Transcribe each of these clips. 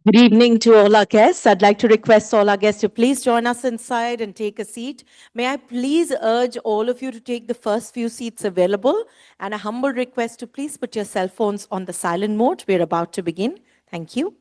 Good evening to all our guests. I'd like to request all our guests to please join us inside and take a seat. May I please urge all of you to take the first few seats available, and a humble request to please put your cell phones on the silent mode. We're about to begin. Thank you.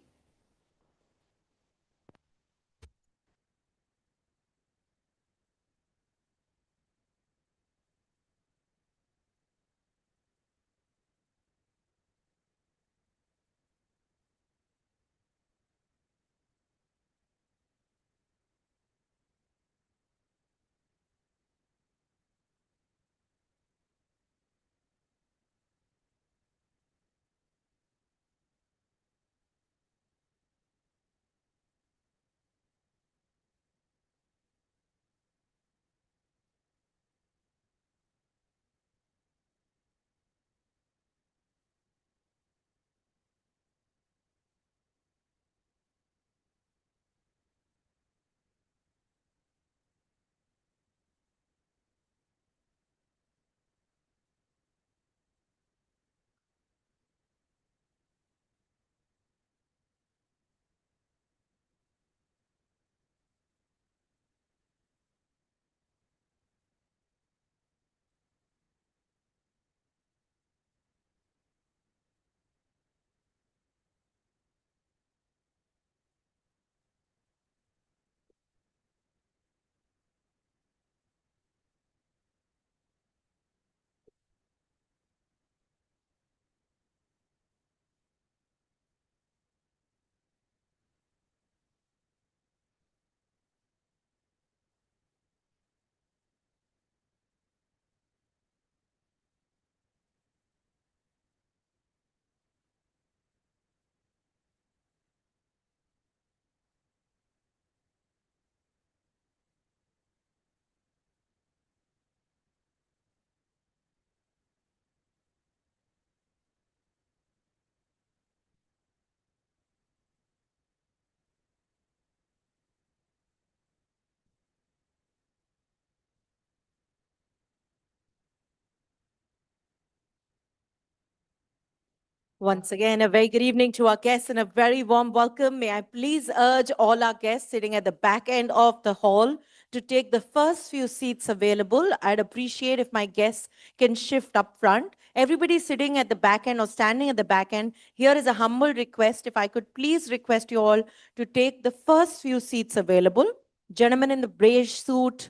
Once again, a very good evening to our guests and a very warm welcome. May I please urge all our guests sitting at the back end of the hall to take the first few seats available. I'd appreciate if my guests can shift up front. Everybody sitting at the back end or standing at the back end, here is a humble request. If I could please request you all to take the first few seats available. Gentlemen in the beige suit,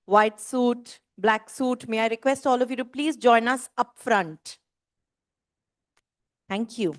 white suit, black suit, may I request all of you to please join us up front. Thank you.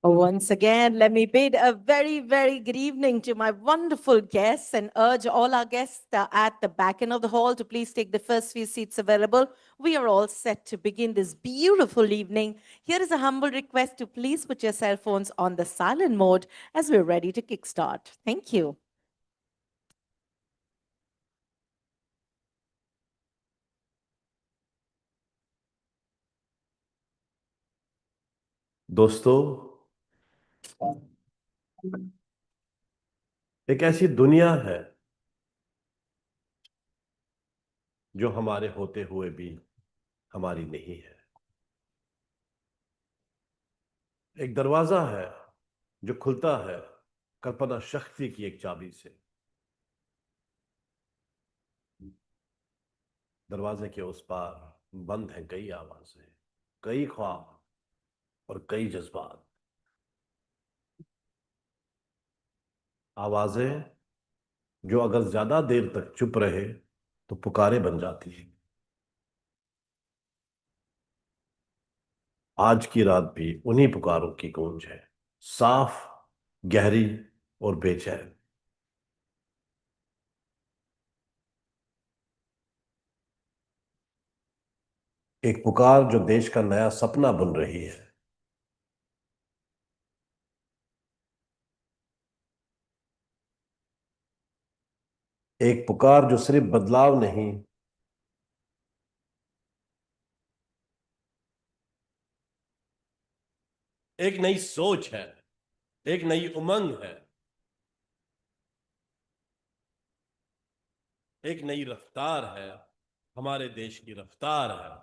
Once again, let me bid a very, very good evening to my wonderful guests and urge all our guests at the back end of the hall to please take the first few seats available. We are all set to begin this beautiful evening. Here is a humble request to please put your cell phones on the silent mode as we're ready to kickstart. Thank you. दोस्तों, एक ऐसी दुनिया है जो हमारे होते हुए भी हमारी नहीं है। एक दरवाजा है जो खुलता है कल्पना शक्ति की एक चाबी से। दरवाजे के उस पार बंद हैं कई आवाजें, कई ख्वाब और कई जज्बात। आवाजें जो अगर ज्यादा देर तक चुप रहे तो पुकारे बन जाती हैं। आज की रात भी उन्हीं पुकारों की गूंज है, साफ, गहरी और बेचैन। एक पुकार जो देश का नया सपना बुन रही है। एक पुकार जो सिर्फ बदलाव नहीं, एक नई सोच है, एक नई उमंग है, एक नई रफ्तार है, हमारे देश की रफ्तार है।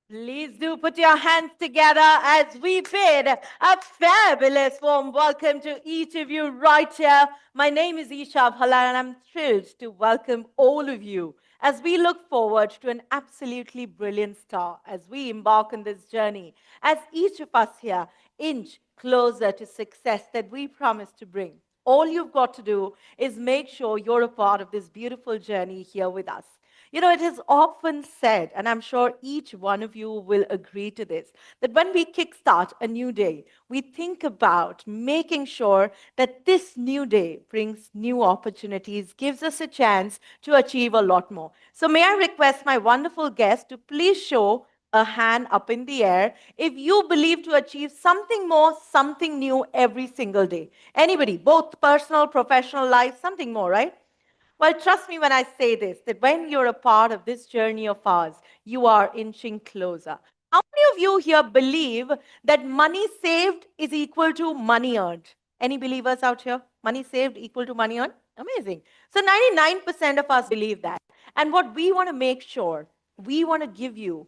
Please do put your hands together as we bid a fabulous warm welcome to each of you right here. My name is Isha Bhala and I'm thrilled to welcome all of you as we look forward to an absolutely brilliant start as we embark on this journey, as each of us here inch closer to success that we promise to bring. All you've got to do is make sure you're a part of this beautiful journey here with us. You know, it is often said, and I'm sure each one of you will agree to this, that when we kickstart a new day, we think about making sure that this new day brings new opportunities, gives us a chance to achieve a lot more. So, may I request my wonderful guest to please show a hand up in the air if you believe to achieve something more, something new every single day. Anybody, both personal, professional life, something more, right? Well, trust me when I say this, that when you're a part of this journey of ours, you are inching closer. How many of you here believe that money saved is equal to money earned? Any believers out here? Money saved equal to money earned? Amazing. So 99% of us believe that. And what we want to make sure, we want to give you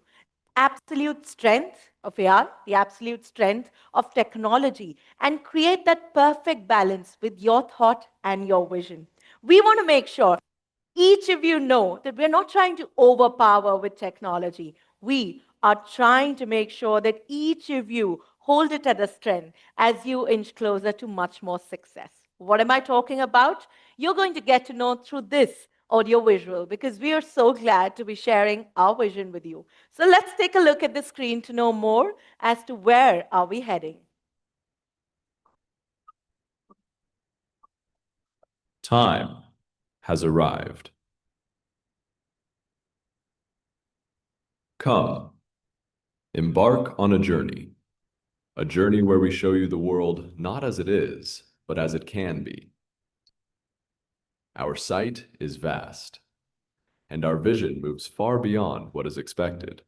absolute strength of AI, the absolute strength of technology, and create that perfect balance with your thought and your vision. We want to make sure each of you know that we're not trying to overpower with technology. We are trying to make sure that each of you hold it at a strength as you inch closer to much more success. What am I talking about? You're going to get to know through this audio-visual because we are so glad to be sharing our vision with you. So let's take a look at the screen to know more as to where are we heading. Time has arrived. Come, embark on a journey where we show you the world not as it is, but as it can be. Our sight is vast, and our vision moves far beyond what is expected,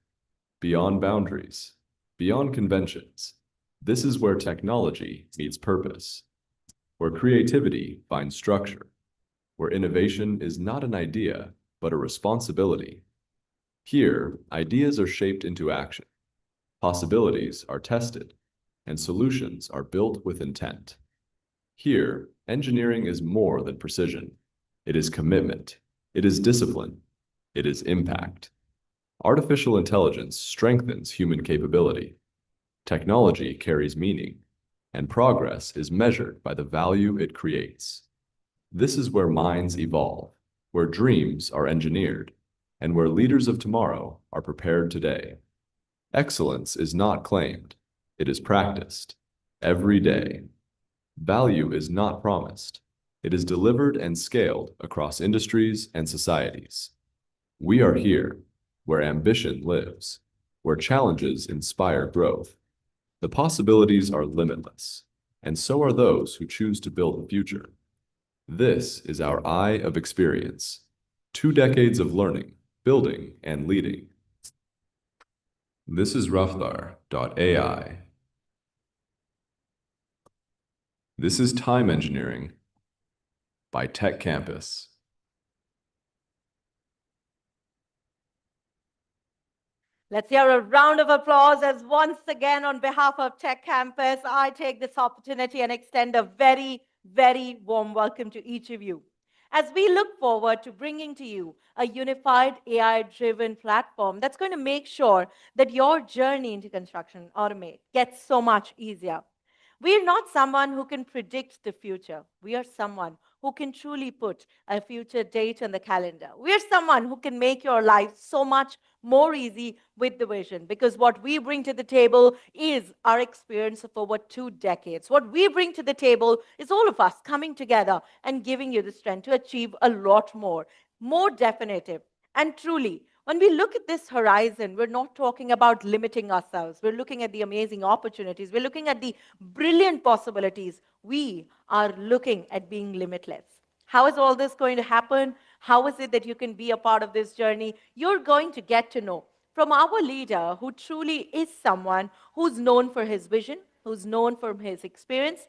beyond boundaries, beyond conventions. This is where technology meets purpose, where creativity finds structure, where innovation is not an idea, but a responsibility. Here, ideas are shaped into action, possibilities are tested, and solutions are built with intent. Here, engineering is more than precision. It is commitment, it is discipline, it is impact. Artificial intelligence strengthens human capability. Technology carries meaning, and progress is measured by the value it creates. This is where minds evolve, where dreams are engineered, and where leaders of tomorrow are prepared today. Excellence is not claimed, it is practiced every day. Value is not promised, it is delivered and scaled across industries and societies. We are here, where ambition lives, where challenges inspire growth. The possibilities are limitless, and so are those who choose to build the future. This is our eye of experience. 2 decades of learning, building, and leading. This is Rafttaar.ai. This is Time Engineering by Tech Campus. Let's hear a round of applause as once again, on behalf of Tech Campus, I take this opportunity and extend a very, very warm welcome to each of you. As we look forward to bringing to you a unified AI-driven platform that's going to make sure that your journey into construction automate gets so much easier. We are not someone who can predict the future. We are someone who can truly put a future date on the calendar. We are someone who can make your life so much more easy with the vision, because what we bring to the table is our experience of over 2 decades. What we bring to the table is all of us coming together and giving you the strength to achieve a lot more definitive. And truly, when we look at this horizon, we're not talking about limiting ourselves. We're looking at the amazing opportunities. We're looking at the brilliant possibilities. We are looking at being limitless. How is all this going to happen? How is it that you can be a part of this journey? You're going to get to know from our leader, who truly is someone who's known for his vision, who's known for his experience.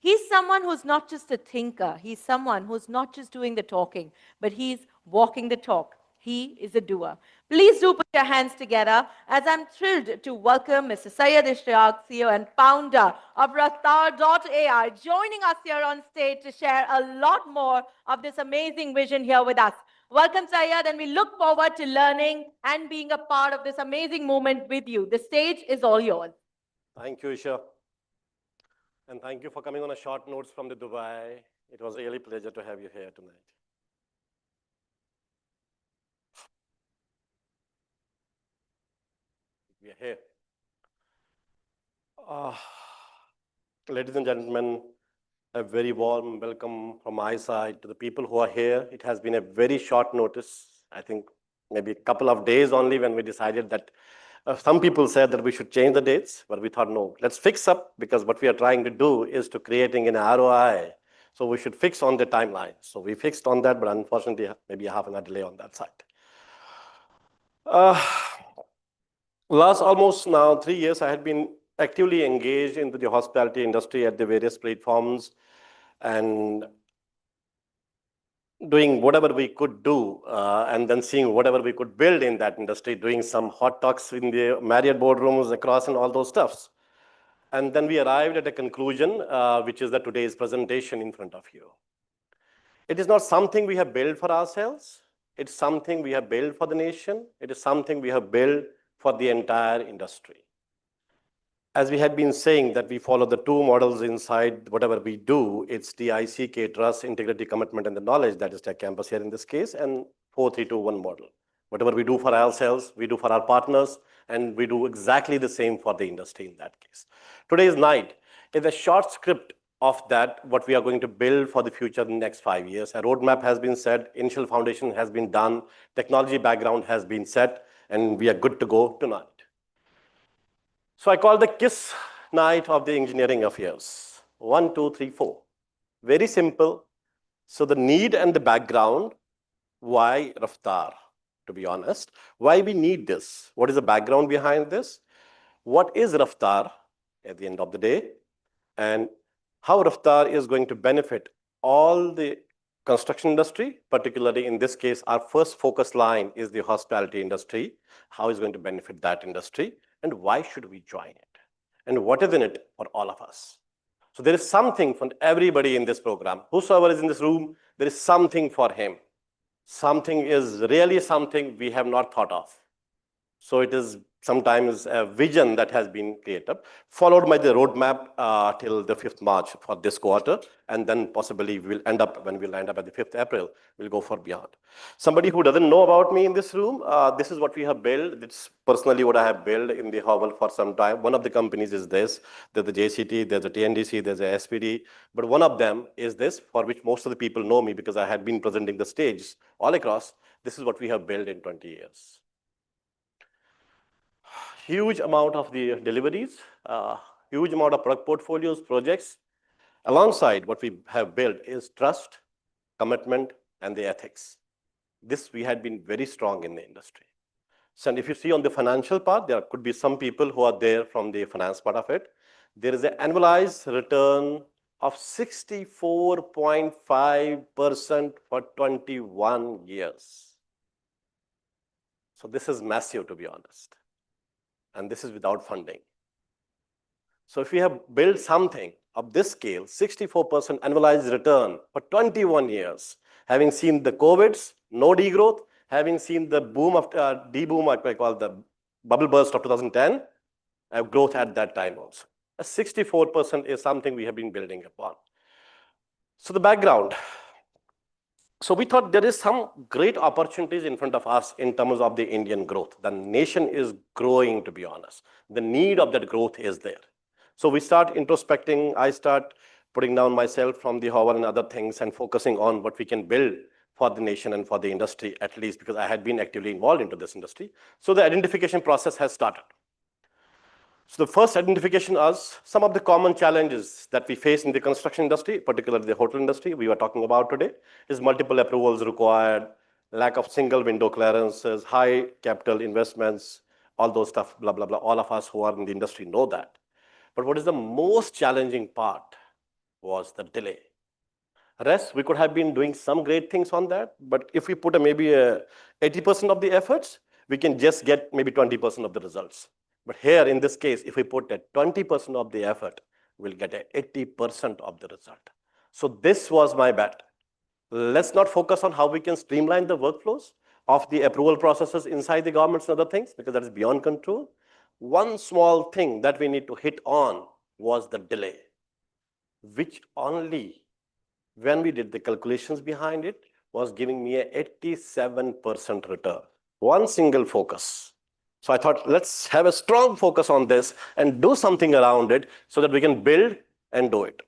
He's someone who's not just a thinker. He's someone who's not just doing the talking, but he's walking the talk. He is a doer. Please do put your hands together as I'm thrilled to welcome Mr. Syed Ishtiyaq, CEO and founder of Rafttaar.ai, joining us here on stage to share a lot more of this amazing vision here with us. Welcome, Syed, and we look forward to learning and being a part of this amazing moment with you. The stage is all yours. Thank you, Isha. And thank you for coming on a short notice from the Dubai. It was really a pleasure to have you here tonight. We are here. Ladies and gentlemen, a very warm welcome from my side to the people who are here. It has been a very short notice, I think maybe a couple of days only, when we decided that some people said that we should change the dates, but we thought, no, let's fix up, because what we are trying to do is to creating an ROI. So we should fix on the timeline. So we fixed on that, but unfortunately, maybe a half an hour delay on that side. Last almost now 3 years, I had been actively engaged into the hospitality industry at the various platforms and doing whatever we could do, and then seeing whatever we could build in that industry, doing some hot talks in the Marriott boardrooms across and all those stuffs. And then we arrived at a conclusion, which is that today's presentation in front of you. It is not something we have built for ourselves. It's something we have built for the nation. It is something we have built for the entire industry. As we had been saying, that we follow the 2 models inside whatever we do. It's the ICK, trust, integrity, commitment, and the knowledge. That is Tech Campus here in this case, and 4-3-2-1 model. Whatever we do for ourselves, we do for our partners, and we do exactly the same for the industry in that case. Today's night is a short script of that, what we are going to build for the future in the next 5 years. A roadmap has been set, initial foundation has been done, technology background has been set, and we are good to go tonight. So I call the KISS night of the engineering affairs. 1, 2, 3, 4. Very simple. So the need and the background, why Rafttaar, to be honest, why we need this, what is the background behind this, what is Rafttaar at the end of the day, and how Rafttaar is going to benefit all the construction industry, particularly in this case, our first focus line is the hospitality industry, how is going to benefit that industry, and why should we join it, and what is in it for all of us. So there is something for everybody in this program. Whosoever is in this room, there is something for him. Something is really something we have not thought of. So it is sometimes a vision that has been created, followed by the roadmap till the 5th March for this quarter, and then possibly we'll end up, when we'll end up at the 5th April, we'll go for beyond. Somebody who doesn't know about me in this room, this is what we have built. It's personally what I have built in the Howell for some time. One of the companies is this. There's the JCT, there's a TNDC, there's a SPD, but one of them is this, for which most of the people know me because I had been presenting the stage all across. This is what we have built in 20 years. Huge amount of the deliveries, huge amount of product portfolios, projects. Alongside what we have built is trust, commitment, and the ethics. This we had been very strong in the industry. So, and if you see on the financial part, there could be some people who are there from the finance part of it. There is an annualized return of 64.5% for 21 years. So this is massive, to be honest. And this is without funding. So if we have built something of this scale, 64% annualized return for 21 years, having seen the COVIDs, no degrowth, having seen the boom of de-boom, I call the bubble burst of 2010, growth at that time also. 64% is something we have been building upon. So the background. So we thought there is some great opportunities in front of us in terms of the Indian growth. The nation is growing, to be honest. The need of that growth is there. So we start introspecting. I start putting down myself from the Howell and other things and focusing on what we can build for the nation and for the industry, at least because I had been actively involved into this industry. So the identification process has started. So the first identification is some of the common challenges that we face in the construction industry, particularly the hotel industry we were talking about today, is multiple approvals required, lack of single window clearances, high capital investments, all those stuff, blah, blah, blah. All of us who are in the industry know that. But what is the most challenging part was the delay. Rest, we could have been doing some great things on that, but if we put maybe 80% of the efforts, we can just get maybe 20% of the results. But here, in this case, if we put 20% of the effort, we'll get 80% of the result. So this was my bet. Let's not focus on how we can streamline the workflows of the approval processes inside the governments and other things, because that is beyond control. One small thing that we need to hit on was the delay, which only, when we did the calculations behind it, was giving me 87% return. One single focus. So I thought, let's have a strong focus on this and do something around it so that we can build and do it.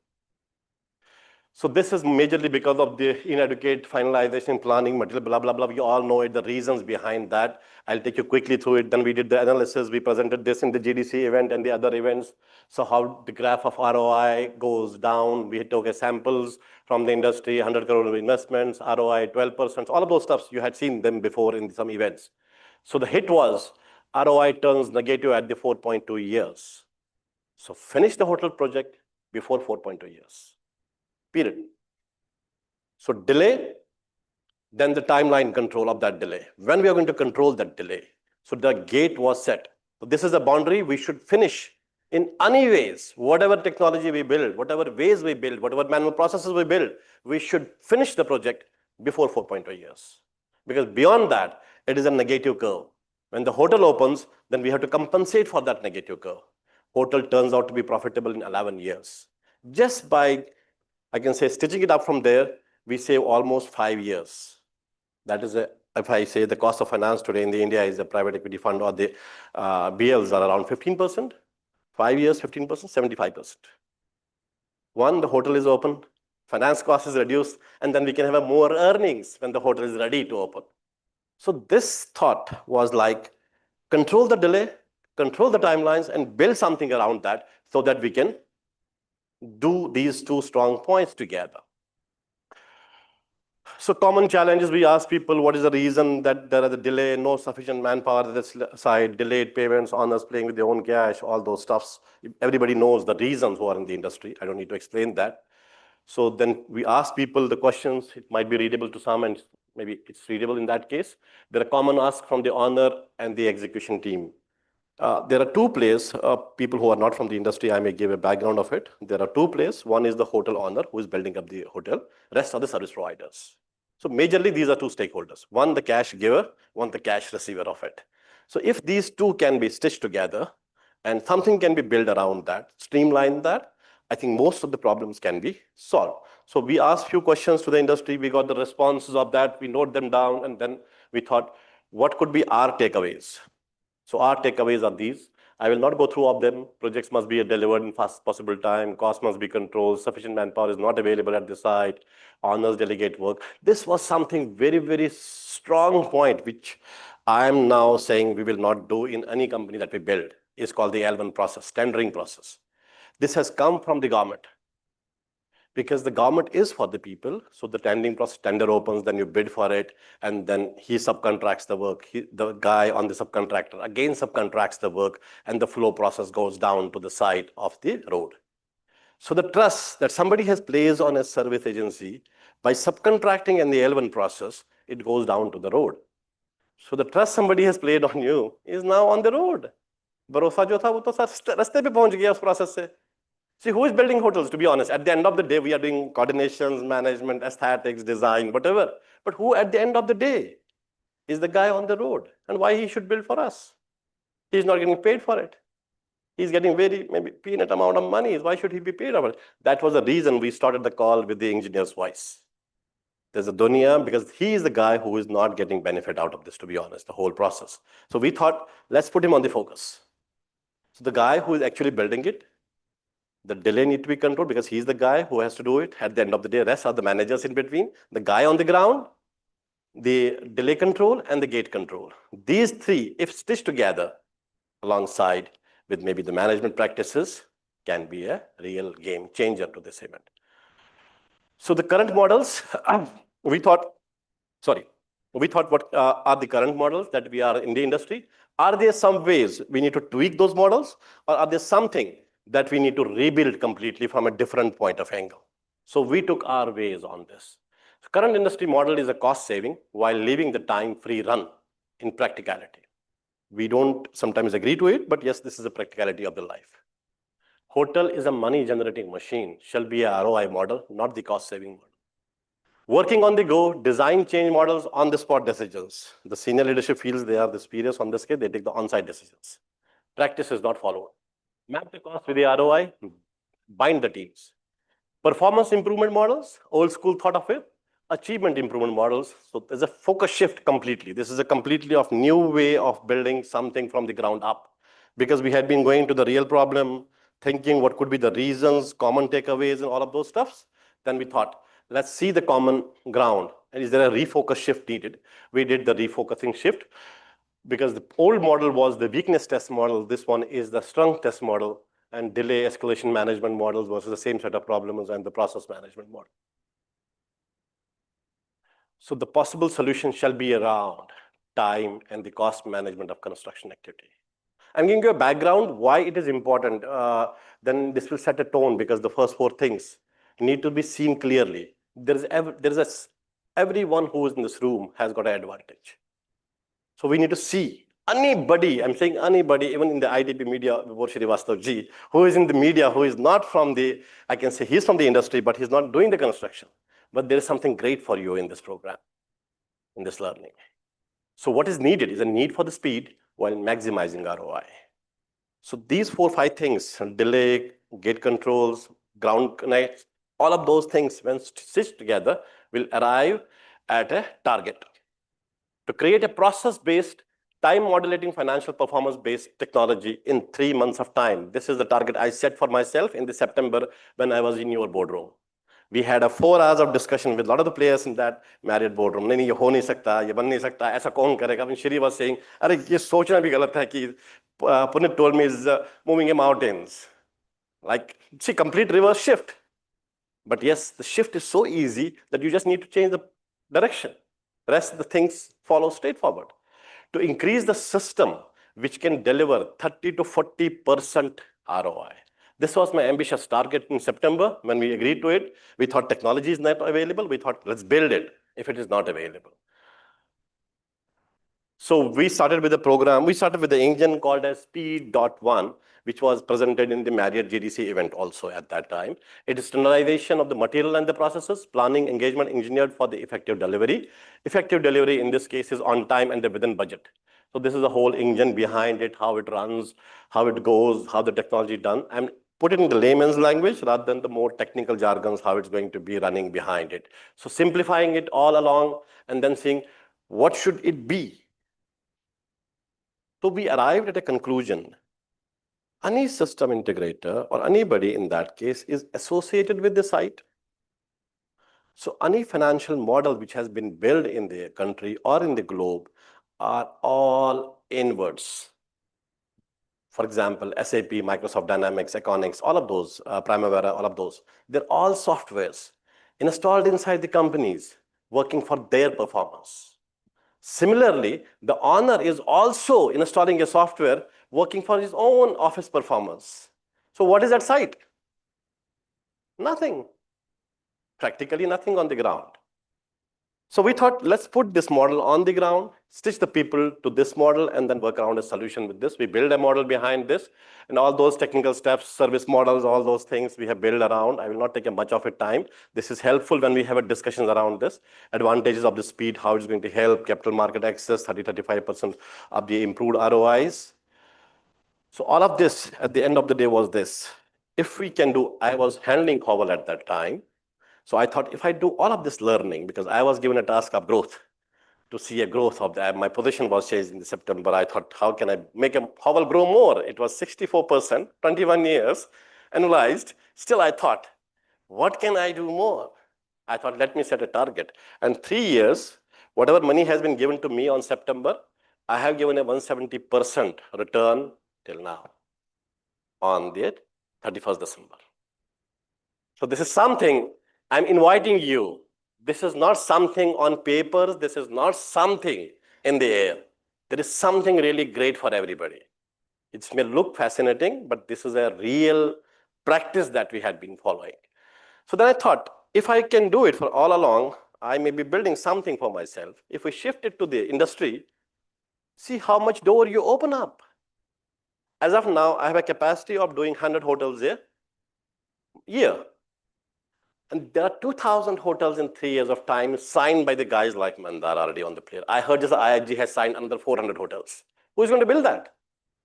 So this is majorly because of the inadequate finalization, planning, material, blah, blah, blah. You all know it, the reasons behind that. I'll take you quickly through it. Then we did the analysis. We presented this in the GDC event and the other events. So how the graph of ROI goes down. We took samples from the industry, 100 crore of investments, ROI 12%. All of those stuffs, you had seen them before in some events. So the hit was ROI turns negative at the 4.2 years. So finish the hotel project before 4.2 years. Period. So delay, then the timeline control of that delay. When we are going to control that delay. So the gate was set. So this is a boundary we should finish in any ways. Whatever technology we build, whatever ways we build, whatever manual processes we build, we should finish the project before 4.2 years. Because beyond that, it is a negative curve. When the hotel opens, then we have to compensate for that negative curve. Hotel turns out to be profitable in 11 years. Just by, I can say, stitching it up from there, we save almost 5 years. That is, if I say the cost of finance today in the India is a private equity fund or the BLs are around 15%. 5 years, 15%, 75%. One, the hotel is open, finance cost is reduced, and then we can have more earnings when the hotel is ready to open. So this thought was like, control the delay, control the timelines, and build something around that so that we can do these two strong points together. So common challenges, we ask people, what is the reason that there is a delay, no sufficient manpower on this side, delayed payments, owners playing with their own cash, all those stuffs. Everybody knows the reasons who are in the industry. I don't need to explain that. So then we ask people the questions. It might be readable to some and maybe it's readable in that case. There are common asks from the owner and the execution team. There are two players, people who are not from the industry, I may give a background of it. There are two players. One is the hotel owner who is building up the hotel. Rest are the service providers. So majorly, these are two stakeholders. One, the cash giver, one, the cash receiver of it. So if these two can be stitched together and something can be built around that, streamline that, I think most of the problems can be solved. So we asked few questions to the industry, we got the responses of that, we note them down, and then we thought, what could be our takeaways? So our takeaways are these. I will not go through all of them. Projects must be delivered in fast possible time. Cost must be controlled. Sufficient manpower is not available at the site. Owners delegate work. This was something very, very strong point, which I am now saying we will not do in any company that we build. It's called the L1 process, tendering process. This has come from the government, because the government is for the people. So the tendering process, tender opens, then you bid for it, and then he subcontracts the work. The guy on the subcontractor again subcontracts the work, and the flow process goes down to the site of the road. So the trust that somebody has placed on a service agency by subcontracting in the L1 process, it goes down to the road. So the trust somebody has played on you is now on the road. भरोसा जो था वो तो sir रास्ते पे पहुंच गया उस process से. See, who is building hotels, to be honest? At the end of the day, we are doing coordinations, management, aesthetics, design, whatever. But who, at the end of the day, is the guy on the road? And why he should build for us? He's not getting paid for it. He's getting very, maybe peanut amount of money. Why should he be paid for it? That was the reason we started the call with the engineer's voice. There's a dunya, because he is the guy who is not getting benefit out of this, to be honest, the whole process. So we thought, let's put him on the focus. So the guy who is actually building it, the delay need to be controlled, because he's the guy who has to do it. At the end of the day, rest are the managers in between. The guy on the ground, the delay control, and the gate control. These three, if stitched together alongside with maybe the management practices, can be a real game changer to this event. So the current models, we thought what are the current models that we are in the industry? Are there some ways we need to tweak those models, or are there something that we need to rebuild completely from a different point of angle? So we took our ways on this. So current industry model is a cost saving while leaving the time free run in practicality. We don't sometimes agree to it, but yes, this is a practicality of the life. Hotel is a money generating machine, shall be a ROI model, not the cost saving model. Working on the go, design change models on the spot decisions. The senior leadership feels they are the superiors on this case, they take the on-site decisions. Practice is not followed. Map the cost with the ROI, bind the teams. Performance improvement models, old school thought of it. Achievement improvement models, so there's a focus shift completely. This is a completely of new way of building something from the ground up. Because we had been going to the real problem, thinking what could be the reasons, common takeaways, and all of those stuffs. Then we thought, let's see the common ground. And is there a refocus shift needed? We did the refocusing shift, because the old model was the weakness test model. This one is the strength test model, and delay escalation management models versus the same set of problems and the process management model. So the possible solution shall be around time and the cost management of construction activity. I'm giving you a background why it is important. Then this will set a tone, because the first four things need to be seen clearly. Everyone who is in this room has got an advantage. So we need to see anybody, I'm saying anybody, even in the IDP media, Vibhor Srivastava ji, who is in the media, who is not from the, I can say he's from the industry, but he's not doing the construction. But there is something great for you in this program, in this learning. So what is needed is a need for the speed while maximizing ROI. So these 4 or 5 things, delay, gate controls, ground connects, all of those things when stitched together will arrive at a target. To create a process-based, time-modulating, financial performance-based technology in 3 months of time. This is the target I set for myself in the September when I was in your boardroom. We had a 4 hours of discussion with a lot of the players in that Marriott boardroom. नहीं ये हो नहीं सकता, ये बन नहीं सकता, ऐसा कौन करेगा? When Shri was saying, अरे ये सोचना भी गलत है कि Puneet told me is moving in mountains. Like, see, complete reverse shift. But yes, the shift is so easy that you just need to change the direction. The rest of the things follow straightforward. To increase the system which can deliver 30 to 40% ROI. This was my ambitious target in September. When we agreed to it, we thought technology is not available. We thought, let's build it if it is not available. So we started with a program. We started with the engine called as Speed.1, which was presented in the Marriott GDC event also at that time. It is standardization of the material and the processes, planning, engagement, engineered for the effective delivery. Effective delivery in this case is on time and within budget. So this is the whole engine behind it, how it runs, how it goes, how the technology is done, and put it in the layman's language rather than the more technical jargons, how it's going to be running behind it. So simplifying it all along and then seeing what should it be. So we arrived at a conclusion. Any system integrator or anybody in that case is associated with the site. So any financial model which has been built in the country or in the globe are all inwards. For example, SAP, Microsoft Dynamics, Econix, all of those, Primavera, all of those, they're all softwares installed inside the companies working for their performance. Similarly, the owner is also installing a software working for his own office performance. So what is that site? Nothing. Practically nothing on the ground. So we thought, let's put this model on the ground, stitch the people to this model, and then work around a solution with this. We build a model behind this, and all those technical steps, service models, all those things we have built around. I will not take much of your time. This is helpful when we have a discussion around this. Advantages of the speed, how it's going to help, capital market access, 30-35% of the improved ROIs. So all of this, at the end of the day, was this. If we can do, I was handling Howell at that time. So I thought if I do all of this learning, because I was given a task of growth, to see a growth of that. My position was changed in September. I thought, how can I make a Howell grow more? It was 64%, 21 years, annualized. Still, I thought, what can I do more? I thought, let me set a target. And 3 years, whatever money has been given to me on September, I have given a 170% return till now on the 31st December. So this is something I'm inviting you. This is not something on papers. This is not something in the air. There is something really great for everybody. It may look fascinating, but this is a real practice that we had been following. So then I thought, if I can do it for all along, I may be building something for myself. If we shift it to the industry, see how much door you open up. As of now, I have a capacity of doing 100 hotels a year. And there are 2,000 hotels in 3 years of time signed by the guys like Mandar already on the player. I heard just IIG has signed another 400 hotels. Who is going to build that?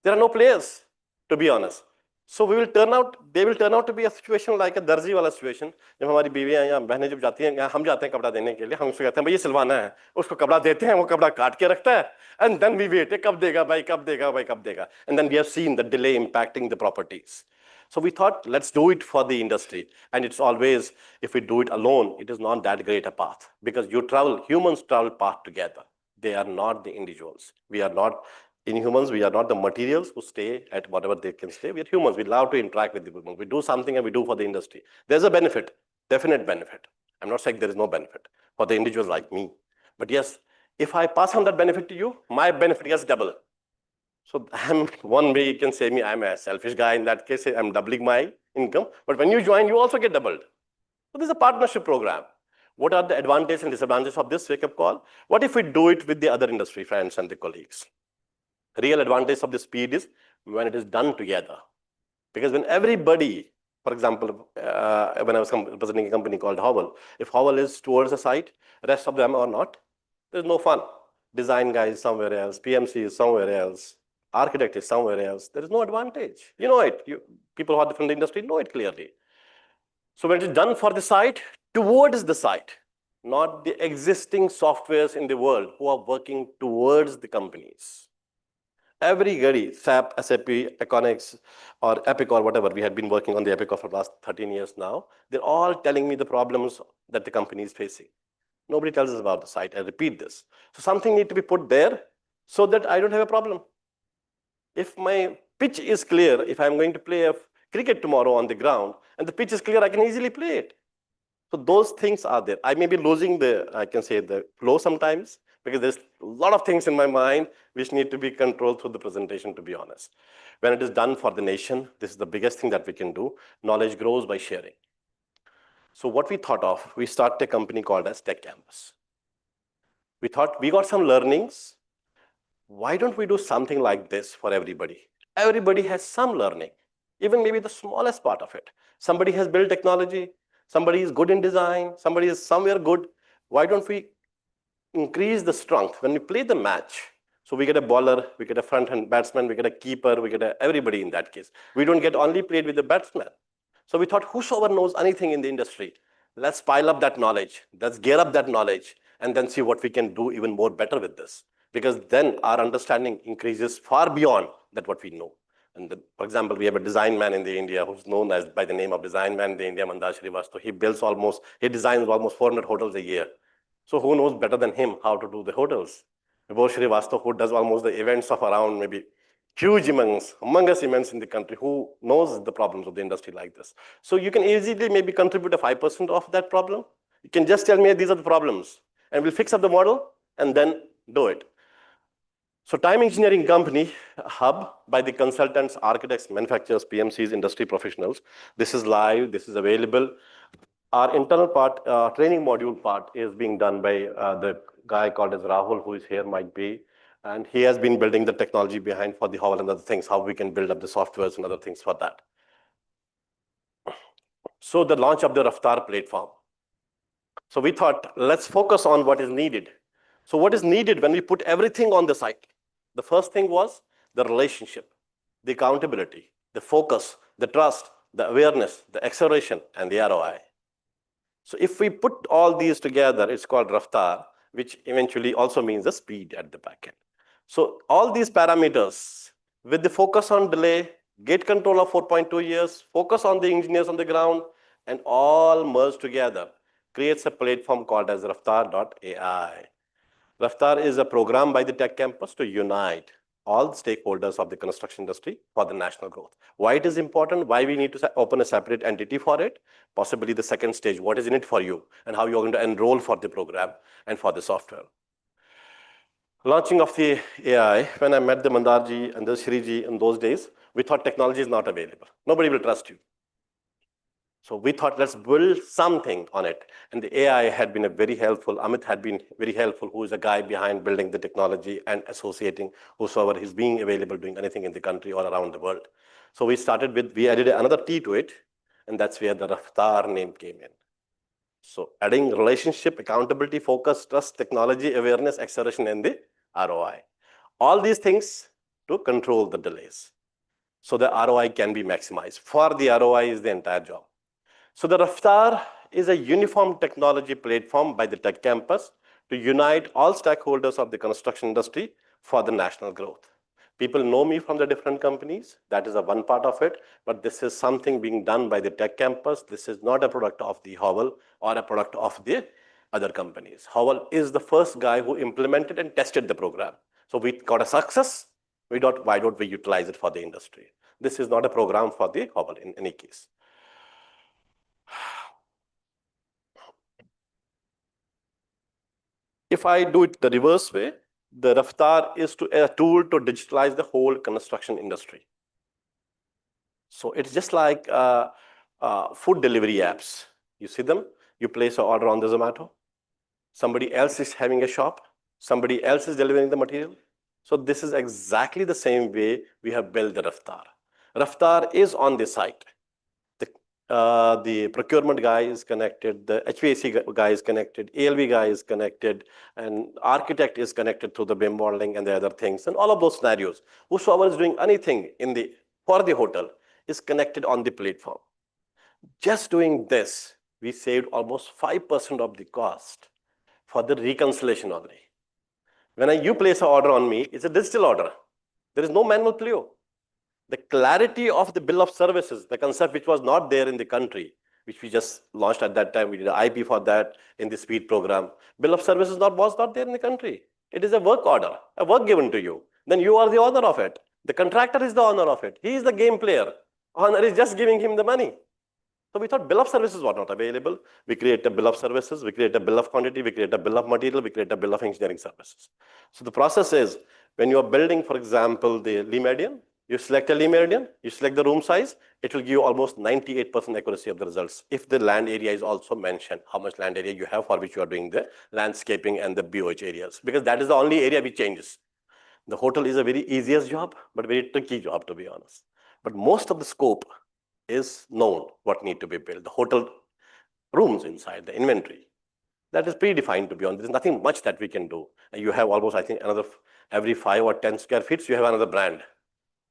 There are no players, to be honest. So they will turn out to be a situation like a दर्जी वाला situation. जब हमारी बीवियां या बहनें जब जाती हैं, हम जाते हैं कपड़ा देने के लिए, हम उसको कहते हैं भाई ये सिलवाना है, उसको कपड़ा देते हैं, वो कपड़ा काट के रखता है, and then we wait, कब देगा भाई, कब देगा भाई, कब देगा, and then we have seen the delay impacting the properties. So we thought, let's do it for the industry. And it's always, if we do it alone, it is not that great a path, because humans travel path together. They are not the individuals. We are not inhumans. We are not the materials who stay at whatever they can stay. We are humans. We love to interact with the people. We do something and we do for the industry. There's a benefit, definite benefit. I'm not saying there is no benefit for the individuals like me. But yes, if I pass on that benefit to you, my benefit gets double. So I'm one way you can say me, I'm a selfish guy. In that case, I'm doubling my income. But when you join, you also get doubled. So this is a partnership program. What are the advantages and disadvantages of this wake-up call? What if we do it with the other industry friends and the colleagues? Real advantage of the speed is when it is done together. Because when everybody, for example, when I was representing a company called Howell, if Howell is towards a site, the rest of them are not, there's no fun. Design guy is somewhere else, PMC is somewhere else, architect is somewhere else. There is no advantage. You know it. People who are from the industry know it clearly. So when it is done for the site, towards the site, not the existing softwares in the world who are working towards the companies. Everybody, SAP, SAP, Econix, or Epic, or whatever, we had been working on the Epic for the last 13 years now. They're all telling me the problems that the company is facing. Nobody tells us about the site. I repeat this. So something needs to be put there so that I don't have a problem. If my pitch is clear, if I'm going to play a cricket tomorrow on the ground, and the pitch is clear, I can easily play it. So those things are there. I may be losing the flow sometimes, because there's a lot of things in my mind which need to be controlled through the presentation, to be honest. When it is done for the nation, this is the biggest thing that we can do. Knowledge grows by sharing. So what we thought of, we started a company called as Tech Campus. We thought we got some learnings. Why don't we do something like this for everybody? Everybody has some learning, even maybe the smallest part of it. Somebody has built technology, somebody is good in design, somebody is somewhere good. Why don't we increase the strength when we play the match? So we get a bowler, we get a front-hand batsman, we get a keeper, we get everybody in that case. We don't get only played with the batsman. So we thought, whosoever knows anything in the industry, let's pile up that knowledge, let's gear up that knowledge, and then see what we can do even more better with this. Because then our understanding increases far beyond that what we know. And for example, we have a design man in the India who's known as by the name of design man in the India, Mandar Srivastav. He designs almost 400 hotels a year. So who knows better than him how to do the hotels? Vibhor Srivastava, who does almost the events of around maybe humongous events in the country, who knows the problems of the industry like this. So you can easily maybe contribute a 5% of that problem. You can just tell me these are the problems, and we'll fix up the model and then do it. So time engineering company, hub by the consultants, architects, manufacturers, PMCs, industry professionals. This is live, this is available. Our internal part, training module part is being done by the guy called as Rahul, who is here, might be. And he has been building the technology behind for the Howell and other things, how we can build up the softwares and other things for that. So the launch of the Rafttaar platform. So we thought, let's focus on what is needed. So what is needed when we put everything on the site? The first thing was the relationship, the accountability, the focus, the trust, the awareness, the acceleration, and the ROI. So if we put all these together, it's called Rafttaar, which eventually also means the speed at the back end. So all these parameters with the focus on delay, gate control of 4.2 years, focus on the engineers on the ground, and all merged together creates a platform called as Rafttaar.ai. Rafttaar is a program by the tech campus to unite all stakeholders of the construction industry for the national growth. Why it is important, why we need to open a separate entity for it, possibly the second stage, what is in it for you, and how you're going to enroll for the program and for the software. Launching of the AI, when I met the Mandarji and the Shriji in those days, we thought technology is not available. Nobody will trust you. So we thought, let's build something on it. And the AI had been very helpful. Amit had been very helpful, who is a guy behind building the technology and associating whosoever is being available doing anything in the country or around the world. So we added another T to it, and that's where the Rafttaar name came in. So adding relationship, accountability, focus, trust, technology, awareness, acceleration, and the ROI. All these things to control the delays. So the ROI can be maximized. For the ROI is the entire job. So the Rafttaar is a uniform technology platform by the tech campus to unite all stakeholders of the construction industry for the national growth. People know me from the different companies. That is a one part of it. But this is something being done by the tech campus. This is not a product of the Howell or a product of the other companies. Howell is the first guy who implemented and tested the program. So we got a success. Why don't we utilize it for the industry? This is not a program for the Howell in any case. If I do it the reverse way, the Rafttaar is a tool to digitalize the whole construction industry. So it's just like food delivery apps. You see them, you place an order on the Zomato. Somebody else is having a shop. Somebody else is delivering the material. So this is exactly the same way we have built the Rafttaar. Rafttaar is on the site. The procurement guy is connected, the HVAC guy is connected, ALV guy is connected, and architect is connected through the BIM modeling and the other things, and all of those scenarios. Whosoever is doing anything for the hotel is connected on the platform. Just doing this, we saved almost 5% of the cost for the reconciliation only. When you place an order on me, it's a digital order. There is no manual PLO. The clarity of the bill of services, the concept which was not there in the country, which we just launched at that time, we did an IP for that in the speed program. Bill of services was not there in the country. It is a work order, a work given to you. Then you are the owner of it. The contractor is the owner of it. He is the game player. Owner is just giving him the money. So we thought bill of services was not available. We create a bill of services, we create a bill of quantity, we create a bill of material, we create a bill of engineering services. So the process is, when you are building, for example, the Lee Meridian, you select a Lee Meridian, you select the room size, it will give you almost 98% accuracy of the results. If the land area is also mentioned, how much land area you have for which you are doing the landscaping and the BOH areas, because that is the only area which changes. The hotel is a very easiest job, but very tricky job, to be honest. But most of the scope is known what need to be built. The hotel rooms inside, the inventory, That is predefined, to be honest. There's nothing much that we can do. And you have almost, I think, another every 5 or 10 square feet, you have another brand.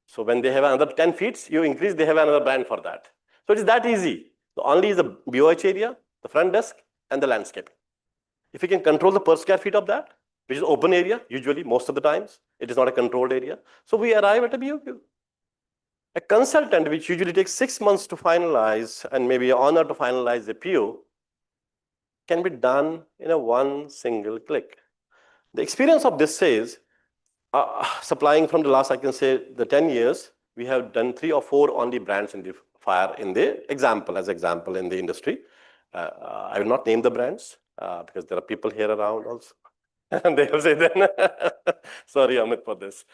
So when they have another 10 feet, you increase, they have another brand for that. So it is that easy. The only is the BOH area, the front desk, and the landscaping. If you can control the per square feet of that, which is open area, usually most of the times, it is not a controlled area. So we arrive at a BOQ. A consultant, which usually takes 6 months to finalize and maybe an honor to finalize the PO, can be done in a one single click. The experience of this says, supplying from the last, I can say, the 10 years, we have done 3 or 4 only brands in the fire in the example in the industry. I will not name the brands because there are people here around also. And they will say then, sorry, Amit, for this.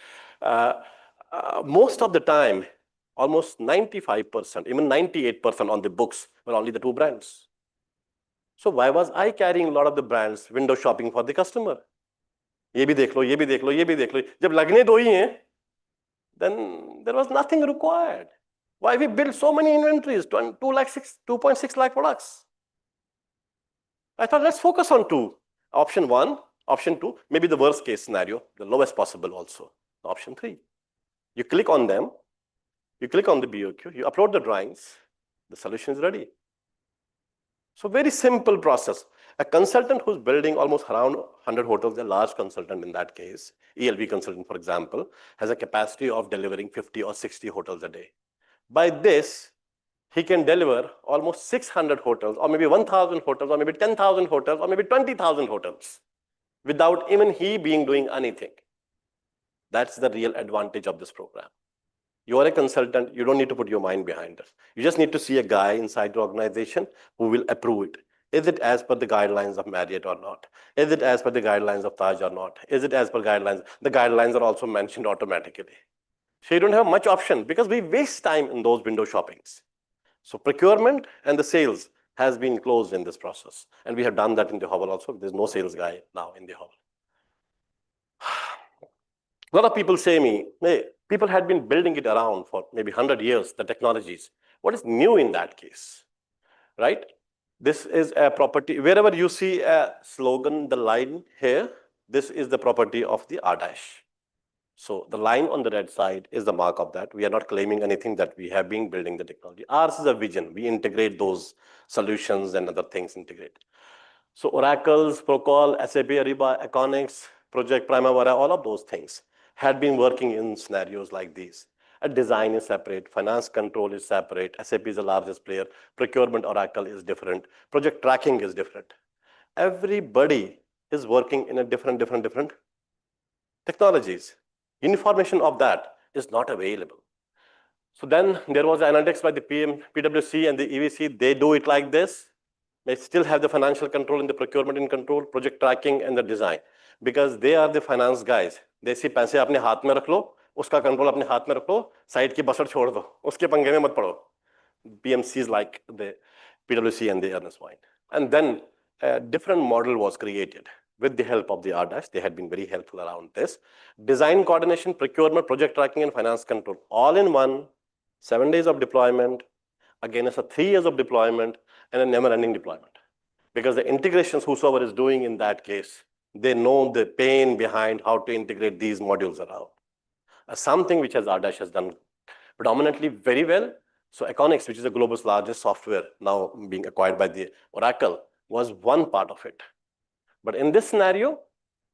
Most of the time, almost 95%, even 98% on the books were only the 2 brands. So why was I carrying a lot of the brands, window shopping for the customer? ये भी देख लो, ये भी देख लो, ये भी देख लो. जब लगने दो ही हैं, then there was nothing required. Why we built so many inventories, 2.6 lakh products? I thought let's focus on 2. Option 1, option 2, maybe the worst case scenario, the lowest possible also. Option 3. You click on them, you click on the BOQ, you upload the drawings, the solution is ready. So very simple process. A consultant who's building almost around 100 hotels, a large consultant in that case, ELV consultant, for example, has a capacity of delivering 50 or 60 hotels a day. By this, he can deliver almost 600 hotels, or maybe 1,000 hotels, or maybe 10,000 hotels, or maybe 20,000 hotels, without even he being doing anything. That's the real advantage of this program. You are a consultant, you don't need to put your mind behind it. You just need to see a guy inside the organization who will approve it. Is it as per the guidelines of Marriott or not? Is it as per the guidelines of Taj or not? Is it as per guidelines? The guidelines are also mentioned automatically. So you don't have much option because we waste time in those window shoppings. So procurement and the sales has been closed in this process. And we have done that in the Howell also. There's no sales guy now in the Howell. A lot of people say me, hey, people had been building it around for maybe 100 years, the technologies. What is new in that case, right? This is a property, wherever you see a slogan, the line here, this is the property of the R dash. So the line on the red side is the mark of that. We are not claiming anything that we have been building the technology. Ours is a vision. We integrate those solutions and other things integrate. So Oracles, Procol, SAP, Ariba, Iconics, Project Primavera, all of those things had been working in scenarios like these. A design is separate, finance control is separate, SAP is the largest player, procurement Oracle is different, project tracking is different. Everybody is working in a different technologies. Information of that is not available. So then there was analytics by the PwC and the EVC. They do it like this. They still have the financial control and the procurement in control, project tracking and the design. Because they are the finance guys. They say पैसे अपने हाथ में रख लो, उसका control अपने हाथ में रख लो, साइड की बसर छोड़ दो, उसके पंगे में मत पड़ो. PMCs like the PwC and the Ernst Wine. And then a different model was created with the help of the RDAS. They had been very helpful around this. Design coordination, procurement, project tracking, and finance control, all in one, 7 days of deployment. Again, it's a 3 years of deployment and a never-ending deployment. Because the integrations, whosoever is doing in that case, they know the pain behind how to integrate these modules around. Something which RDAS has done predominantly very well. So Iconics, which is the global's largest software, now being acquired by the Oracle, was one part of it. But in this scenario,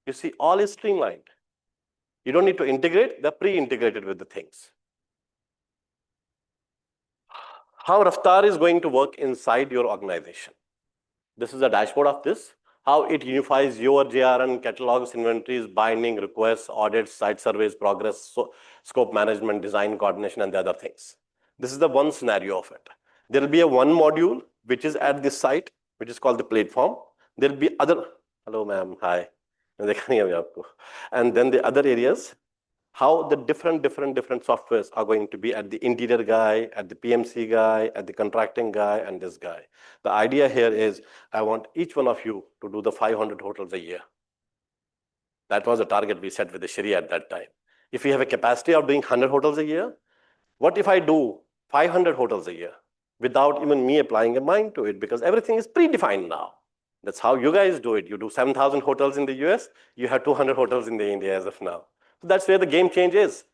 you see all is streamlined. You don't need to integrate, they're pre-integrated with the things. How Rafttaar is going to work inside your organization. This is a dashboard of this. How it unifies your JRN, catalogs, inventories, binding, requests, audits, site surveys, progress, scope management, design coordination, and the other things. This is the one scenario of it. There will be a one module which is at this site, which is called the platform. There will be other, hello ma'am, hi. And then the other areas, how the different softwares are going to be at the interior guy, at the PMC guy, at the contracting guy, and this guy. The idea here is I want each one of you to do the 500 hotels a year. That was the target we set with the Sharia at that time. If we have a capacity of doing 100 hotels a year, what if I do 500 hotels a year without even me applying a mind to it because everything is predefined now? That's how you guys do it. You do 7,000 hotels in the US, you have 200 hotels in the India as of now. So that's where the game change is.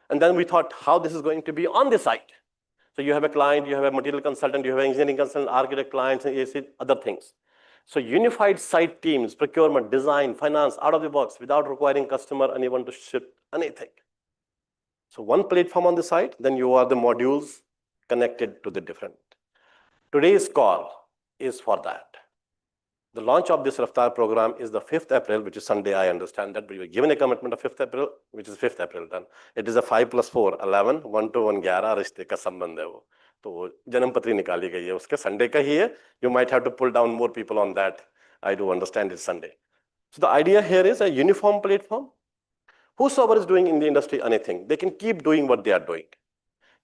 And then we thought how this is going to be on the site. So you have a client, you have a material consultant, you have an engineering consultant, architect clients, and other things. So unified site teams, procurement, design, finance, out of the box, without requiring customer, anyone to ship anything. So one platform on the site, then you are the modules connected to the different. Today's call is for that. The launch of this Rafttaar program is the 5th April, which is Sunday. I understand that, but we were given a commitment of 5th April, which is 5th April done. It is a 5 + 4, 11, 1 to 1, 11 रिश्ते का संबंध है वो. तो जन्मपत्री निकाली गई है उसके Sunday का ही है. You might have to pull down more people on that. I do understand it's Sunday. So the idea here is a uniform platform. Whosoever is doing in the industry anything, they can keep doing what they are doing.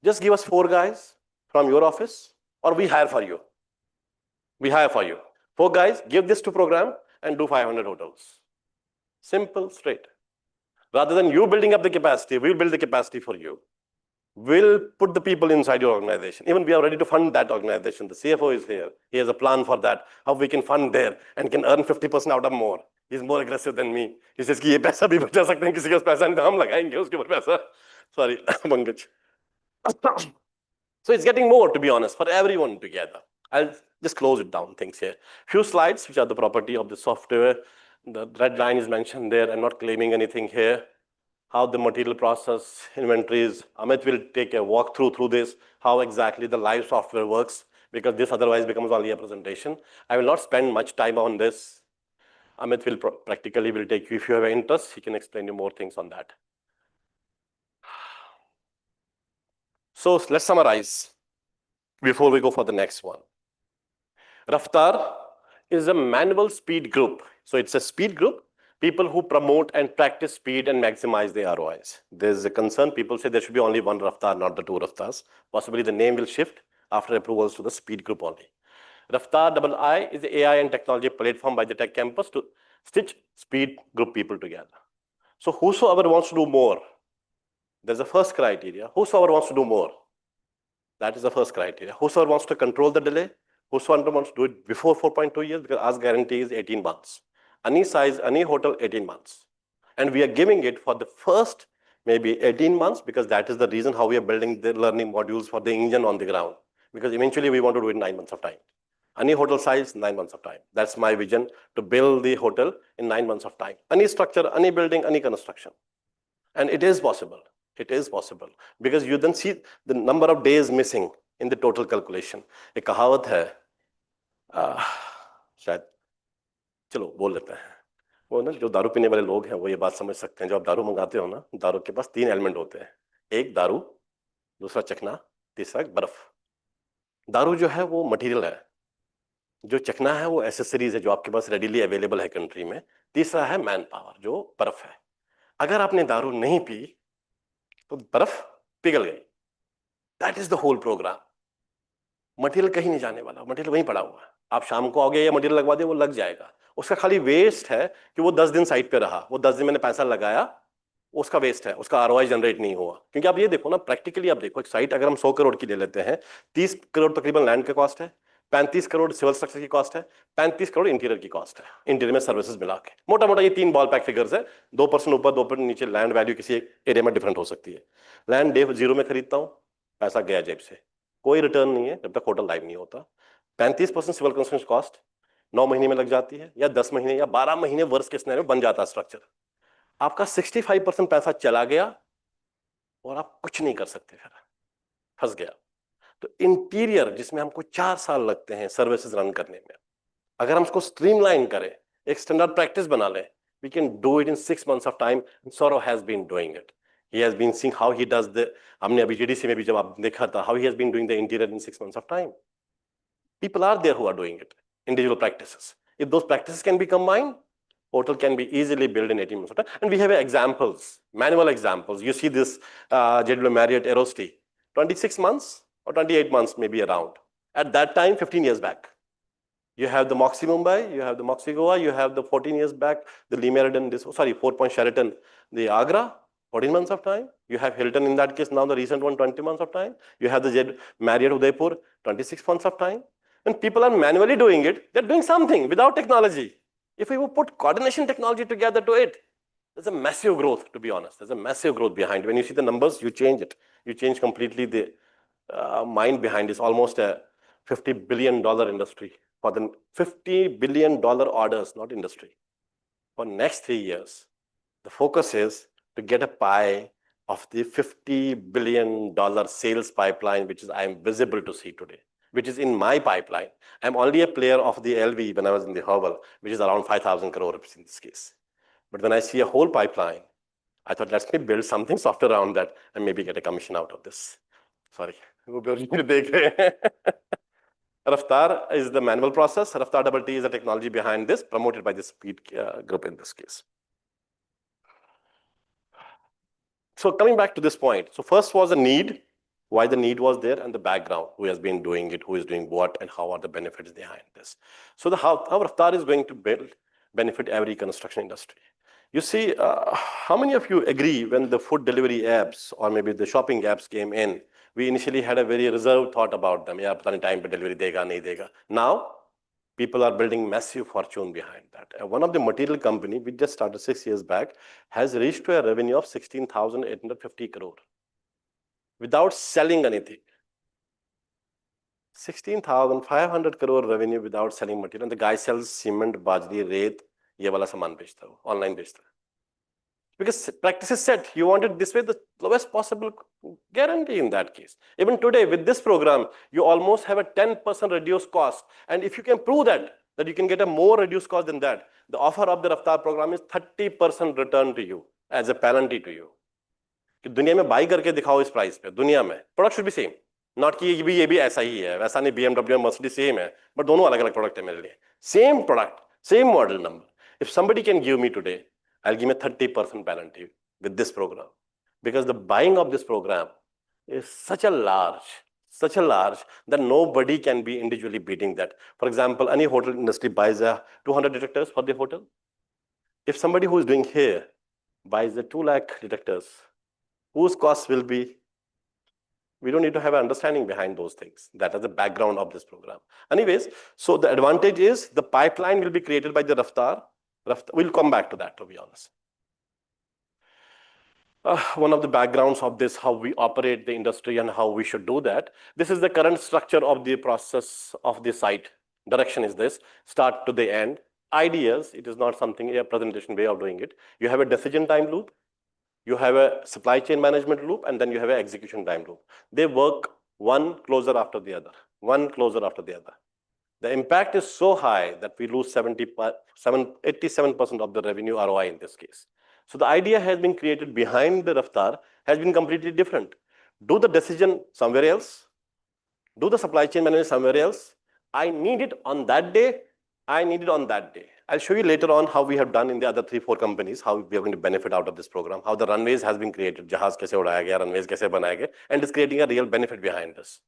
Just give us 4 guys from your office, or we hire for you. We hire for you. 4 guys, give this to program and do 500 hotels. Simple, straight. Rather than you building up the capacity, we'll build the capacity for you. We'll put the people inside your organization. Even we are ready to fund that organization. The CFO is here. He has a plan for that, how we can fund there and can earn 50% out of more. He's more aggressive than me. He says कि ये पैसा भी बचा सकते हैं किसी के पैसा नहीं हम लगाएंगे उसके ऊपर पैसा. Sorry, Pankaj. So it's getting more, to be honest, for everyone together. I'll just close it down, things here. Few slides, which are the property of the software. The red line is mentioned there. I'm not claiming anything here. How the material process, inventories. Amit will take a walk through this, how exactly the live software works, because this otherwise becomes only a presentation. I will not spend much time on this. Amit will practically will take you, if you have an interest, he can explain you more things on that. So let's summarize before we go for the next one. Rafttaar is a manual speed group. So it's a speed group, people who promote and practice speed and maximize the ROIs. There's a concern, people say there should be only one Rafttaar, not the 2 Rafttaars. Possibly the name will shift after approvals to the speed group only. Rafttaar.ai is the AI and technology platform by the Tech Campus to stitch speed group people together. So whosoever wants to do more, there's a first criteria. Whosoever wants to do more, that is the first criteria. Whosoever wants to control the delay, whosoever wants to do it before 4.2 years, because our guarantee is 18 months. Any size, any hotel, 18 months. And we are giving it for the first maybe 18 months, because that is the reason how we are building the learning modules for the engine on the ground. Because eventually we want to do it in 9 months of time. Any hotel size, 9 months of time. That's my vision, to build the hotel in 9 months of time. Any structure, any building, any construction. And it is possible. It is possible. Because you then see the number of days missing in the total calculation. एक कहावत है, शायद चलो बोल लेते हैं. वो ना जो दारू पीने वाले लोग हैं वो ये बात समझ सकते हैं. जब आप दारू मंगाते हो ना, दारू के पास 3 एलिमेंट होते हैं. एक दारू, दूसरा चखना, तीसरा बर्फ. दारू जो है वो मटेरियल है, जो चखना है वो एसेसरीज है जो आपके पास रेडीली अवेलेबल है कंट्री में. तीसरा है मैन पावर, जो बर्फ है. अगर आपने दारू नहीं पी तो बर्फ पिघल गई. That is the whole program. Material कहीं नहीं जाने वाला, मटेरियल वहीं पड़ा हुआ है. आप शाम को आओगे या मटेरियल लगवा दे, वो लग जाएगा. उसका खाली वेस्ट है कि वो 10 दिन साइट पे रहा, वो 10 दिन मैंने पैसा लगाया, उसका वेस्ट है, उसका आरओआई जनरेट नहीं हुआ. क्योंकि आप ये देखो ना, प्रैक्टिकली आप देखो, एक साइट अगर हम 100 करोड़ की ले लेते हैं, 30 करोड़ तकरीबन लैंड का कॉस्ट है, 35 करोड़ सिविल स्ट्रक्चर की कॉस्ट है, 35 करोड़ इंटीरियर की कॉस्ट है. इंटीरियर में सर्विसेज मिला के मोटा मोटा ये 3 बॉल पैक फिगर्स है. 2% ऊपर 2% नीचे लैंड वैल्यू किसी एरिया में डिफरेंट हो सकती है. लैंड डे 0 में खरीदता हूँ, पैसा गया जेब से, कोई रिटर्न नहीं है जब तक होटल लाइव नहीं होता. 35% सिविल कंस्ट्रक्शन कॉस्ट 9 महीने में लग जाती है, या 10 महीने या 12 महीने वर्स्ट केस सिनेरियो में बन जाता है स्ट्रक्चर. आपका 65% पैसा चला गया और आप कुछ नहीं कर सकते, फिर फंस गया. तो इंटीरियर जिसमें हमको 4 साल लगते हैं सर्विसेज रन करने में, अगर हम उसको स्ट्रीमलाइन करें, एक स्टैंडर्ड प्रैक्टिस बना लें, we can do it in 6 months of time. And Saurav has been doing it. He has been seeing how he does the, हमने अभी GDC में भी जब आप देखा था, how he has been doing the interior in 6 months of time. People are there who are doing it, individual practices. If those practices can be combined, hotel can be easily built in 18 months of time. And we have examples, manual examples. You see this JW Marriott Aerostay, 26 months or 28 months maybe around. At that time, 15 years back. You have the Moxie Mumbai, you have the Moxie Goa, you have the 14 years back, the Lee Meriden, 4-point Sheraton, the Agra, 14 months of time. You have Hilton in that case, now the recent one, 20 months of time. You have the Marriott Udaipur, 26 months of time. When people are manually doing it, they're doing something without technology. If we will put coordination technology together to it, there's a massive growth, to be honest. There's a massive growth behind. When you see the numbers, you change it. You change completely the mind behind. It's almost a $50 billion industry. For the $50 billion orders, not industry. For next 3 years, the focus is to get a pie of the $50 billion sales pipeline, which is I'm visible to see today, which is in my pipeline. I'm only a player of the LV when I was in the Howell, which is around 5,000 crore in this case. But when I see a whole pipeline, I thought, let's me build something soft around that and maybe get a commission out of this. Sorry. Rafttaar is the manual process. Rafttaar.ai is the technology behind this, promoted by the Speed group in this case. So coming back to this point, so first was a need, why the need was there, and the background, who has been doing it, who is doing what, and how are the benefits behind this. So how Rafttaar is going to benefit every construction industry. You see, how many of you agree when the food delivery apps or maybe the shopping apps came in, we initially had a very reserved thought about them. Yeah, pata nahi time pe delivery dega, nahi dega. Now, people are building massive fortune behind that. One of the material company, we just started 6 years back, has reached to a revenue of 16,850 crore without selling anything. 16,500 crore revenue without selling material. And the guy sells cement, bajri, reet, ये वाला सामान बेचता है, online बेचता है. Because practice is set, you want it this way, the lowest possible guarantee in that case. Even today, with this program, you almost have a 10% reduced cost. And if you can prove that you can get a more reduced cost than that, the offer of the Rafttaar program is 30% return to you as a penalty to you. कि दुनिया में by करके दिखाओ इस price पे, दुनिया में product should be same, not कि ये भी ऐसा ही है, वैसा नहीं, BMW और मर्सिडीज सेम है, बट दोनों अलग अलग प्रोडक्ट है मेरे लिए, same product, same model number. If somebody can give me today, I'll give me a 30% penalty with this program, because the buying of this program is such a large that nobody can be individually beating that. For example, any hotel industry buys 200 detectors for the hotel. If somebody who is doing here buys 2 lakh detectors, whose cost will be? We don't need to have an understanding behind those things. That is the background of this program. Anyways, so the advantage is the pipeline will be created by the Rafttaar. We'll come back to that, to be honest. One of the backgrounds of this, how we operate the industry and how we should do that. This is the current structure of the process of the site. Direction is this, start to the end. Ideas, it is not something, a presentation way of doing it. You have a decision time loop, you have a supply chain management loop, and then you have an execution time loop. They work one closer after the other, one closer after the other. The impact is so high that we lose 87% of the revenue ROI in this case. So the idea has been created behind the Rafttaar has been completely different. Do the decision somewhere else. Do the supply chain management somewhere else. I need it on that day. I need it on that day. I'll show you later on how we have done in the other 3-4 companies, how we are going to benefit out of this program, how the runways has been created, jahaz kaise udaya gaya, runways kaise banaya gaya, and it's creating a real benefit behind this.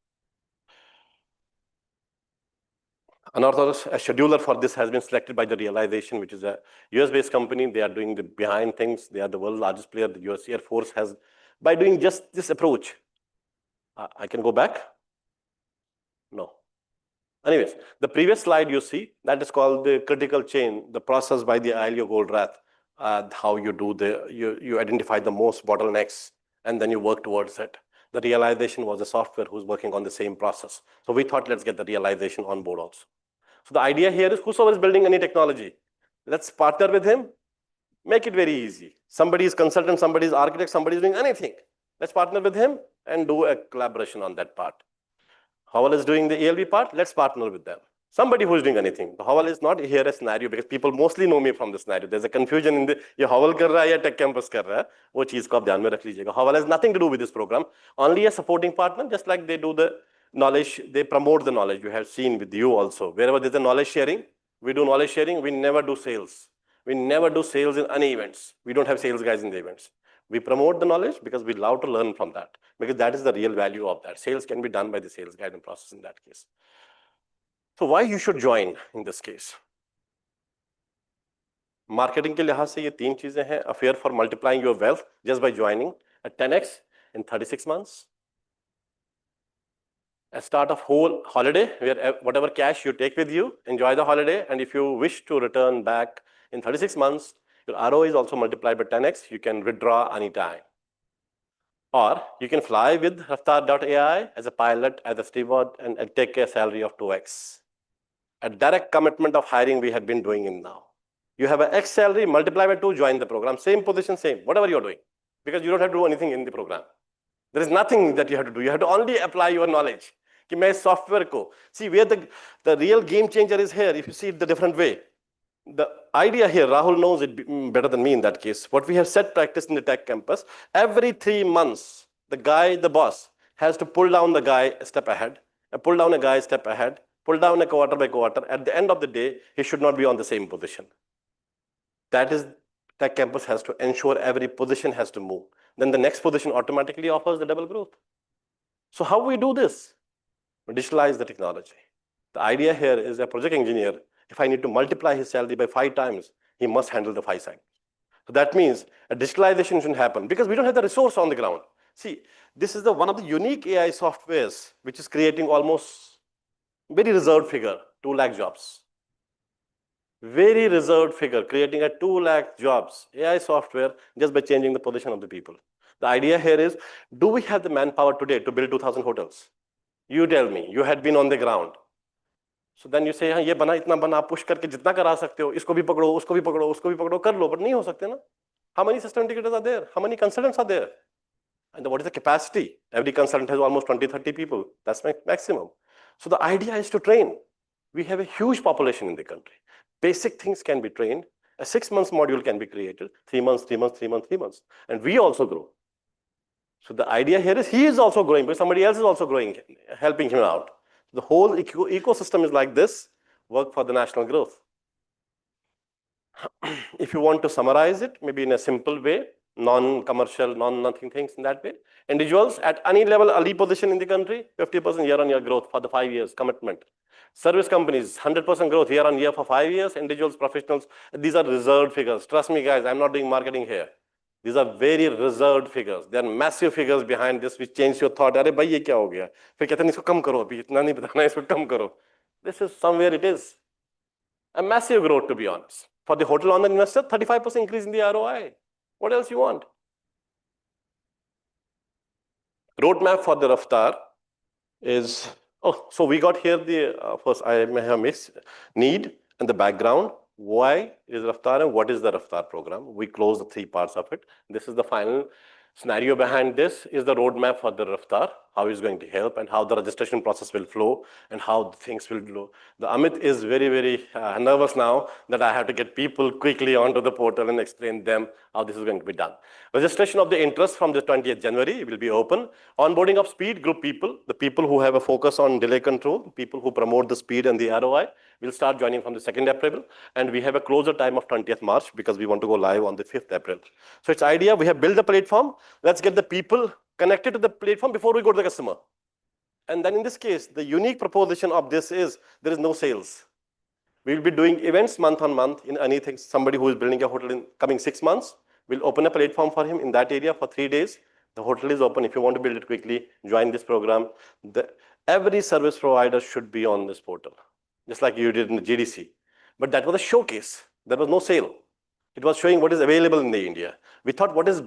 Another scheduler for this has been selected by the Realization, which is a US-based company. They are doing the behind things. They are the world's largest player. The US Air Force has, by doing just this approach. I can go back? No. Anyways, the previous slide you see, that is called the critical chain, the process by the Ailio Goldrath, how you do you identify the most bottlenecks and then you work towards it. The Realization was a software who's working on the same process. So we thought, let's get the Realization on board also. So the idea here is whosoever is building any technology, let's partner with him, make it very easy. Somebody is consultant, somebody is architect, somebody is doing anything. Let's partner with him and do a collaboration on that part. Howell is doing the ELV part, let's partner with them. Somebody who is doing anything. The Howell is not here a scenario because people mostly know me from the scenario. There's a confusion in the, ये Howell कर रहा है या Tech Campus कर रहा है, वो चीज को आप ध्यान में रख लीजिएगा. Howell has nothing to do with this program, only a supporting partner, just like they do the knowledge, they promote the knowledge. You have seen with you also. Wherever there's a knowledge sharing, we do knowledge sharing, we never do sales. We never do sales in any events. We don't have sales guys in the events. We promote the knowledge because we love to learn from that, because that is the real value of that. Sales can be done by the sales guide and process in that case. So why you should join in this case? Marketing के लिहाज से ये 3 चीजें हैं. A fear for multiplying your wealth just by joining at 10x in 36 months. a start of whole holiday where whatever cash you take with you, enjoy the holiday, and if you wish to return back in 36 months, your ROI is also multiplied by 10x. You can withdraw anytime. Or you can fly with Rafttaar.ai as a pilot, as a steward, and take a salary of 2x. A direct commitment of hiring we had been doing in now. You have an X salary, multiply by 2, join the program. Same position, same, whatever you're doing. Because you don't have to do anything in the program. There is nothing that you have to do. You have to only apply your knowledge. कि मैं software को, see where the real game changer is here, if you see it the different way. The idea here, Rahul knows it better than me in that case. What we have set practice in the tech campus, every 3 months, the guy, the boss, has to pull down the guy a step ahead, and pull down a guy a step ahead, pull down a quarter by quarter. At the end of the day, he should not be on the same position. That is, tech campus has to ensure every position has to move. Then the next position automatically offers the double growth. So how we do this? We digitalize the technology. The idea here is a project engineer, if I need to multiply his salary by 5 times, he must handle the 5 cycles. So that means a digitalization should happen because we don't have the resource on the ground. See, this is one of the unique AI softwares which is creating almost very reserved figure, 2 lakh jobs. Very reserved figure, creating a 2 lakh jobs, AI software, just by changing the position of the people. The idea here is, do we have the manpower today to build 2,000 hotels? You tell me, you had been on the ground. So then you say, हाँ ये बना इतना बना, push करके जितना करा सकते हो, इसको भी पकड़ो, उसको भी पकड़ो, उसको भी पकड़ो, कर लो, but नहीं हो सकते ना? How many system integrators are there? How many consultants are there? And what is the capacity? Every consultant has almost 20, 30 people. That's my maximum. So the idea is to train. We have a huge population in the country. Basic things can be trained. A 6 months module can be created. 3 months, 3 months, 3 months, 3 months. And we also grow. So the idea here is he is also growing, but somebody else is also growing, helping him out. The whole ecosystem is like this, work for the national growth. If you want to summarize it, maybe in a simple way, non-commercial, non-nothing things in that way. Individuals at any level, early position in the country, 50% year-on-year growth for the 5 years, commitment. Service companies, 100% growth year-on-year for 5 years. Individuals, professionals, these are reserved figures. Trust me, guys, I'm not doing marketing here. These are very reserved figures. There are massive figures behind this which change your thought. अरे भाई ये क्या हो गया? फिर कहते हैं इसको कम करो अभी इतना नहीं बताना इसको कम करो. This is somewhere it is. A massive growth, to be honest. For the hotel owner investor, 35% increase in the ROI. What else you want? Roadmap for the Rafttaar is, so we got here the, first I may have missed, need and the background. Why is Rafttaar and what is the Rafttaar program? We close the 3 parts of it. This is the final scenario behind this is the roadmap for the Rafttaar, how it's going to help and how the registration process will flow and how things will flow. The Amit is very, very nervous now that I have to get people quickly onto the portal and explain them how this is going to be done. Registration of the interest from the 20th January will be open. Onboarding of speed group people, the people who have a focus on delay control, people who promote the speed and the ROI, will start joining from the 2nd April. And we have a closer time of 20th March because we want to go live on the 5th April. So it's idea, we have built the platform. Let's get the people connected to the platform before we go to the customer. And then in this case, the unique proposition of this is there is no sales. We will be doing events month on month in anything. Somebody who is building a hotel in coming 6 months, we'll open a platform for him in that area for 3 days. The hotel is open. If you want to build it quickly, join this program. Every service provider should be on this portal, just like you did in the GDC. But that was a showcase. There was no sale. It was showing what is available in the India. We thought what is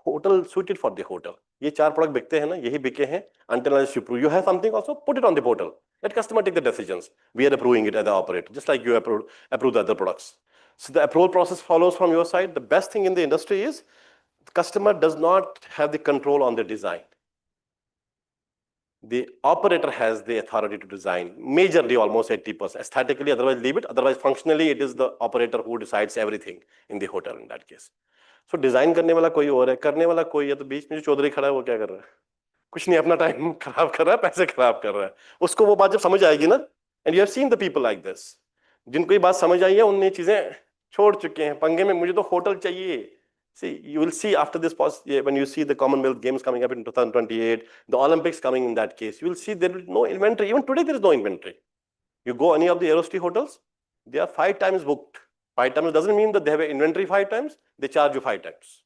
hotel suited for the hotel. ये 4 product बिकते हैं ना, यही बिके हैं. Until unless you prove you have something also, put it on the portal. Let customer take the decisions. We are approving it as the operator, just like you approve the other products. So the approval process follows from your side. The best thing in the industry is the customer does not have the control on the design. The operator has the authority to design, majorly almost 80%. Aesthetically, otherwise leave it. Otherwise, functionally, it is the operator who decides everything in the hotel in that case. So design करने वाला कोई और है, करने वाला कोई है, तो बीच में जो चौधरी खड़ा है वो क्या कर रहा है? कुछ नहीं, अपना टाइम खराब कर रहा है, पैसे खराब कर रहा है. उसको वो बात जब समझ आएगी ना, and you have seen the people like this, जिनको ये बात समझ आई है, उनने चीजें छोड़ चुके हैं. पंगे में मुझे तो होटल चाहिए. See, you will see after this when you see the Commonwealth Games coming up in 2028, the Olympics coming in that case, you will see there will be no inventory. Even today, there is no inventory. You go any of the Aerostee hotels, they are 5 times booked. 5 times doesn't mean that they have an inventory 5 times, they charge you 5 times.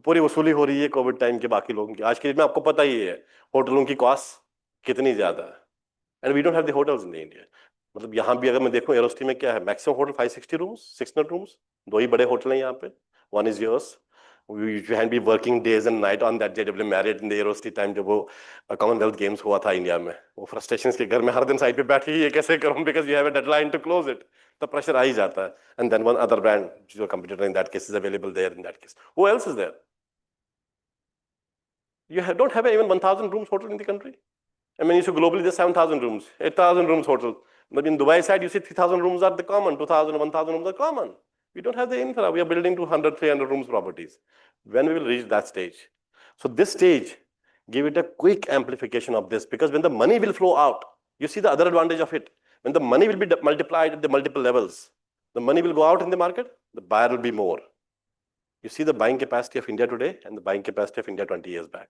पूरी वसूली हो रही है Covid time के बाकी लोगों की. आज के डेट में आपको पता ही है होटलों की कॉस्ट कितनी ज्यादा है. And we don't have the hotels in India. मतलब यहाँ भी अगर मैं देखूँ एरोस्टी में क्या है, मैक्सिमम होटल 560 rooms, 600 rooms, 2 ही बड़े होटल हैं यहाँ पे. One is yours. We can be working days and night on that day जब married in the Aerosty time जब वो Commonwealth Games हुआ था इंडिया में, वो frustrations के घर में हर दिन साइड पे बैठ के ये कैसे करूँ because you have a deadline to close it, तो pressure आ ही जाता है. And then one other brand, your competitor in that case is available there in that case. Who else is there? You don't have even 1,000 rooms hotel in the country. I mean, you see globally there's 7,000 rooms, 8,000 rooms hotel. But in Dubai side, you see 3,000 rooms are the common, 2,000, 1,000 rooms are common. We don't have the infra. We are building 200, 300 rooms properties. When we will reach that stage? So this stage, give it a quick amplification of this, because when the money will flow out, you see the other advantage of it. When the money will be multiplied at the multiple levels, the money will go out in the market, the buyer will be more. You see the buying capacity of India today and the buying capacity of India 20 years back.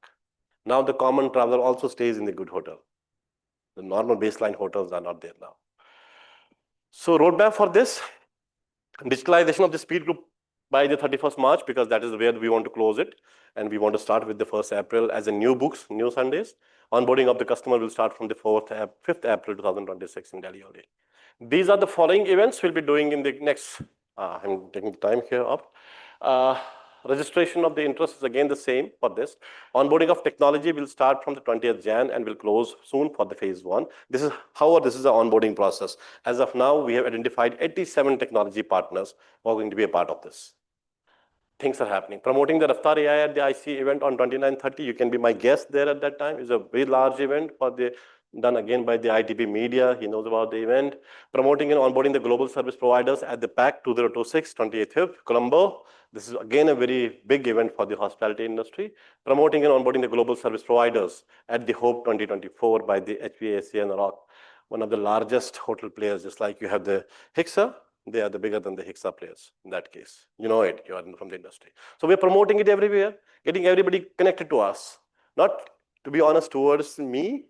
Now the common traveler also stays in the good hotel. The normal baseline hotels are not there now. So roadmap for this, digitalization of the speed group by the 31st March, because that is where we want to close it. And we want to start with the 1st April as a new books, new Sundays. Onboarding of the customer will start from the 5th April 2026 in Delhi only. These are the following events we'll be doing in the next, I'm taking the time here up. Registration of the interest is again the same for this. Onboarding of technology will start from the 20th Jan and will close soon for the phase 1. This is how this is an onboarding process. As of now, we have identified 87 technology partners who are going to be a part of this. Things are happening. Promoting the Rafttaar.ai at the IC event on 29-30. You can be my guest there at that time. It's a very large event for the done again by the ITP media. He knows about the event. Promoting and onboarding the global service providers at the PAC 2026, 28th, Colombo. This is again a very big event for the hospitality industry. Promoting and onboarding the global service providers at the Hope 2024 by the HVAC and ROC, one of the largest hotel players, just like you have the Hixa. They are the bigger than the Hixa players in that case. You know it, you are from the industry. So we're promoting it everywhere, getting everybody connected to us. Not, to be honest, towards me,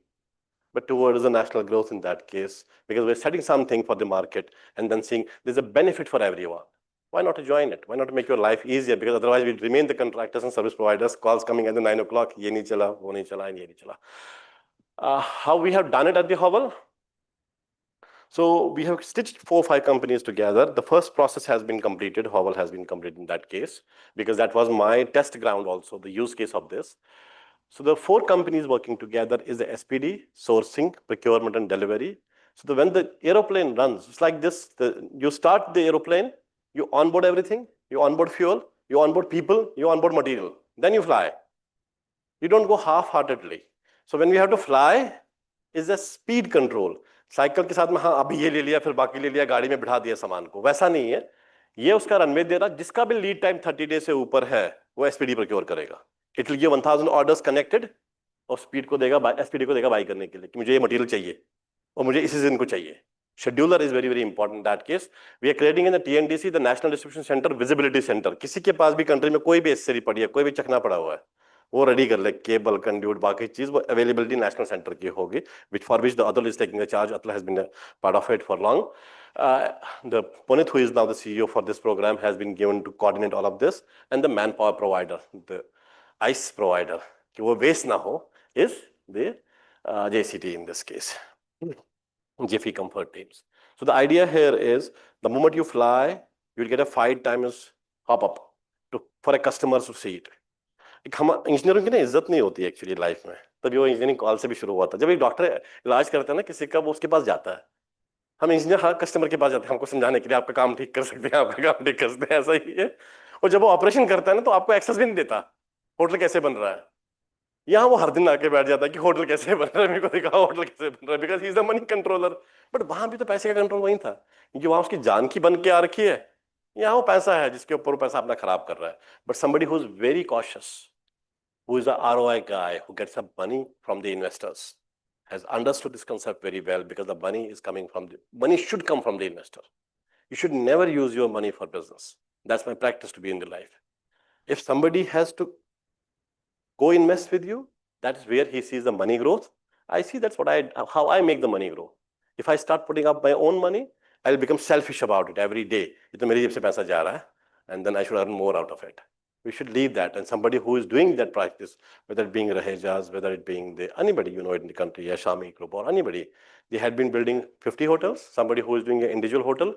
but towards the national growth in that case, because we're setting something for the market and then seeing there's a benefit for everyone. Why not to join it? Why not to make your life easier? Because otherwise we remain the contractors and service providers, calls coming at the 9 o'clock, ye nahi chala, wo nahi chala, and ye nahi chala. How we have done it at the Howell? So we have stitched 4 or 5 companies together. The first process has been completed. Howell has been completed in that case, because that was my test ground also, the use case of this. So the 4 companies working together is the SPD, sourcing, procurement, and delivery. So when the aeroplane runs, it's like this. You start the aeroplane, you onboard everything, you onboard fuel, you onboard people, you onboard material. Then you fly. You don't go half-heartedly. So when we have to fly, is a speed control. Cycle के साथ में हाँ अभी ये ले लिया फिर बाकी ले लिया गाड़ी में बिठा दिया सामान को, वैसा नहीं है. ये उसका रनवे दे रहा, जिसका भी लीड टाइम 30 डेज से ऊपर है वो एसपीडी प्रोक्योर करेगा. It will give 1000 orders connected और स्पीड को देगा, एसपीडी को देगा बाई करने के लिए कि मुझे ये मटेरियल चाहिए और मुझे इसी दिन को चाहिए. Scheduler is very, very important in that case. We are creating in the TNDC, the National Distribution Center, Visibility Center. किसी के पास भी कंट्री में कोई भी एसेसरी पड़ी है, कोई भी चखना पड़ा हुआ है, वो रेडी कर ले, केबल, कंड्यूट, बाकी चीज वो अवेलेबिलिटी नेशनल सेंटर की होगी, which for which the Atul is taking the charge. Atul has been a part of it for long. The Punit, who is now the CEO for this program, has been given to coordinate all of this, and the manpower provider, the ICE provider, कि वो waste ना हो, is the JCT in this case. Jiffy Comfort teams. So the idea here is the moment you fly, you will get a 5 times hop up for a customer to see it. हम इंजीनियरों की ना इज्जत नहीं होती actually life में, तभी वो इंजीनियरिंग कॉल से भी शुरू हुआ था. जब एक डॉक्टर इलाज करता है ना किसी का, वो उसके पास जाता है. हम इंजीनियर हर कस्टमर के पास जाते हैं हमको समझाने के लिए, आपका काम ठीक कर सकते हैं, आपका काम ठीक कर सकते हैं, ऐसा ही है. और जब वो ऑपरेशन करता है ना तो आपको एक्सेस भी नहीं देता होटल कैसे बन रहा है. यहाँ वो हर दिन आके बैठ जाता है कि होटल कैसे बन रहा है, मेरे को दिखाओ होटल कैसे बन रहा है, because he is the money controller. But वहां भी तो पैसे का कंट्रोल वही था, क्योंकि वहां उसकी जान की बन के आ रखी है. यहाँ वो पैसा है जिसके ऊपर वो पैसा अपना खराब कर रहा है. But somebody who is very cautious, who is a ROI guy, who gets up money from the investors, has understood this concept very well, because the money is coming from money should come from the investor. You should never use your money for business. That's my practice to be in the life. If somebody has to go invest with you, that is where he sees the money growth. I see that's how I make the money grow. If I start putting up my own money, I'll become selfish about it every day. ये तो मेरी जेब से पैसा जा रहा है, and then I should earn more out of it. We should leave that, and somebody who is doing that practice, whether it being Rahejas, whether it being anybody you know in the country, Shami Group or anybody, they had been building 50 hotels. Somebody who is doing an individual hotel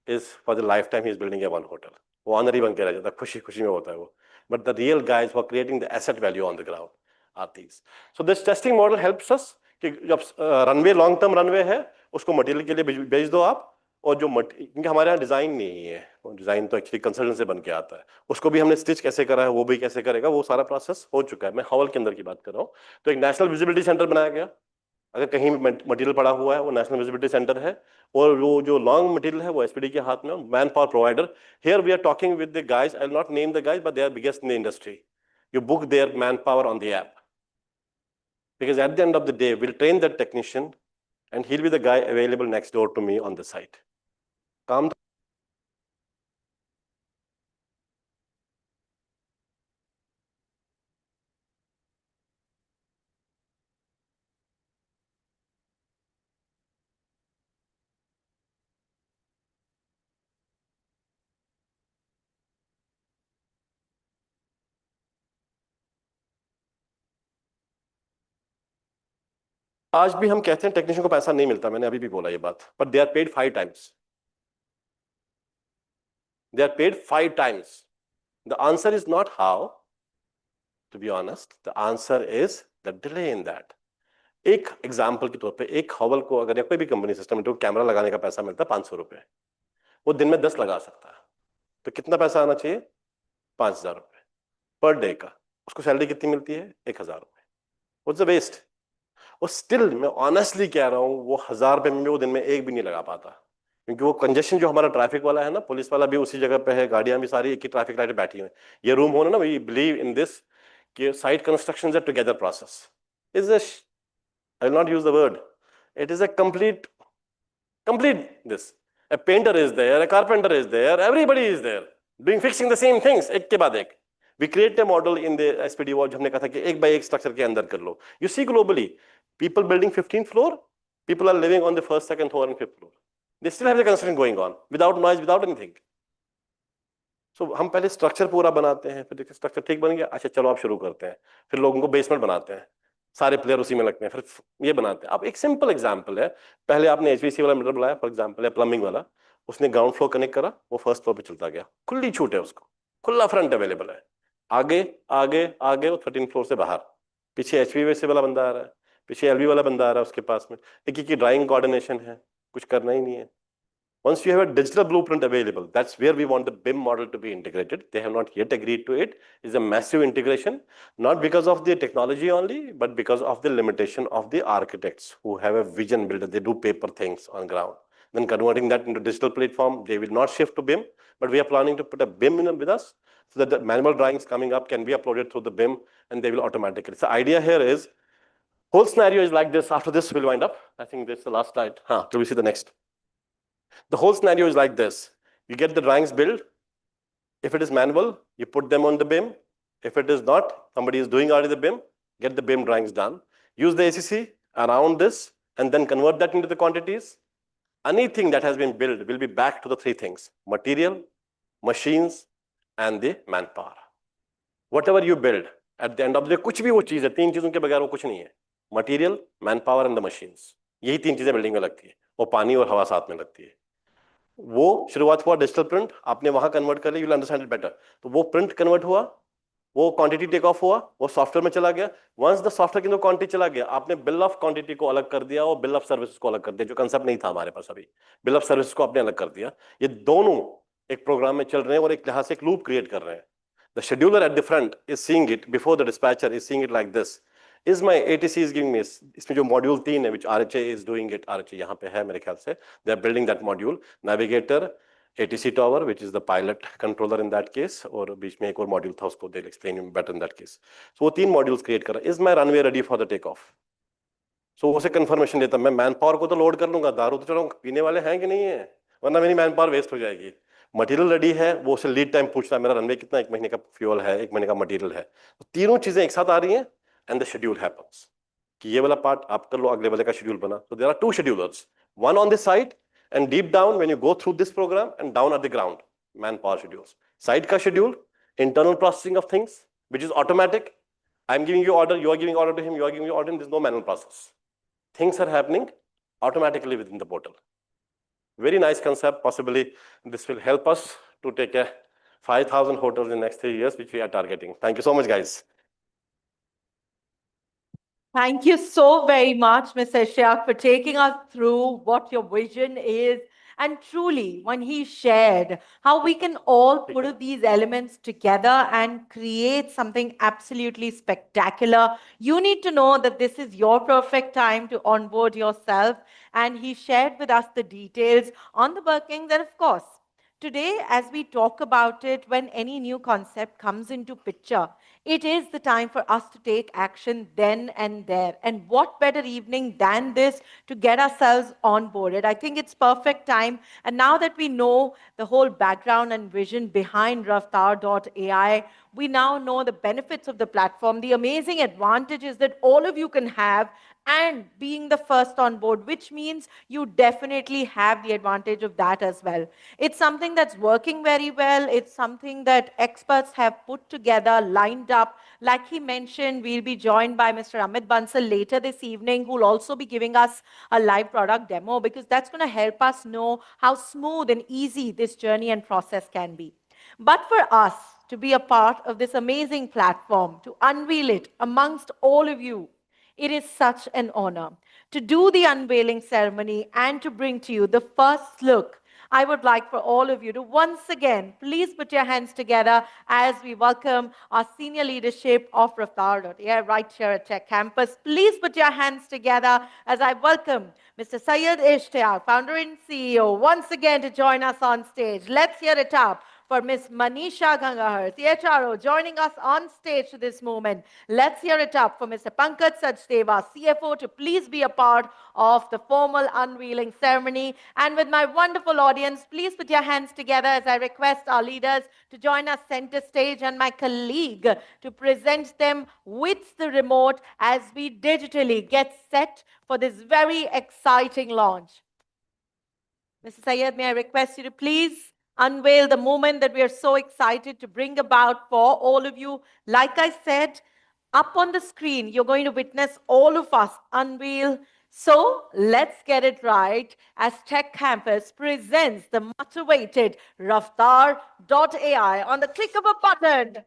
is for the lifetime he is building a one hotel. वो honour ही बन के रह जाता है, खुशी खुशी में होता है वो. But the real guys who are creating the asset value on the ground are these. So this testing model helps us कि जब रनवे लॉन्ग टर्म रनवे है उसको मटेरियल के लिए भेज दो आप, और जो क्योंकि हमारे यहाँ डिजाइन नहीं है, डिजाइन तो एक्चुअली कंसल्टेंट से बन के आता है, उसको भी हमने स्टिच कैसे करा है वो भी कैसे करेगा, वो सारा प्रोसेस हो चुका है. मैं हॉवल के अंदर की बात कर रहा हूँ. तो एक नेशनल विजिबिलिटी सेंटर बनाया गया. अगर कहीं मटेरियल पड़ा हुआ है वो नेशनल विजिबिलिटी सेंटर है, और वो जो लॉन्ग मटेरियल है वो एसपीडी के हाथ में. Man power provider, here we are talking with the guys, I will not name the guys but they are biggest in the industry. You book their man power on the app, because at the end of the day we'll train that technician and he'll be the guy available next door to me on the site. काम आज भी हम कहते हैं technician को पैसा नहीं मिलता, मैंने अभी भी बोला ये बात, but they are paid 5 times. They are paid 5 times. The answer is not how, to be honest. The answer is the delay in that. एक एग्जाम्पल के तौर पे एक हॉवल को अगर या कोई भी कंपनी सिस्टम तो कैमरा लगाने का पैसा मिलता है 500 रुपए, वो दिन में 10 लगा सकता है, तो कितना पैसा आना चाहिए? 5,000 रुपए पर डे का. उसको सैलरी कितनी मिलती है? 1,000 रुपए. What's the waste? और स्टिल मैं ऑनेस्टली कह रहा हूँ वो 1,000 रुपए में वो दिन में एक भी नहीं लगा पाता, क्योंकि वो कंजेशन जो हमारा ट्रैफिक वाला है ना, पुलिस वाला भी उसी जगह पे है, गाड़ियां भी सारी एक ही ट्रैफिक लाइट बैठी हुई. ये रूम होना ना, वी बिलीव इन दिस कि site construction is a together process. Is a, I will not use the word, it is a complete this. A painter is there, a carpenter is there, everybody is there doing fixing the same things एक के बाद एक. We create a model in the SPD wall, हमने कहा था कि एक bye एक स्ट्रक्चर के अंदर कर लो. You see globally, people building 15th floor, people are living on the first, second, third and fifth floor. They still have the construction going on without noise, without anything. So हम पहले structure पूरा बनाते हैं, फिर देखते structure ठीक बन गया, अच्छा चलो आप शुरू करते हैं, फिर लोगों को बेसमेंट बनाते हैं, सारे प्लेयर उसी में लगते हैं, फिर ये बनाते हैं. अब एक सिंपल एग्जांपल है, पहले आपने एचवीसी वाला मीटर बुलाया फॉर एग्जांपल, है प्लम्बिंग वाला, उसने ग्राउंड फ्लोर कनेक्ट करा, वो फर्स्ट फ्लोर पे चलता गया, खुली छूट है उसको, खुला फ्रंट अवेलेबल है, आगे आगे आगे वो 13 फ्लोर से बाहर, पीछे एचवीसी वाला बंदा आ रहा है, पीछे एलवी वाला बंदा आ रहा है उसके पास में, एक की ड्राइंग कोऑर्डिनेशन है, कुछ करना ही नहीं है. Once you have a digital blueprint available, that's where we want the BIM model to be integrated. They have not yet agreed to it. It's a massive integration, not because of the technology only, but because of the limitation of the architects who have a vision builder. They do paper things on ground. Then converting that into digital platform, they will not shift to BIM, but we are planning to put a BIM in with us so that the manual drawings coming up can be uploaded through the BIM and they will automatically. So the idea here is, whole scenario is like this. After this, we'll wind up. I think this is the last slide. Till we see the next. The whole scenario is like this. You get the drawings built. If it is manual, you put them on the BIM. If it is not, somebody is doing already the BIM, get the BIM drawings done. Use the ACC around this and then convert that into the quantities. Anything that has been built will be back to the 3 things: material, machines, and the manpower. Whatever you build, at the end of the day, कुछ भी वो चीज़ है, 3 चीज़ों के बगैर वो कुछ नहीं है. Material, manpower and the machines. यही 3 चीज़ें बिल्डिंग में लगती है, और पानी और हवा साथ में लगती है. वो शुरुआत हुआ डिजिटल प्रिंट, आपने वहां कन्वर्ट कर लिया, you will understand it better. तो वो प्रिंट कन्वर्ट हुआ, वो क्वांटिटी टेक ऑफ हुआ, वो सॉफ्टवेयर में चला गया. वंस द सॉफ्टवेयर के अंदर क्वांटिटी चला गया, आपने बिल ऑफ क्वांटिटी को अलग कर दिया और बिल ऑफ सर्विसेज को अलग कर दिया, जो कंसेप्ट नहीं था हमारे पास अभी. बिल ऑफ सर्विसेज को आपने अलग कर दिया. ये दोनों एक प्रोग्राम में चल रहे हैं और एक लिहाज से एक लूप क्रिएट कर रहे हैं. The scheduler at the front is seeing it before the dispatcher is seeing it like this. Is my ATC is giving me, इसमें जो मॉड्यूल 3 है, which RHA is doing it, RHA यहाँ पे है मेरे ख्याल से, they are building that module, navigator, ATC tower, which is the pilot controller in that case, और बीच में एक और मॉड्यूल था, उसको they'll explain you better in that case. So वो 3 मॉड्यूल्स क्रिएट कर रहा है. Is my runway ready for the take off? So उसे कंफर्मेशन देता, मैं मैन पावर को तो लोड कर लूंगा, दारू तो चलो पीने वाले हैं कि नहीं है, वरना मेरी मैन पावर वेस्ट हो जाएगी. मटेरियल रेडी है, वो उसे लीड टाइम पूछता है, मेरा रनवे कितना, 1 महीने का फ्यूल है, 1 महीने का मटेरियल है. तो तीनों चीजें एक साथ आ रही हैं and the schedule happens कि ये वाला पार्ट आप कर लो, अगले वाले का शेड्यूल बना. So there are 2 schedulers, one on the site and deep down when you go through this program and down at the ground, manpower schedules. Site का schedule, internal processing of things, which is automatic. I'm giving you order, you are giving order to him, you are giving you order, and there's no manual process. Things are happening automatically within the portal. Very nice concept. Possibly this will help us to take a 5,000 hotels in the next 3 years, which we are targeting. Thank you so much, guys. Thank you so very much, Mr. Shaq, for taking us through what your vision is. And truly, when he shared how we can all put these elements together and create something absolutely spectacular, you need to know that this is your perfect time to onboard yourself. And he shared with us the details on the workings. And of course, today, as we talk about it, when any new concept comes into picture, it is the time for us to take action then and there. And what better evening than this to get ourselves onboarded? I think it's perfect time. And now that we know the whole background and vision behind Rafttaar.ai, we now know the benefits of the platform, the amazing advantages that all of you can have, and being the first on board, which means you definitely have the advantage of that as well. It's something that's working very well. It's something that experts have put together, lined up. Like he mentioned, we'll be joined by Mr. Amit Bansal later this evening, who will also be giving us a live product demo, because that's going to help us know how smooth and easy this journey and process can be. But for us to be a part of this amazing platform, to unveil it amongst all of you, it is such an honor to do the unveiling ceremony and to bring to you the first look. I would like for all of you to once again, please put your hands together as we welcome our senior leadership of Rafttaar.ai right here at Tech Campus. Please put your hands together as I welcome Mr. Syed Ishtiaq, founder and CEO, once again to join us on stage. Let's hear it up for Ms. Manisha Gangahar, CHRO, joining us on stage to this moment. Let's hear it up for Mr. Pankaj Sachdeva, CFO, to please be a part of the formal unveiling ceremony. And with my wonderful audience, please put your hands together as I request our leaders to join us center stage and my colleague to present them with the remote as we digitally get set for this very exciting launch. Mr. Syed, may I request you to please unveil the moment that we are so excited to bring about for all of you. Like I said, up on the screen, you're going to witness all of us unveil. So let's get it right as Tech Campus presents the much awaited Rafttaar.ai on the click of a button.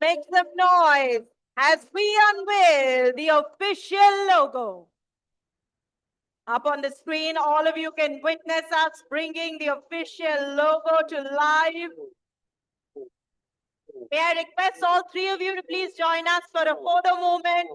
Make some noise as we unveil the official logo. Up on the screen, all of you can witness us bringing the official logo to life. May I request all three of you to please join us for a photo moment.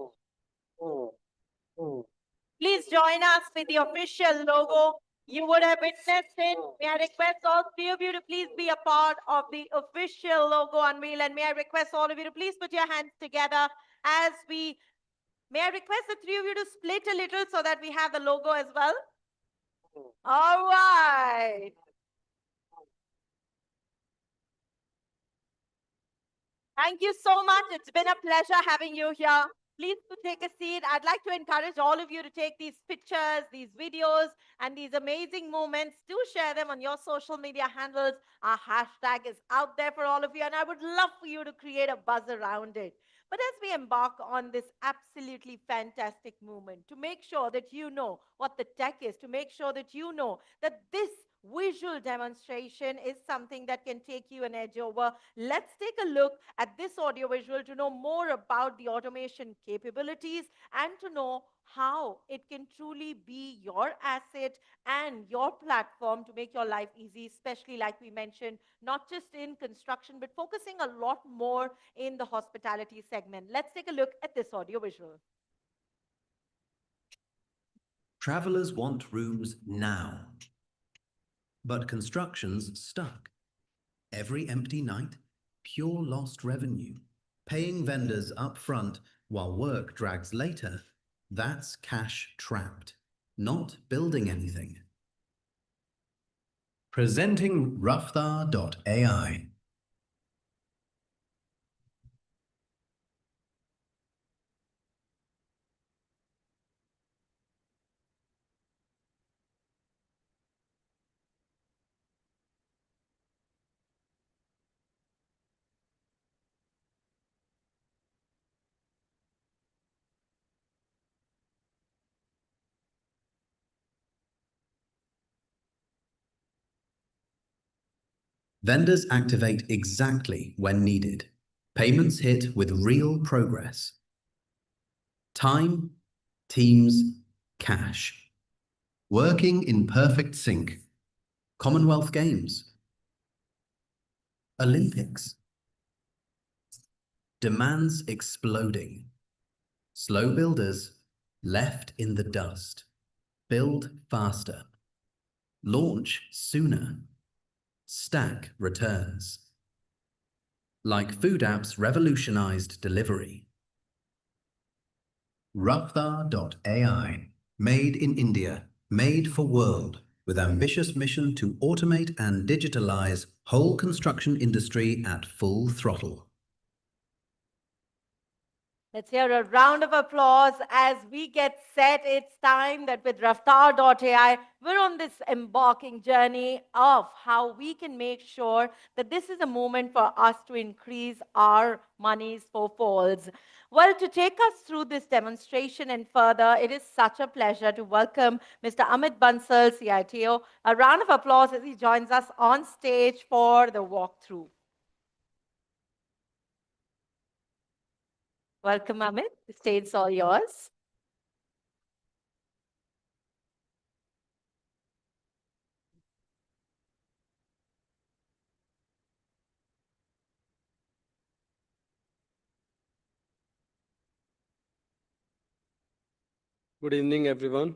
Please join us with the official logo. You would have witnessed it. May I request all three of you to please be a part of the official logo unveil. And may I request all of you to please put your hands together as we... May I request the three of you to split a little so that we have the logo as well? All right. Thank you so much. It's been a pleasure having you here. Please do take a seat. I'd like to encourage all of you to take these pictures, these videos, and these amazing moments. Do share them on your social media handles. Our hashtag is out there for all of you, and I would love for you to create a buzz around it. But as we embark on this absolutely fantastic movement, to make sure that you know what the tech is, to make sure that you know that this visual demonstration is something that can take you an edge over, let's take a look at this audiovisual to know more about the automation capabilities and to know how it can truly be your asset and your platform to make your life easy, especially like we mentioned, not just in construction, but focusing a lot more in the hospitality segment. Let's take a look at this audiovisual. Travelers want rooms now. but construction's stuck. Every empty night, pure lost revenue. Paying vendors up front while work drags later, that's cash trapped, not building anything. Presenting Rafttaar.ai. Vendors activate exactly when needed. Payments hit with real progress. Time, teams, cash. Working in perfect sync. Commonwealth Games. Olympics. Demands exploding. Slow builders left in the dust. Build faster. Launch sooner. Stack returns. Like food apps revolutionized delivery. Rafttaar.ai. Made in India, made for world, with ambitious mission to automate and digitalize whole construction industry at full throttle. Let's hear a round of applause as we get set. It's time that with Rafttaar.ai, we're on this embarking journey of how we can make sure that this is a moment for us to increase our monies fourfolds. Well, to take us through this demonstration and further, it is such a pleasure to welcome Mr. Amit Bansal, CITO. A round of applause as he joins us on stage for the walkthrough. Welcome, Amit. The stage is all yours. Good evening, everyone.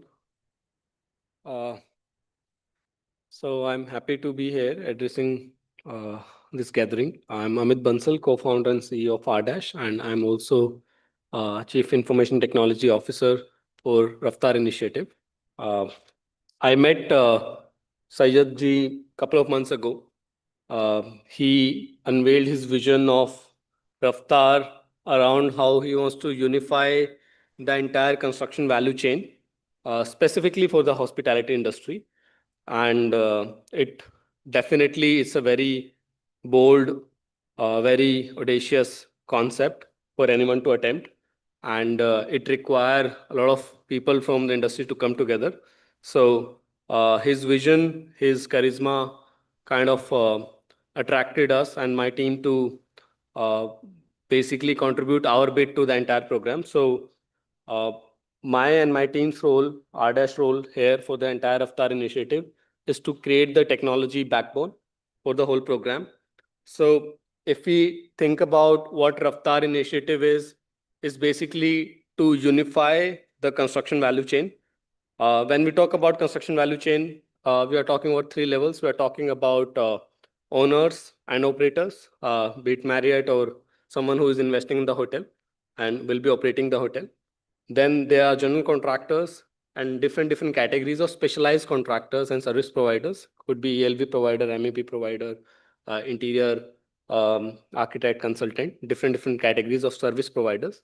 So I'm happy to be here addressing this gathering. I'm Amit Bansal, co-founder and CEO of R-Dash, and I'm also Chief Information Technology Officer for Rafttaar Initiative. I met Sayed ji a couple of months ago. He unveiled his vision of Rafttaar around how he wants to unify the entire construction value chain, specifically for the hospitality industry. And it definitely is a very bold, very audacious concept for anyone to attempt. And it requires a lot of people from the industry to come together. So his vision, his charisma kind of attracted us and my team to uh, basically contribute our bit to the entire program. So uh, my and my team's role, R-Dash role here for the entire Rafttaar initiative is to create the technology backbone for the whole program. So if we think about what Rafttaar initiative is basically to unify the construction value chain. When we talk about construction value chain, we are talking about three levels. We are talking about owners and operators, be it Marriott or someone who is investing in the hotel and will be operating the hotel. Then there are general contractors and different categories of specialized contractors and service providers. Could be ELV provider, MEP provider, interior architect, consultant, different categories of service providers.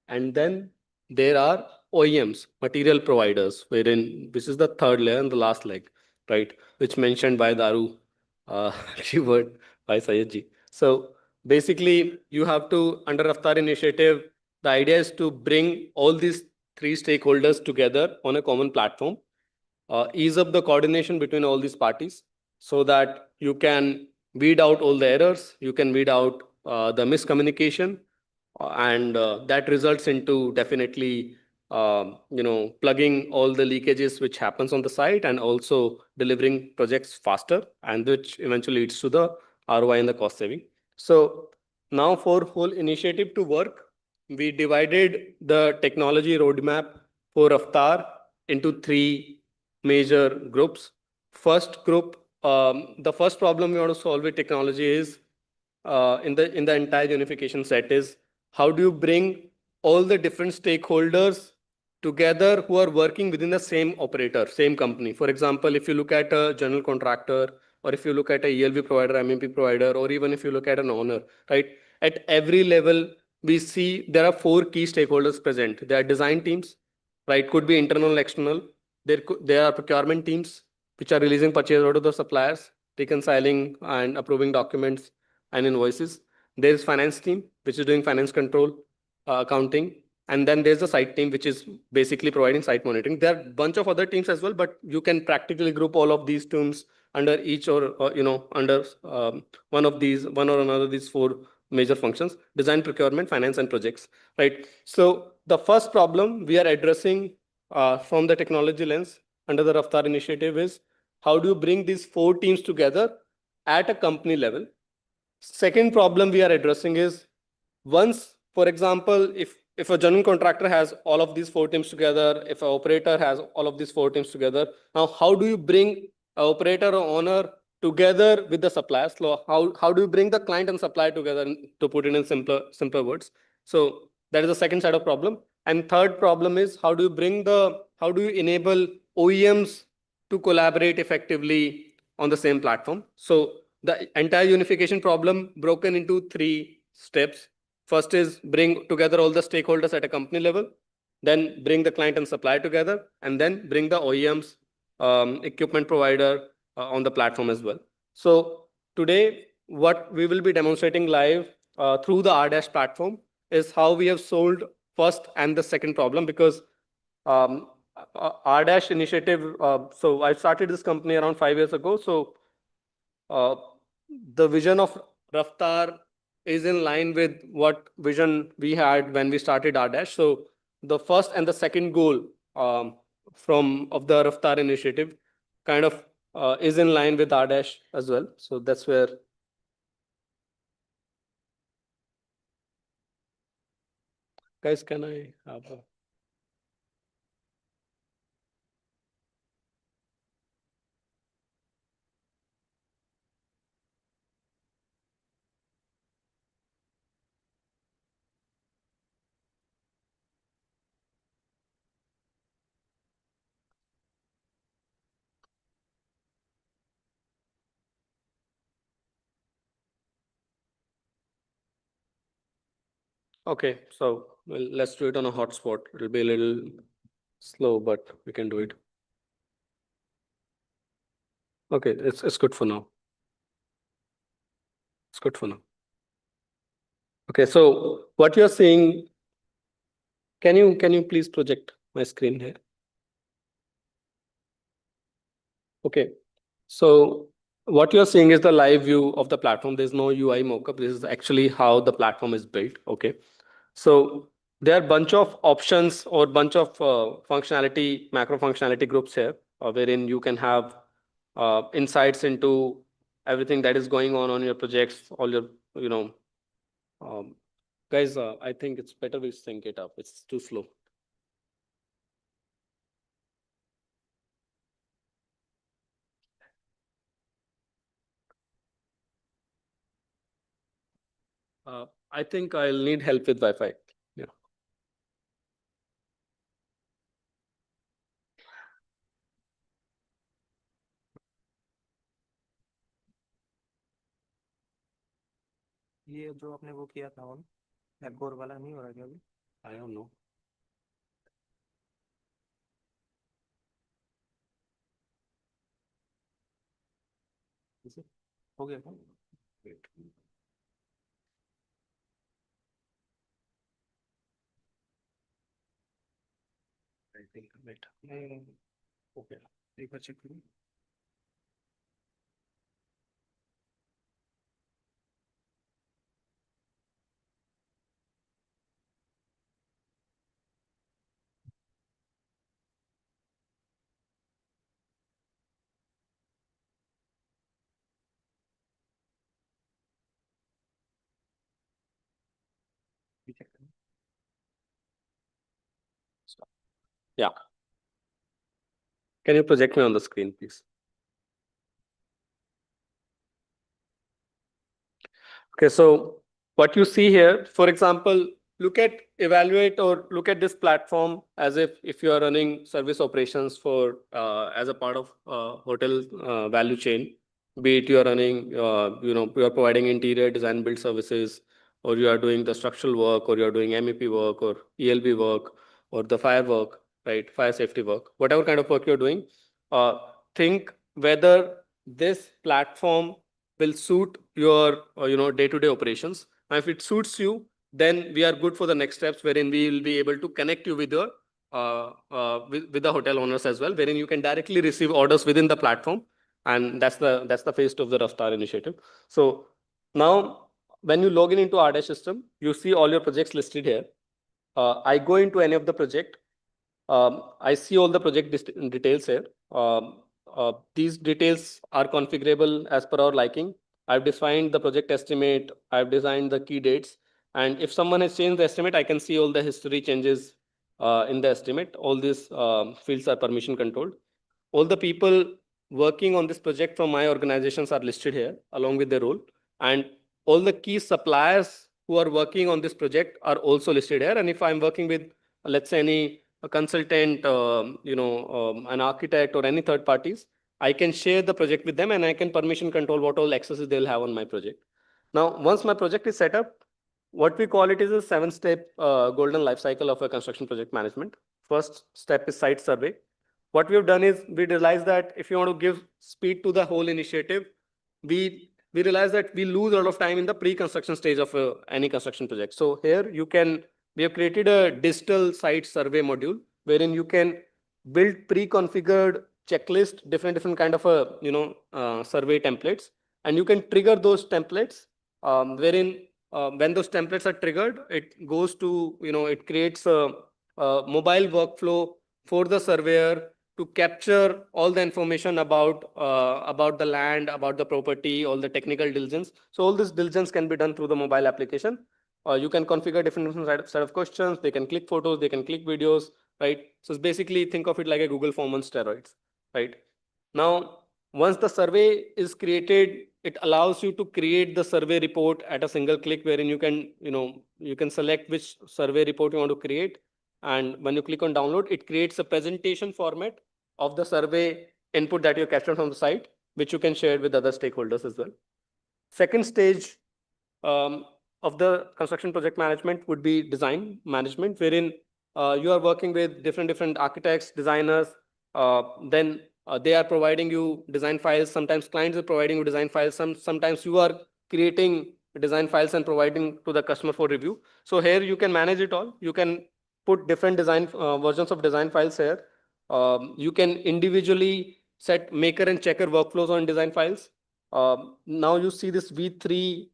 And then there are OEMs, material providers, wherein this is the third layer and the last leg, right? Which mentioned by Daru, keyword by Sayedji. So basically, you have to, under Rafttaar initiative, the idea is to bring all these three stakeholders together on a common platform, ease up the coordination between all these parties so that you can weed out all the errors, you can weed out the miscommunication, and that results into definitely plugging all the leakages which happens on the site and also delivering projects faster, and which eventually leads to the ROI and the cost saving. So now for whole initiative to work, we divided the technology roadmap for Rafttaar into three major groups. First group the first problem we want to solve with technology is in the entire unification set is how do you bring all the different stakeholders together who are working within the same operator, same company. For example, if you look at a general contractor, or if you look at a ELV provider, MMP provider, or even if you look at an owner, right? At every level, we see there are four key stakeholders present. There are design teams, right? Could be internal, external. There are procurement teams, which are releasing purchase order to the suppliers, reconciling and approving documents and invoices. There's finance team, which is doing finance control, accounting. And then there's the site team, which is basically providing site monitoring. There are a bunch of other teams as well, but you can practically group all of these teams under each or under one or another of these four major functions: design, procurement, finance, and projects, right? So the first problem we are addressing from the technology lens under the Rafttaar initiative is how do you bring these four teams together at a company level? Second problem we are addressing is once, for example, if a general contractor has all of these four teams together, if an operator has all of these four teams together, now how do you bring an operator or owner together with the suppliers? So how do you bring the client and supplier together, to put it in simpler words? So that is the second side of problem. And third problem is how do you enable OEMs to collaborate effectively on the same platform? So the entire unification problem broken into three steps. First is bring together all the stakeholders at a company level, then bring the client and supplier together, and then bring the OEMs, equipment provider on the platform as well. So today, what we will be demonstrating live through the R-Dash platform is how we have solved first and the second problem, because R-Dash initiative, so I started this company around 5 years ago. So the vision of Rafttaar is in line with what vision we had when we started R-Dash. So the first and the second goal of the Rafttaar initiative kind of is in line with R-Dash as well. So that's where. Guys, can I have a. Okay, so let's do it on a hotspot. It'll be a little slow, but we can do it. Okay, it's good for now. It's good for now. Okay, so what you're seeing, can you please project my screen here? Okay, so what you're seeing is the live view of the platform. There's no UI mockup. This is actually how the platform is built. Okay, so there are a bunch of options or bunch of functionality, macro functionality groups here, wherein you can have insights into everything that is going on your projects, all your, guys, I think it's better we sync it up. It's too slow. I think I'll need help with Wi-Fi. Yeah. ये जो आपने वो किया था on एप्पोर वाला नहीं हो रहा क्या अभी? I don't know. Is it? हो गया क्या? Wait. I think wait. नहीं Okay. एक बार चेक करो. चेक करो. Yeah. Can you project me on the screen, please? Okay, so what you see here, for example, evaluate or look at this platform as if you are running service operations for as a part of hotel value chain, be it you are running, you are providing interior design build services, or you are doing the structural work, or you are doing MEP work, or ELB work, or the fire work, right? Fire safety work, whatever kind of work you're doing, think whether this platform will suit your day-to-day operations. And if it suits you, then we are good for the next steps, wherein we will be able to connect you with the with the hotel owners as well, wherein you can directly receive orders within the platform. And that's the phase two of the Rafttaar initiative. So now when you log in into our system, you see all your projects listed here. I go into any of the project. I see all the project details here. These details are configurable as per our liking. I've defined the project estimate. I've designed the key dates. And if someone has changed the estimate, I can see all the history changes in the estimate. All these fields are permission controlled. All the people working on this project from my organizations are listed here along with their role. And all the key suppliers who are working on this project are also listed here. And if I'm working with, let's say, any a consultant, an architect or any third parties, I can share the project with them and I can permission control what all accesses they'll have on my project. Now, once my project is set up, what we call it is a 7-step golden life cycle of a construction project management. First step is site survey. What we've done is we realized that if you want to give speed to the whole initiative, we realize that we lose a lot of time in the pre-construction stage of any construction project. So here we have created a digital site survey module wherein you can build pre-configured checklist, different kind of survey templates, and you can trigger those templates wherein when those templates are triggered, it goes to, it creates a mobile workflow for the surveyor to capture all the information about the land, about the property, all the technical diligence. So all this diligence can be done through the mobile application. You can configure different set of questions. They can click photos, they can click videos, right? So it's basically think of it like a Google form on steroids, right? Now, once the survey is created, it allows you to create the survey report at a single click, wherein you can select which survey report you want to create. And when you click on download, it creates a presentation format of the survey input that you captured from the site, which you can share with other stakeholders as well. Second stage of the construction project management would be design management, wherein you are working with different architects, designers. Then they are providing you design files. Sometimes clients are providing you design files. Sometimes you are creating design files and providing to the customer for review. So here you can manage it all. You can put different design versions of design files here. You can individually set maker and checker workflows on design files. Now you see this V3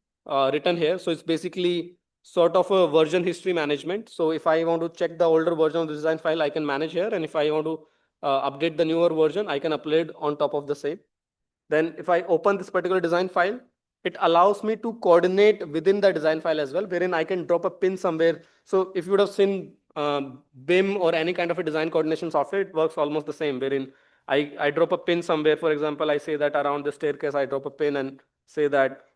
written here. So it's basically sort of a version history management. So if I want to check the older version of the design file, I can manage here. And if I want to update the newer version, I can upload on top of the same. Then if I open this particular design file, it allows me to coordinate within the design file as well, wherein I can drop a pin somewhere. So if you would have seen BIM or any kind of a design coordination software, it works almost the same, wherein I drop a pin somewhere. For example, I say that around the staircase, I drop a pin and say that,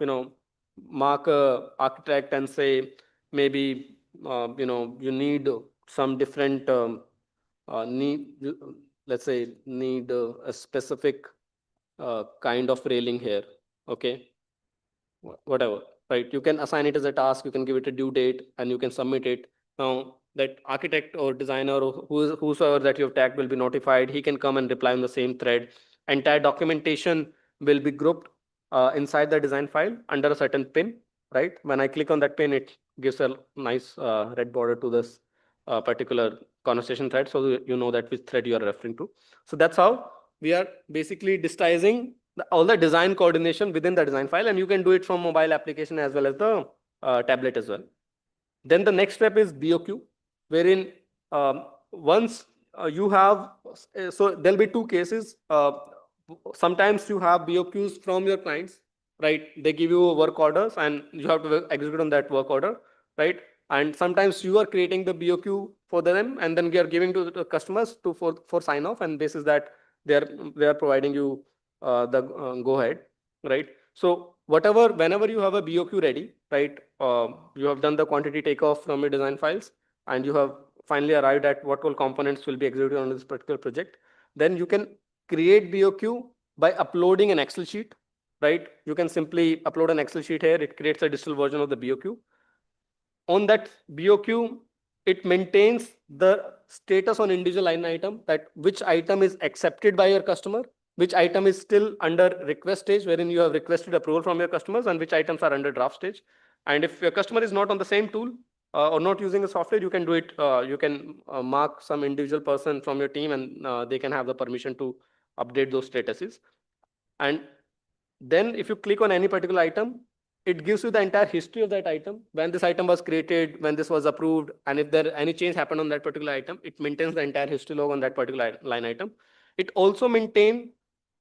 mark a architect and say, maybe, you need some different need, let's say, need a specific kind of railing here. Okay, whatever, right? You can assign it as a task, you can give it a due date, and you can submit it. Now that architect or designer or whosoever that you've tagged will be notified. He can come and reply on the same thread. Entire documentation will be grouped inside the design file under a certain pin, right? When I click on that pin, it gives a nice red border to this particular conversation thread, so you know that which thread you are referring to. So that's how we are basically digitizing all the design coordination within the design file, and you can do it from mobile application as well as the tablet as well. Then the next step is BOQ, wherein once you have, so there'll be two cases. Sometimes you have BOQs from your clients, right? They give you work orders and you have to execute on that work order, right? And sometimes you are creating the BOQ for them, and then we are giving to the customers for sign off, and basis that they are providing you the go ahead, right? So whenever you have a BOQ ready, right, you have done the quantity takeoff from your design files, and you have finally arrived at what all components will be executed on this particular project, then you can create BOQ by uploading an Excel sheet, right? You can simply upload an Excel sheet here. It creates a digital version of the BOQ. On that BOQ, it maintains the status on individual line item, that which item is accepted by your customer, which item is still under request stage, wherein you have requested approval from your customers, and which items are under draft stage. And if your customer is not on the same tool or not using the software, you can do it. You can mark some individual person from your team, and they can have the permission to update those statuses. And then if you click on any particular item, it gives you the entire history of that item, when this item was created, when this was approved, and if there any change happened on that particular item, it maintains the entire history log on that particular line item. It also maintains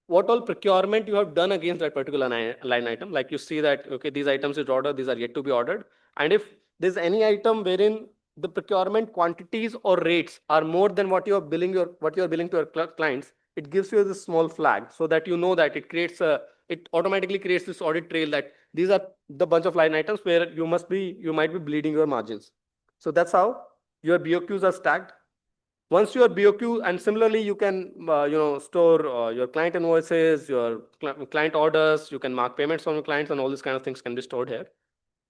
what all procurement you have done against that particular line item. Like you see that, okay, these items is ordered, these are yet to be ordered. And if there's any item wherein the procurement quantities or rates are more than what you are billing to your clients, it gives you this small flag, so that you know that it automatically creates this audit trail that these are the bunch of line items where you might be bleeding your margins. So that's how your BOQs are stacked. Once your BOQ, and similarly, you can store your client invoices, your client orders, you can mark payments from your clients, and all these kind of things can be stored here.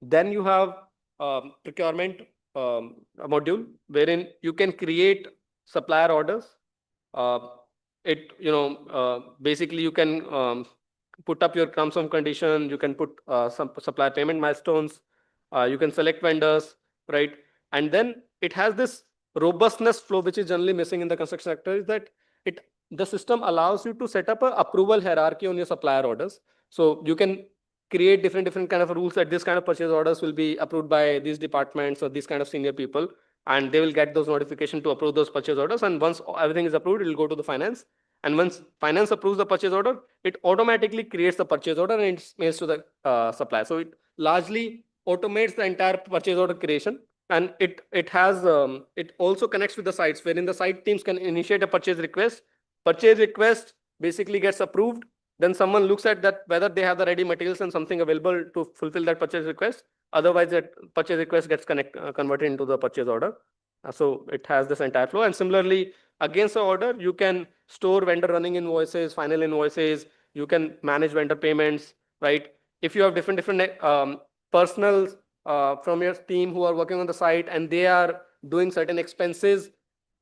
Then you have procurement a module wherein you can create supplier orders. Basically you can put up your terms of condition, you can put some supplier payment milestones, you can select vendors, right? And then it has this robustness flow, which is generally missing in the construction sector, is that the system allows you to set up a approval hierarchy on your supplier orders. So you can create different kind of rules that this kind of purchase orders will be approved by these departments or these kind of senior people, and they will get those notifications to approve those purchase orders. And once everything is approved, it will go to the finance. And once finance approves the purchase order, it automatically creates the purchase order and it's mails to the supplier. So it largely automates the entire purchase order creation. And it also connects with the sites, wherein the site teams can initiate a purchase request. Purchase request basically gets approved. Then someone looks at that whether they have the ready materials and something available to fulfill that purchase request. Otherwise, that purchase request gets converted into the purchase order. So it has this entire flow. And similarly, against the order, you can store vendor running invoices, final invoices. You can manage vendor payments, right? If you have different personals from your team who are working on the site and they are doing certain expenses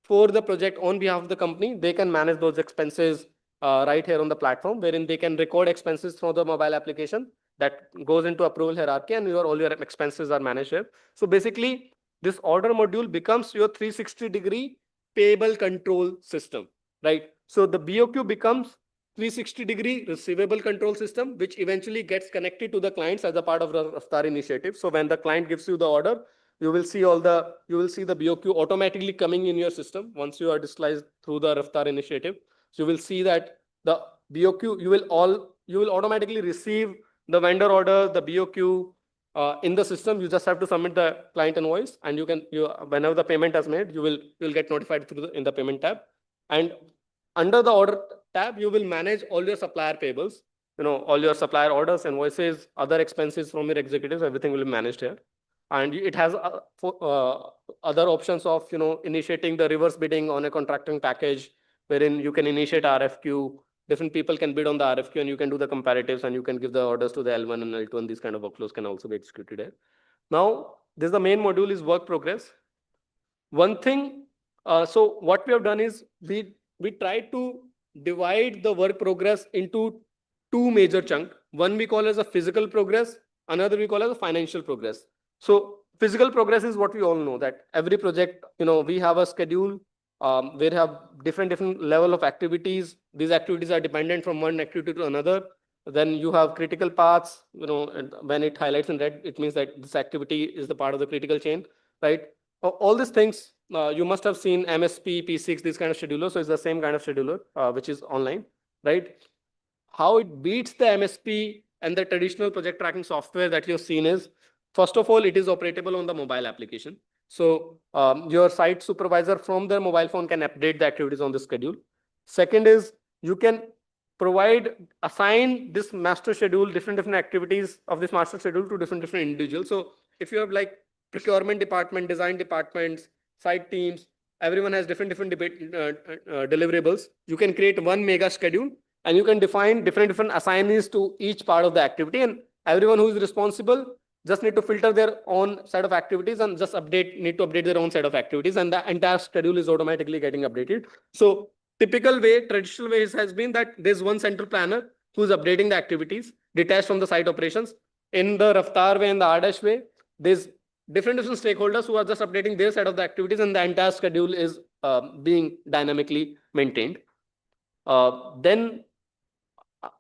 for the project on behalf of the company, they can manage those expenses right here on the platform, wherein they can record expenses through the mobile application that goes into approval hierarchy, and all your expenses are managed here. So basically, this order module becomes your 360-degree payable control system, right? So the BOQ becomes 360-degree receivable control system, which eventually gets connected to the clients as a part of the Rafttaar initiative. So when the client gives you the order, you will see the BOQ automatically coming in your system once you are digitalized through the Rafttaar initiative. So you will see that the BOQ, you will automatically receive the vendor order, the BOQ in the system. You just have to submit the client invoice, and whenever the payment is made, you'll get notified in the payment tab. And under the order tab, you will manage all your supplier payables, all your supplier orders, invoices, other expenses from your executives, everything will be managed here. And it has other options of initiating the reverse bidding on a contracting package, wherein you can initiate RFQ. Different people can bid on the RFQ, and you can do the comparatives, and you can give the orders to the L1 and L2, and these kind of workflows can also be executed here. Now, this is the main module is work progress. One thing, so what we have done is we try to divide the work progress into two major chunks. One we call as a physical progress, another we call as a financial progress. So physical progress is what we all know, that every project, we have a schedule. We have different level of activities. These activities are dependent from one activity to another. Then you have critical paths. And when it highlights in red, it means that this activity is the part of the critical chain, right? All these things you must have seen MSP, P6, this kind of scheduler. So it's the same kind of scheduler which is online, right? How it beats the MSP and the traditional project tracking software that you've seen is, first of all, it is operatable on the mobile application. So your site supervisor from their mobile phone can update the activities on the schedule. Second is you can assign this master schedule, different activities of this master schedule to different individuals. So if you have like procurement department, design departments, site teams, everyone has different deliverables. You can create one mega schedule and you can define different assignees to each part of the activity, and everyone who is responsible just need to filter their own set of activities and just need to update their own set of activities, and the entire schedule is automatically getting updated. So traditional way has been that there's one central planner who's updating the activities detached from the site operations. In the Rafttaar way and the R-Dash way, there's different stakeholders who are just updating their side of the activities, and the entire schedule is being dynamically maintained. Then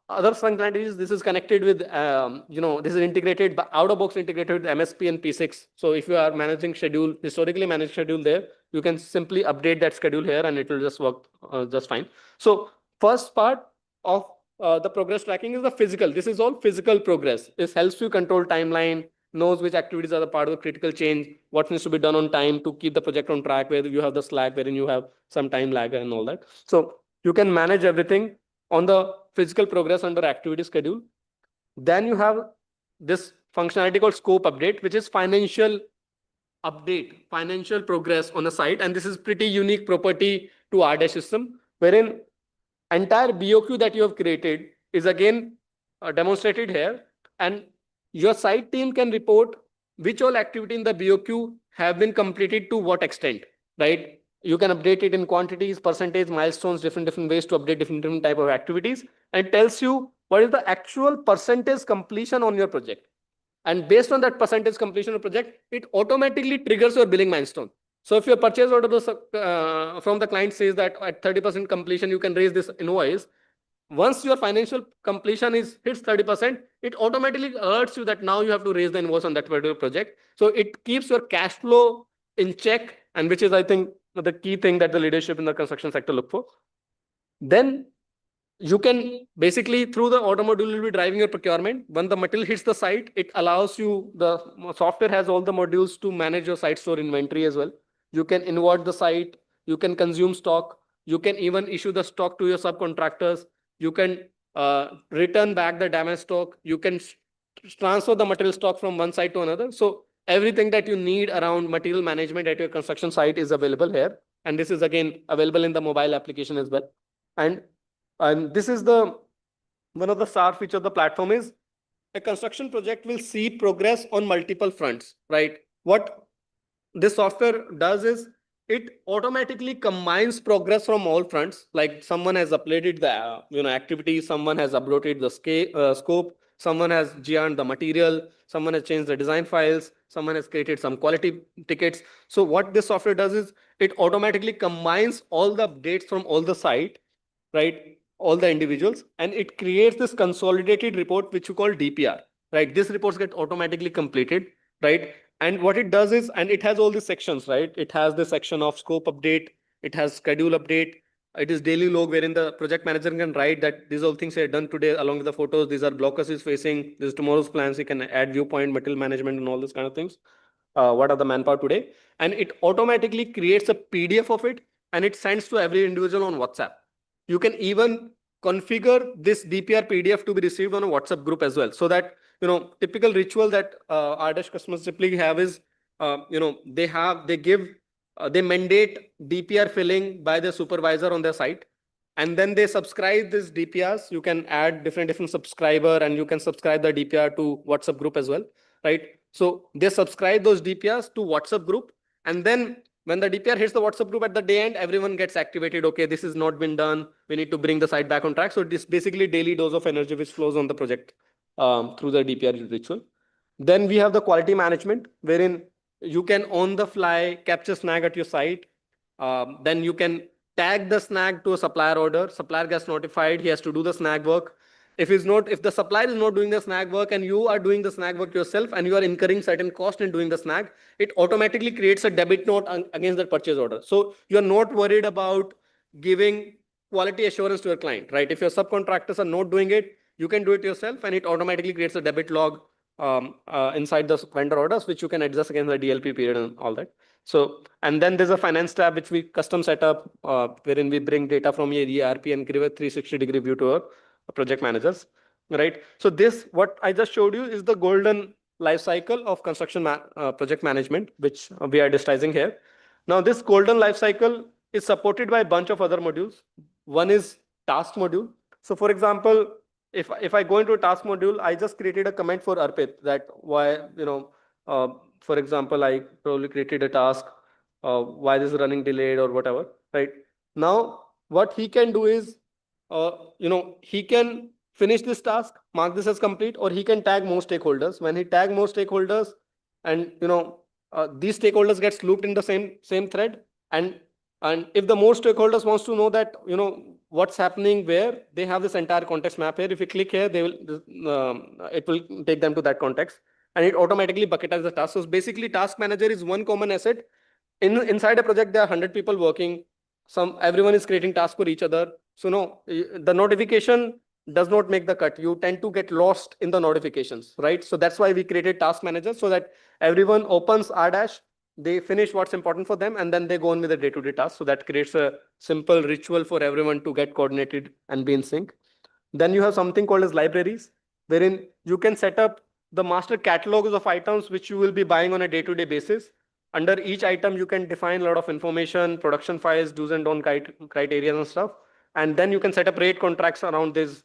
other functionalities, this is connected with, this is integrated, out of box integrated with MSP and P6. So if you are managing schedule, historically managed schedule there, you can simply update that schedule here and it will just work just fine. So first part of the progress tracking is the physical. This is all physical progress. This helps you control timeline, knows which activities are the part of the critical change, what needs to be done on time to keep the project on track, where you have the slack, wherein you have some time lag and all that. So you can manage everything on the physical progress under activity schedule. Then you have this functionality called scope update, which is financial update, financial progress on a site. And this is pretty unique property to R-Dash system, wherein entire BOQ that you have created is again demonstrated here. And your site team can report which all activity in the BOQ have been completed to what extent, right? You can update it in quantities, percentage, milestones, different ways to update different type of activities. And it tells you what is the actual percentage completion on your project. And based on that percentage completion of project, it automatically triggers your billing milestone. So if your purchase order from the client says that at 30% completion, you can raise this invoice. Once your financial completion hits 30%, it automatically alerts you that now you have to raise the invoice on that particular project. So it keeps your cash flow in check, and which is, I think, the key thing that the leadership in the construction sector look for. Then you can basically, through the order module, will be driving your procurement. When the material hits the site, it allows you, the software has all the modules to manage your site store inventory as well. You can invert the site, you can consume stock, you can even issue the stock to your subcontractors, you can return back the damaged stock, you can transfer the material stock from one site to another. So everything that you need around material management at your construction site is available here. And this is again available in the mobile application as well. And this is one of the star features of the platform is a construction project will see progress on multiple fronts, right? What this software does is it automatically combines progress from all fronts. Like someone has uploaded the activity, someone has uploaded the scope, someone has GR'd the material, someone has changed the design files, someone has created some quality tickets. So what this software does is it automatically combines all the updates from all the site, right? All the individuals, and it creates this consolidated report, which you call DPR, right? This reports get automatically completed, right? And what it does is, and it has all these sections, right? It has the section of scope update, it has schedule update, it is daily log, wherein the project manager can write that these all things are done today along with the photos. These are blockers is facing, this is tomorrow's plans. You can add viewpoint, material management, and all this kind of things. What are the manpower today? And it automatically creates a PDF of it, and it sends to every individual on WhatsApp. You can even configure this DPR PDF to be received on a WhatsApp group as well. So that, typical ritual that R-Dash customers typically have is, they mandate DPR filling by the supervisor on their site. And then they subscribe this DPRs. You can add different subscriber, and you can subscribe the DPR to WhatsApp group as well, right? So they subscribe those DPRs to WhatsApp group, and then when the DPR hits the WhatsApp group at the day end, everyone gets activated. Okay, this has not been done. We need to bring the site back on track. So this basically daily dose of energy which flows on the project through the DPR ritual. Then we have the quality management, wherein you can on the fly capture snag at your site. Then you can tag the snag to a supplier order. Supplier gets notified. He has to do the snag work. If the supplier is not doing the snag work and you are doing the snag work yourself and you are incurring certain cost in doing the snag, it automatically creates a debit note against that purchase order. So you are not worried about giving quality assurance to your client, right? If your subcontractors are not doing it, you can do it yourself, and it automatically creates a debit log inside the vendor orders, which you can adjust against the DLP period and all that. So, and then there's a finance tab, which we custom set up, wherein we bring data from your ERP and give a 360-degree view to project managers, right? So this, what I just showed you, is the golden life cycle of construction project management, which we are digitizing here. Now, this golden life cycle is supported by a bunch of other modules. One is task module. So, for example, if I go into a task module, I just created a comment for Arpit that why, uh, for example, I probably created a task, why this is running delayed or whatever, right? Now, what he can do is, he can finish this task, mark this as complete, or he can tag more stakeholders. When he tag more stakeholders, and these stakeholders gets looped in the same thread, and if the more stakeholders wants to know that what's happening where, they have this entire context map here. If you click here, they will it will take them to that context, and it automatically bucketizes the task. So basically, task manager is one common asset. Inside a project, there are 100 people working. Everyone is creating tasks for each other. So no, the notification does not make the cut. You tend to get lost in the notifications, right? So that's why we created task manager, so that everyone opens R dash, they finish what's important for them, and then they go on with the day-to-day tasks. So that creates a simple ritual for everyone to get coordinated and be in sync. Then you have something called as libraries, wherein you can set up the master catalogs of items which you will be buying on a day-to-day basis. Under each item, you can define a lot of information, production files, do's and don't criteria and stuff. And then you can set up rate contracts around these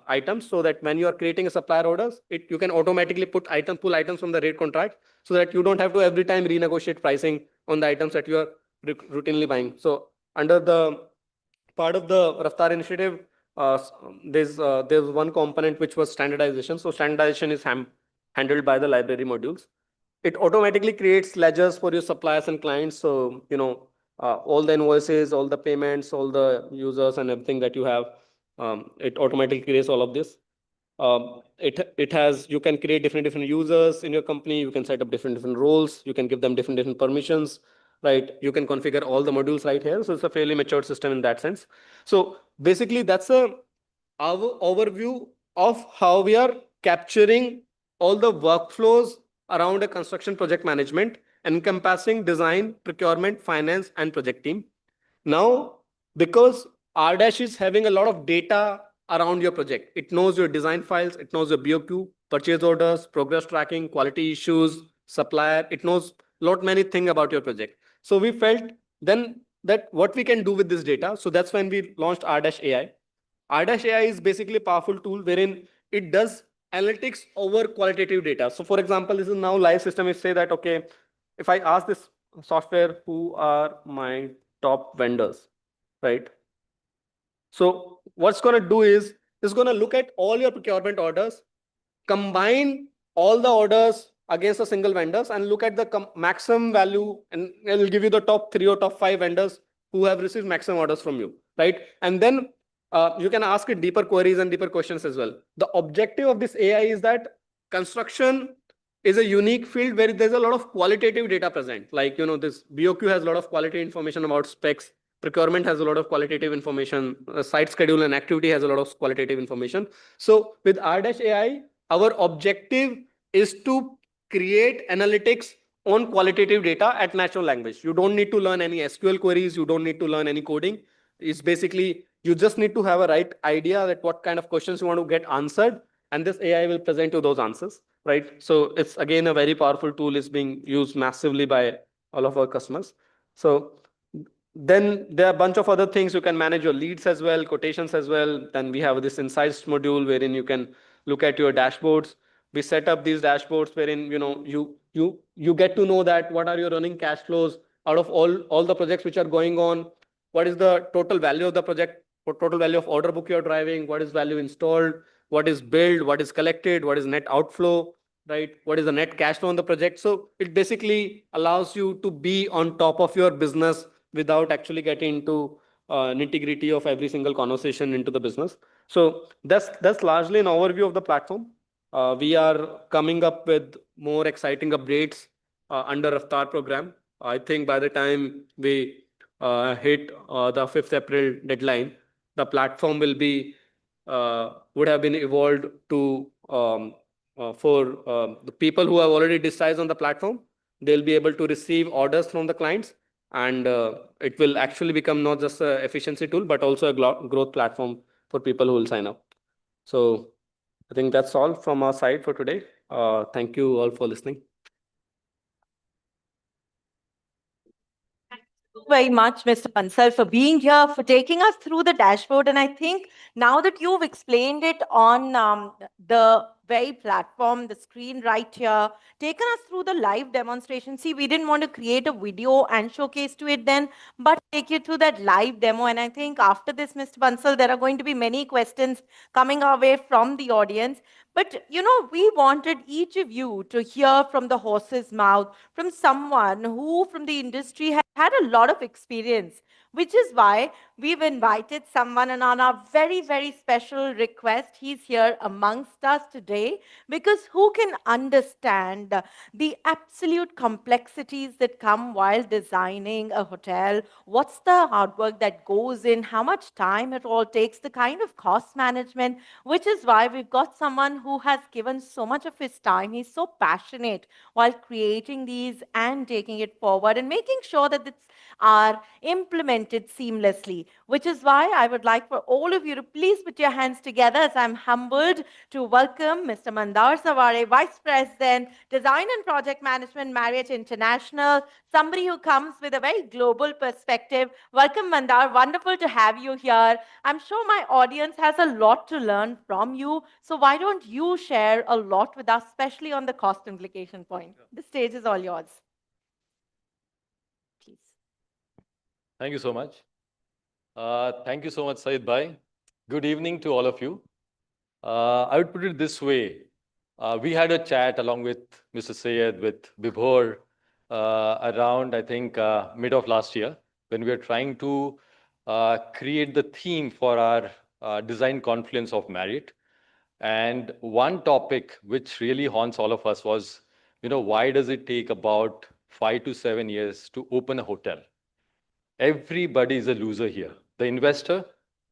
items, so that when you are creating a supplier orders, you can automatically pull items from the rate contract, so that you don't have to every time renegotiate pricing on the items that you are routinely buying. So under the part of the Rafttaar initiative, there's one component which was standardization. So standardization is handled by the library modules. It automatically creates ledgers for your suppliers and clients. So all the invoices, all the payments, all the users and everything that you have, it automatically creates all of this. It has, you can create different users in your company. You can set up different roles. You can give them different permissions, right? You can configure all the modules right here. So it's a fairly mature system in that sense. So basically, that's our overview of how we are capturing all the workflows around a construction project management, encompassing design, procurement, finance, and project team. Now, because R dash is having a lot of data around your project, it knows your design files, it knows your BOQ, purchase orders, progress tracking, quality issues, supplier, it knows many things about your project. So we felt then that what we can do with this data. So that's when we launched R-AI. R-AI is basically a powerful tool wherein it does analytics over qualitative data. So for example, this is now live system. If say that, okay, if I ask this software, who are my top vendors, right? So what's going to do is, it's going to look at all your procurement orders, combine all the orders against a single vendors, and look at the maximum value, and it'll give you the top 3 or top 5 vendors who have received maximum orders from you, right? And then you can ask it deeper queries and deeper questions as well. The objective of this AI is that construction is a unique field where there's a lot of qualitative data present. Like, this BOQ has a lot of quality information about specs. Procurement has a lot of qualitative information. Site schedule and activity has a lot of qualitative information. So with R-AI, our objective is to create analytics on qualitative data at natural language. You don't need to learn any SQL queries. You don't need to learn any coding. It's basically, you just need to have a right idea that what kind of questions you want to get answered, and this AI will present you those answers, right? So it's again a very powerful tool. Is being used massively by all of our customers. So then there are a bunch of other things. You can manage your leads as well, quotations as well. Then we have this insights module wherein you can look at your dashboards. We set up these dashboards wherein you get to know that what are your running cash flows out of all the projects which are going on. What is the total value of the project? What total value of order book you're driving? What is value installed? What is billed? What is collected? What is net outflow? Right? What is the net cash flow on the project? So it basically allows you to be on top of your business without actually getting into nitty-gritty of every single conversation into the business. So that's largely an overview of the platform. We are coming up with more exciting updates under Rafttaar program. I think by the time we hit the 5th April deadline, the platform will be would have been evolved to for the people who have already decided on the platform. They'll be able to receive orders from the clients, and it will actually become not just an efficiency tool, but also a growth platform for people who will sign up. So I think that's all from our side for today. Thank you all for listening. Very much, Mr. Bansal, for being here, for taking us through the dashboard. And I think now that you've explained it on the very platform, the screen right here, taken us through the live demonstration. See, we didn't want to create a video and showcase to it then, but take you through that live demo. And I think after this, Mr. Bansal, there are going to be many questions coming our way from the audience. But, we wanted each of you to hear from the horse's mouth, from someone who from the industry had a lot of experience, which is why we've invited someone, and on our very, very special request, he's here amongst us today, because who can understand the absolute complexities that come while designing a hotel? What's the hard work that goes in? How much time it all takes? The kind of cost management, which is why we've got someone who has given so much of his time. He's so passionate while creating these and taking it forward and making sure that it's are implemented seamlessly, which is why I would like for all of you to please put your hands together as I'm humbled to welcome Mr. Mandar Savare, Vice President, Design and Project Management, Marriott International, somebody who comes with a very global perspective. Welcome, Mandar. Wonderful to have you here. I'm sure my audience has a lot to learn from you. So why don't you share a lot with us, especially on the cost implication point? The stage is all yours. Please. Thank you so much. Thank you so much, Saeed Bhai. Good evening to all of you. I would put it this way. We had a chat along with Mr. Sayed, with Bibhor, around, I think, mid of last year, when we were trying to create the theme for our design confluence of Marriott. And one topic which really haunts all of us was, why does it take about 5 to 7 years to open a hotel? Everybody is a loser here. The investor,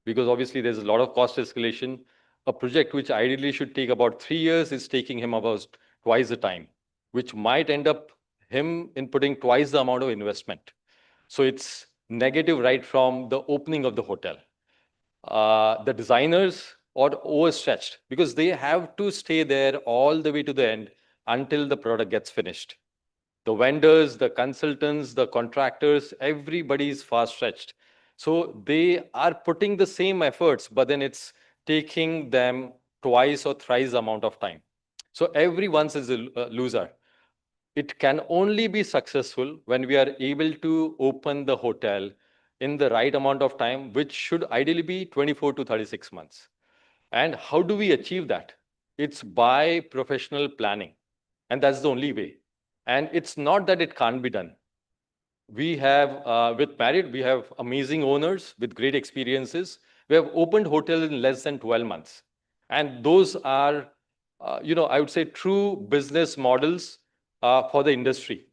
because obviously there's a lot of cost escalation. A project which ideally should take about 3 years is taking him about twice the time, which might end up him in putting twice the amount of investment. So it's negative right from the opening of the hotel. The designers are overstretched because they have to stay there all the way to the end until the product gets finished. The vendors, the consultants, the contractors, everybody is far stretched. So they are putting the same efforts, but then it's taking them twice or thrice the amount of time. So everyone is a loser. It can only be successful when we are able to open the hotel in the right amount of time, which should ideally be 24 to 36 months. And how do we achieve that? It's by professional planning. And that's the only way. And it's not that it can't be done. We have, with Marriott, we have amazing owners with great experiences. We have opened hotels in less than 12 months. And those are, I would say true business models for the industry.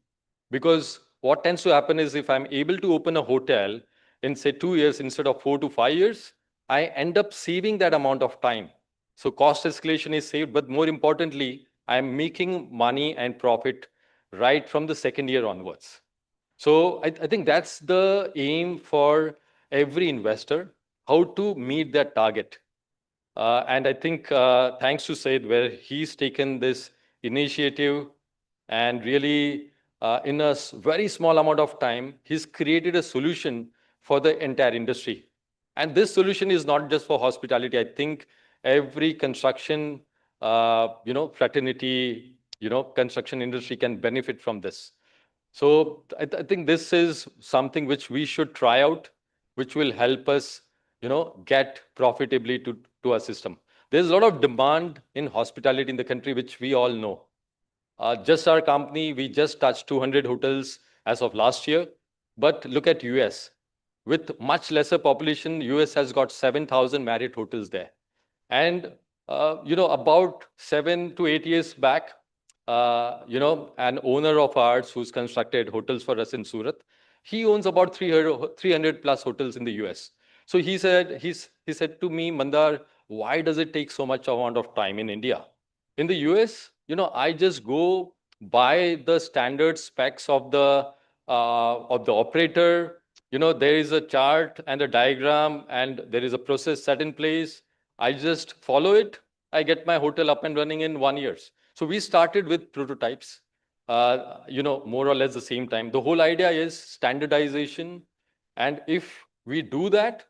Because what tends to happen is if I'm able to open a hotel in say 2 years instead of 4 to 5 years, I end up saving that amount of time. So cost escalation is saved, but more importantly, I'm making money and profit right from the second year onwards. So I think that's the aim for every investor, how to meet that target. And I think thanks to Said, where he's taken this initiative and really in a very small amount of time, he's created a solution for the entire industry. And this solution is not just for hospitality. I think every construction, fraternity, construction industry can benefit from this. So I think this is something which we should try out, which will help us, get profitably to our system. There's a lot of demand in hospitality in the country, which we all know. Just our company, we just touched 200 hotels as of last year. But look at US. With much lesser population, US has got 7,000 Marriott hotels there. And, about 7 to 8 years back, an owner of ours who's constructed hotels for us in Surat, he owns about 300 plus hotels in the US. So he said to me, Mandar, why does it take so much amount of time in India? In the US, I just go by the standard specs of the operator. There is a chart and a diagram, and there is a process set in place. I just follow it. I get my hotel up and running in 1 year. So we started with prototypes, more or less the same time. The whole idea is standardization. And if we do that,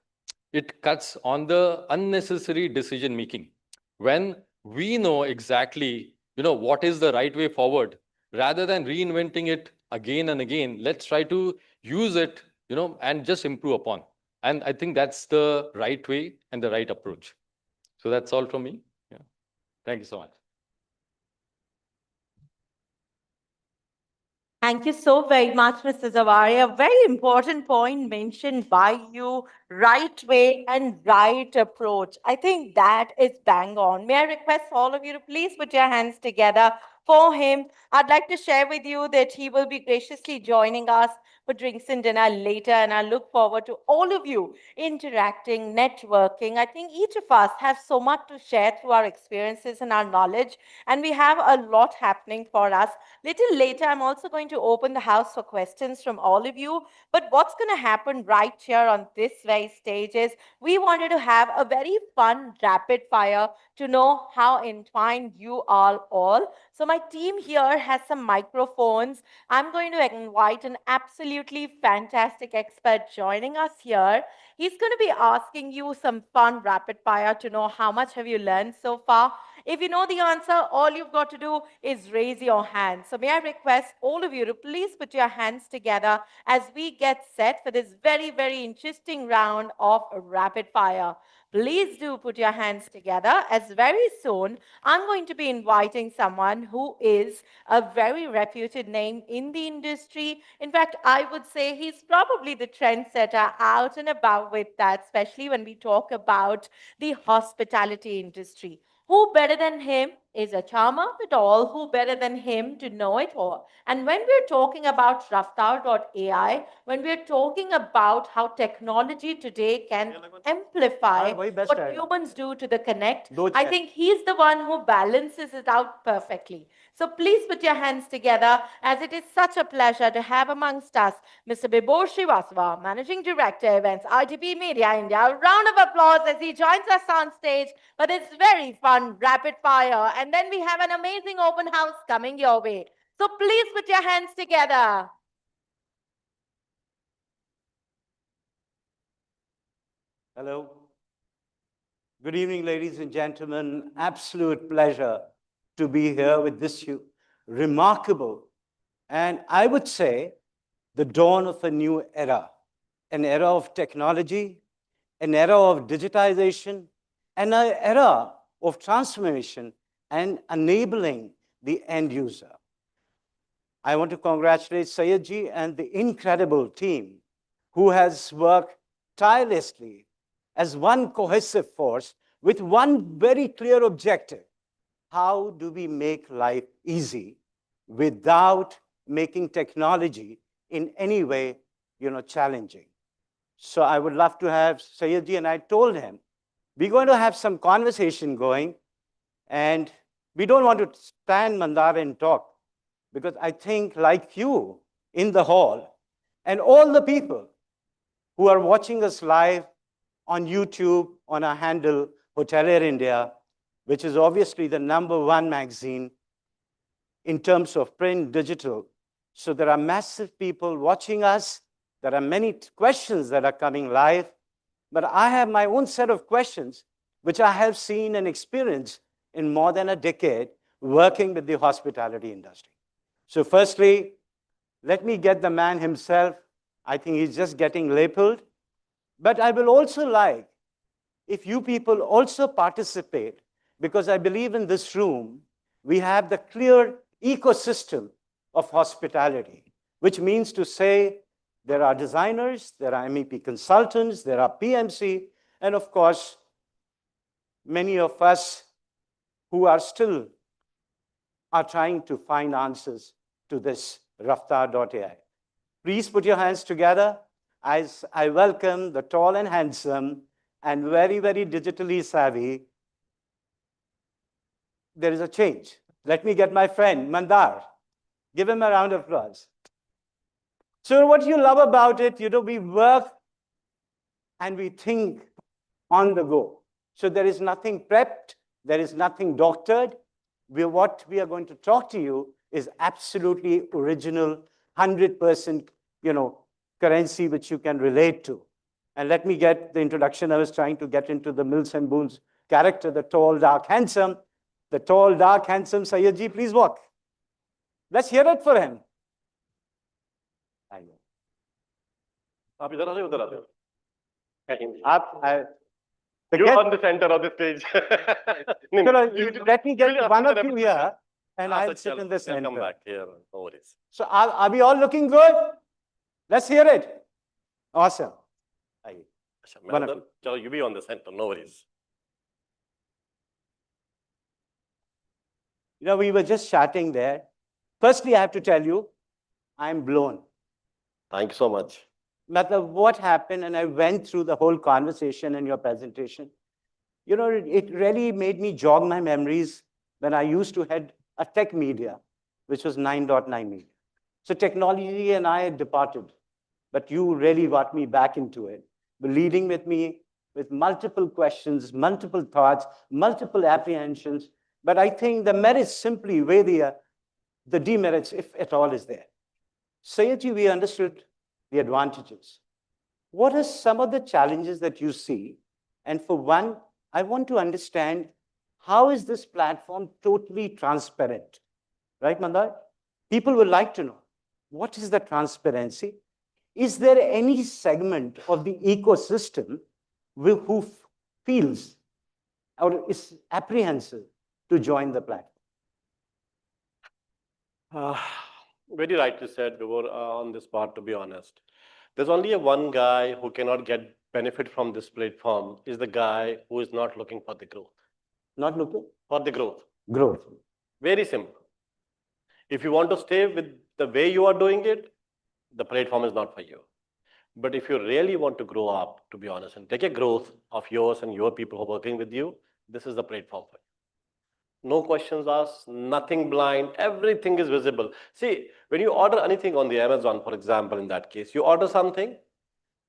it cuts on the unnecessary decision making. When we know exactly, what is the right way forward, rather than reinventing it again and again, let's try to use it, and just improve upon. And I think that's the right way and the right approach. So that's all from me. Yeah. Thank you so much. Thank you so very much, Mr. Zawari. A very important point mentioned by you, right way and right approach. I think that is bang on. May I request all of you to please put your hands together for him? I'd like to share with you that he will be graciously joining us for drinks and dinner later, and I look forward to all of you interacting, networking. I think each of us have so much to share through our experiences and our knowledge, and we have a lot happening for us. Little later, I'm also going to open the house for questions from all of you. But what's going to happen right here on this very stage is we wanted to have a very fun rapid fire to know how entwined you are all. So my team here has some microphones. I'm going to invite an absolutely fantastic expert joining us here. He's going to be asking you some fun rapid fire to know how much have you learned so far. If you know the answer, all you've got to do is raise your hand. So may I request all of you to please put your hands together as we get set for this very, very interesting round of rapid fire. Please do put your hands together, as very soon I'm going to be inviting someone who is a very reputed name in the industry. In fact, I would say he's probably the trendsetter out and about with that, especially when we talk about the hospitality industry. Who better than him is a charmer of it all? Who better than him to know it all? And when we're talking about Rafttaar.ai, when we're talking about how technology today can amplify what humans do to the connect, I think he's the one who balances it out perfectly. So please put your hands together, as it is such a pleasure to have amongst us Mr. Bibor Srivastava, Managing Director, Events, RTP Media India. A round of applause as he joins us on stage for this very fun rapid fire. And then we have an amazing open house coming your way. So please put your hands together. Hello. Good evening, ladies and gentlemen. Absolute pleasure to be here with this remarkable, and I would say the dawn of a new era, an era of technology, an era of digitization, and an era of transformation and enabling the end user. I want to congratulate Sayedji and the incredible team who has worked tirelessly as one cohesive force with one very clear objective. How do we make life easy without making technology in any way, challenging? So I would love to have Sayedji, and I told him, we're going to have some conversation going, and we don't want to stand Mandar and talk, because I think, like you in the hall and all the people who are watching us live on YouTube, on our handle, Hotelier India, which is obviously the #1 magazine in terms of print, digital. So there are massive people watching us. There are many questions that are coming live. But I have my own set of questions, which I have seen and experienced in more than a decade working with the hospitality industry. So firstly, let me get the man himself. I think he's just getting labeled. But I will also like if you people also participate, because I believe in this room, we have the clear ecosystem of hospitality, which means to say there are designers, there are MEP consultants, there are PMC, and of course, many of us who are still trying to find answers to this Rafttaar.ai. Please put your hands together as I welcome the tall and handsome and very, very digitally savvy. There is a change. Let me get my friend, Mandar. Give him a round of applause. So what you love about it, we work and we think on the go. So there is nothing prepped, there is nothing doctored. What we are going to talk to you is absolutely original, 100%, currency which you can relate to. And let me get the introduction. I was trying to get into the Mills and Boons character, the tall, dark, handsome. The tall, dark, handsome Sayyidji, please walk. Let's hear it for him. आप इधर आ जाओ, उधर आ जाओ. The You're guest- on the center of the stage. Let me get you one have of to you here, and Ah, I'll so sit chalo, in the they'll center. come back here. No worries. So are we all looking good? Let's hear it. Awesome. Aye. अच्छा, मैं One of उधर, चलो, you be on the center. No worries. We were just chatting there. Firstly, I have to tell you, I'm blown. Thank you so much. Matlab, what happened, and I went through the whole conversation in your presentation. It really made me jog my memories when I used to head a tech media, which was 9.9 media. So technology and I had departed, but you really got me back into it, leading with me with multiple questions, multiple thoughts, multiple apprehensions. But I think the merits simply weigh the demerits, if at all, is there. Sayyidji, we understood the advantages. What are some of the challenges that you see? And for one, I want to understand, how is this platform totally transparent? Right, Mandar? People would like to know, what is the transparency? Is there any segment of the ecosystem who feels or is apprehensive to join the platform? Very rightly said, Vibhor, on this part, to be honest. There's only one guy who cannot get benefit from this platform, is the guy who is not looking for the growth. Not looking? For the growth. Growth. Very simple. If you want to stay with the way you are doing it, the platform is not for you. But if you really want to grow up, to be honest, and take a growth of yours and your people who are working with you, this is the platform for you. No questions asked, nothing blind, everything is visible. See, when you order anything on the Amazon, for example, in that case, you order something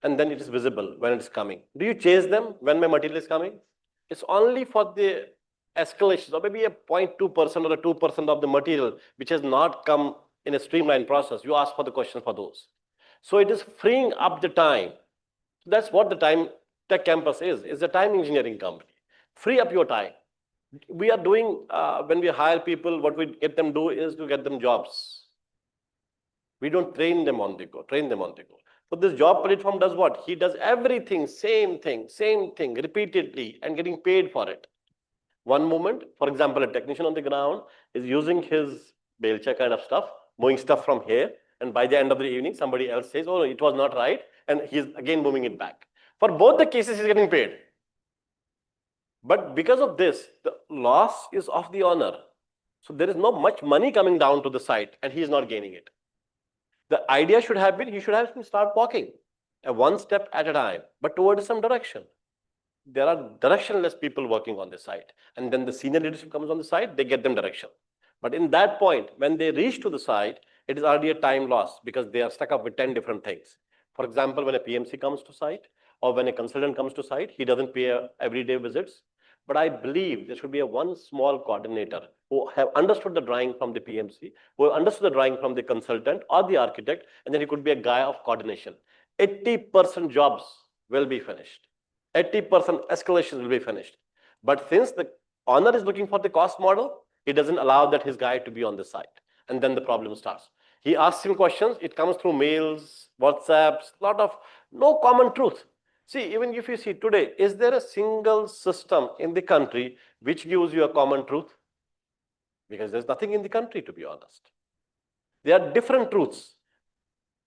and then it is visible when it's coming. Do you chase them when my material is coming? It's only for the escalations, or maybe a 0.2% or a 2% of the material which has not come in a streamlined process. You ask for the question for those. So it is freeing up the time. That's what the Time Tech Campus is. It's a time engineering company. Free up your time. We are doing, when we hire people, what we get them do is to get them jobs. We don't train them on the go, So this job platform does what? He does everything, same thing, repeatedly, and getting paid for it. One moment, for example, a technician on the ground is using his belcha kind of stuff, moving stuff from here, and by the end of the evening, somebody else says, oh, it was not right, and he's again moving it back. For both the cases, he's getting paid. But because of this, the loss is of the owner. So there is not much money coming down to the site, and he is not gaining it. The idea should have been, he should have start walking, one step at a time, but towards some direction. There are directionless people working on the site. And then the senior leadership comes on the site, they get them direction. But in that point, when they reach to the site, it is already a time loss because they are stuck up with 10 different things. For example, when a PMC comes to site or when a consultant comes to site, he doesn't pay everyday visits. But I believe there should be one small coordinator who have understood the drawing from the PMC, who understood the drawing from the consultant or the architect, and then he could be a guy of coordination. 80% jobs will be finished. 80% escalations will be finished. But since the owner is looking for the cost model, he doesn't allow that his guy to be on the site. And then the problem starts. He asks him questions, it comes through mails, WhatsApps, no common truth. See, even if you see today, is there a single system in the country which gives you a common truth? Because there's nothing in the country, to be honest. There are different truths.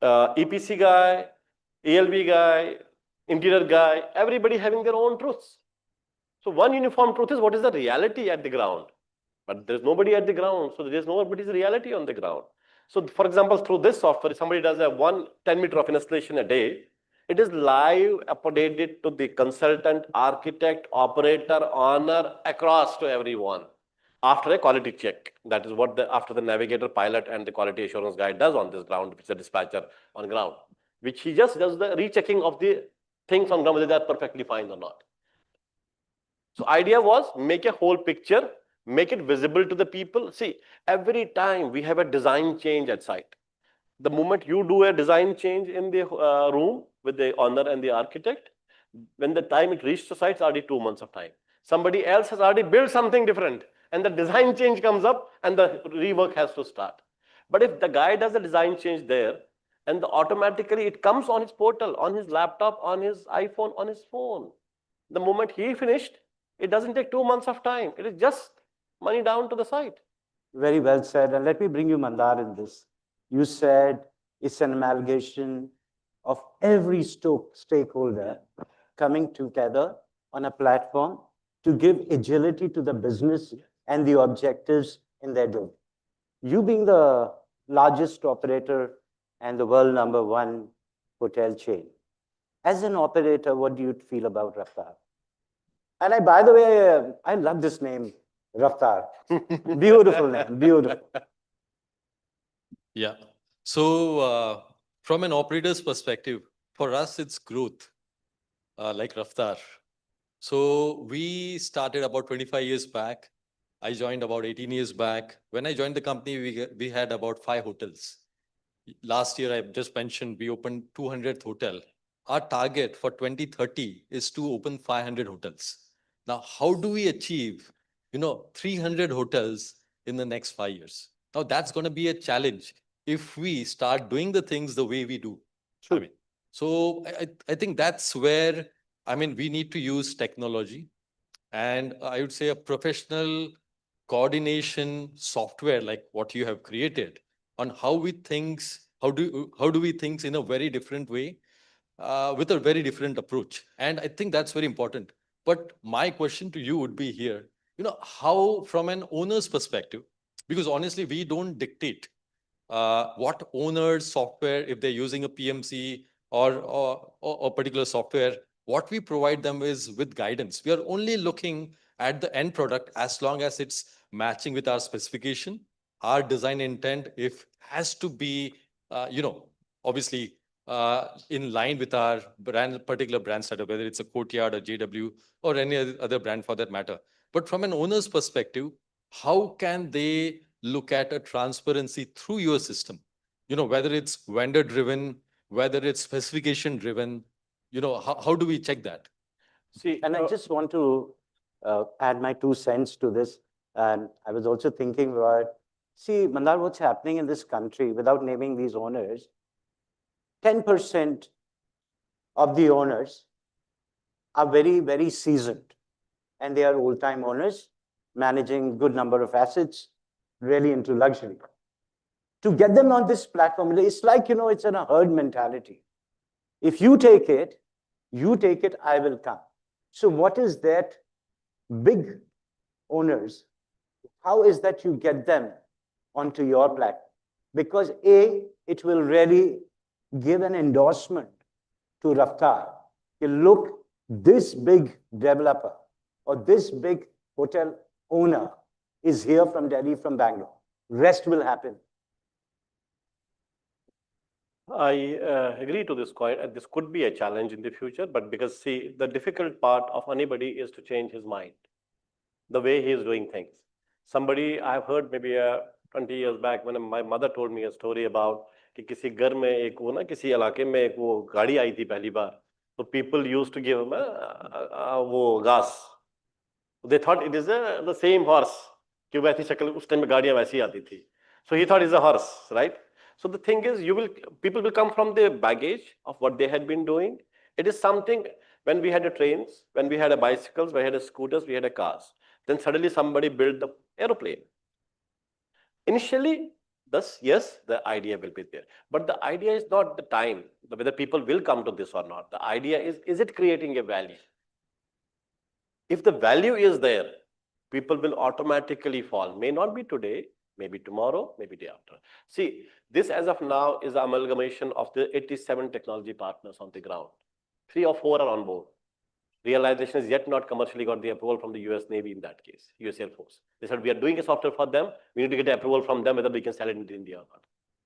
EPC guy, ELV guy, interior guy, everybody having their own truths. So one uniform truth is what is the reality at the ground. But there's nobody at the ground, so there's nobody's reality on the ground. So for example, through this software, if somebody does a 10 meter of installation a day, it is live updated to the consultant, architect, operator, owner, across to everyone after a quality check. That is what after the navigator, pilot, and the quality assurance guy does on this ground, which is a dispatcher on ground, which he just does the rechecking of the things on ground, whether they are perfectly fine or not. So idea was make a whole picture, make it visible to the people. See, every time we have a design change at site. The moment you do a design change in the room with the owner and the architect, when the time it reaches the site, it's already 2 months of time. Somebody else has already built something different, and the design change comes up, and the rework has to start. But if the guy does the design change there, and automatically it comes on his portal, on his laptop, on his iPhone, on his phone. The moment he finished, it doesn't take 2 months of time. It is just money down to the site. Very well said. And let me bring you Mandar in this. You said it's an amalgamation of every stakeholder coming together on a platform to give agility to the business and the objectives in their doing. You being the largest operator and the world #1 hotel chain, as an operator, what do you feel about Rafttaar? And by the way, I love this name, Rafttaar. Beautiful name, beautiful. Yeah. So from an operator's perspective, for us, it's growth, like Rafttaar. So we started about 25 years back. I joined about 18 years back. When I joined the company, we had about 5 hotels. Last year, I just mentioned we opened 200th hotel. Our target for 2030 is to open 500 hotels. Now, how do we achieve, 300 hotels in the next 5 years? Now, that's going to be a challenge if we start doing the things the way we do. True. So I think that's where, we need to use technology. And I would say a professional coordination software like what you have created on how do we think in a very different way with a very different approach. And I think that's very important. But my question to you would be here, how from an owner's perspective, because honestly, we don't dictate what owner's software, if they're using a PMC or particular software, what we provide them is with guidance. We are only looking at the end product as long as it's matching with our specification, our design intent, if has to be, obviously in line with our particular brand setup, whether it's a Courtyard or JW or any other brand for that matter. But from an owner's perspective, how can they look at a transparency through your system? Whether it's vendor driven, whether it's specification driven, how do we check that? See, and I just want to add my 2 cents to this. And I was also thinking about, see, Mandar, what's happening in this country without naming these owners, 10% of the owners are very, very seasoned. And they are old-time owners, managing good number of assets, really into luxury. To get them on this platform, it's like, it's in a herd mentality. If you take it, I will come. So what is that big owners? How is that you get them onto your platform? Because A, it will really give an endorsement to Rafttaar. You look, this big developer or this big hotel owner is here from Delhi, from Bangalore. Rest will happen. I agree to this point. This could be a challenge in the future, but because see, the difficult part of anybody is to change his mind, the way he is doing things. Somebody I've heard maybe 20 years back when my mother told me a story about कि किसी घर में एक वो ना किसी इलाके में एक वो गाड़ी आई थी पहली बार, तो people used to give him वो घास. They thought it is the same horse. कि वैसी शक्ल उस टाइम में गाड़ियां वैसी आती थी. So he thought it's a horse, right? So the thing is, people will come from the baggage of what they had been doing. It is something when we had the trains, when we had bicycles, we had scooters, we had cars. Then suddenly somebody built the aeroplane. Initially, yes, the idea will be there. But the idea is not the time, whether people will come to this or not. The idea is it creating a value? If the value is there, people will automatically fall. May not be today, maybe tomorrow, maybe day after. See, this as of now is the amalgamation of the 87 technology partners on the ground. 3 or 4 are on board. Realization is yet not commercially got the approval from the US Navy in that case, US Air Force. They said, we are doing a software for them. We need to get approval from them whether we can sell it in India or not.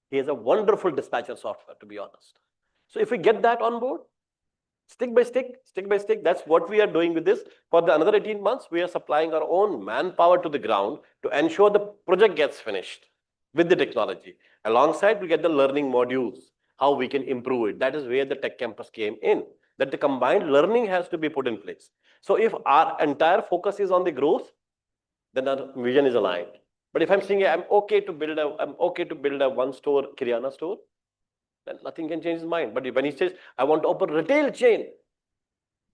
He has a wonderful dispatcher software, to be honest. So if we get that on board, Stick by stick. That's what we are doing with this. For the another 18 months, we are supplying our own manpower to the ground to ensure the project gets finished with the technology. Alongside, we get the learning modules, how we can improve it. That is where the tech campus came in, that the combined learning has to be put in place. So if our entire focus is on the growth, then our vision is aligned. But if I'm saying I'm okay to build a one store Kirana store, then nothing can change his mind. But when he says, I want to open retail chain,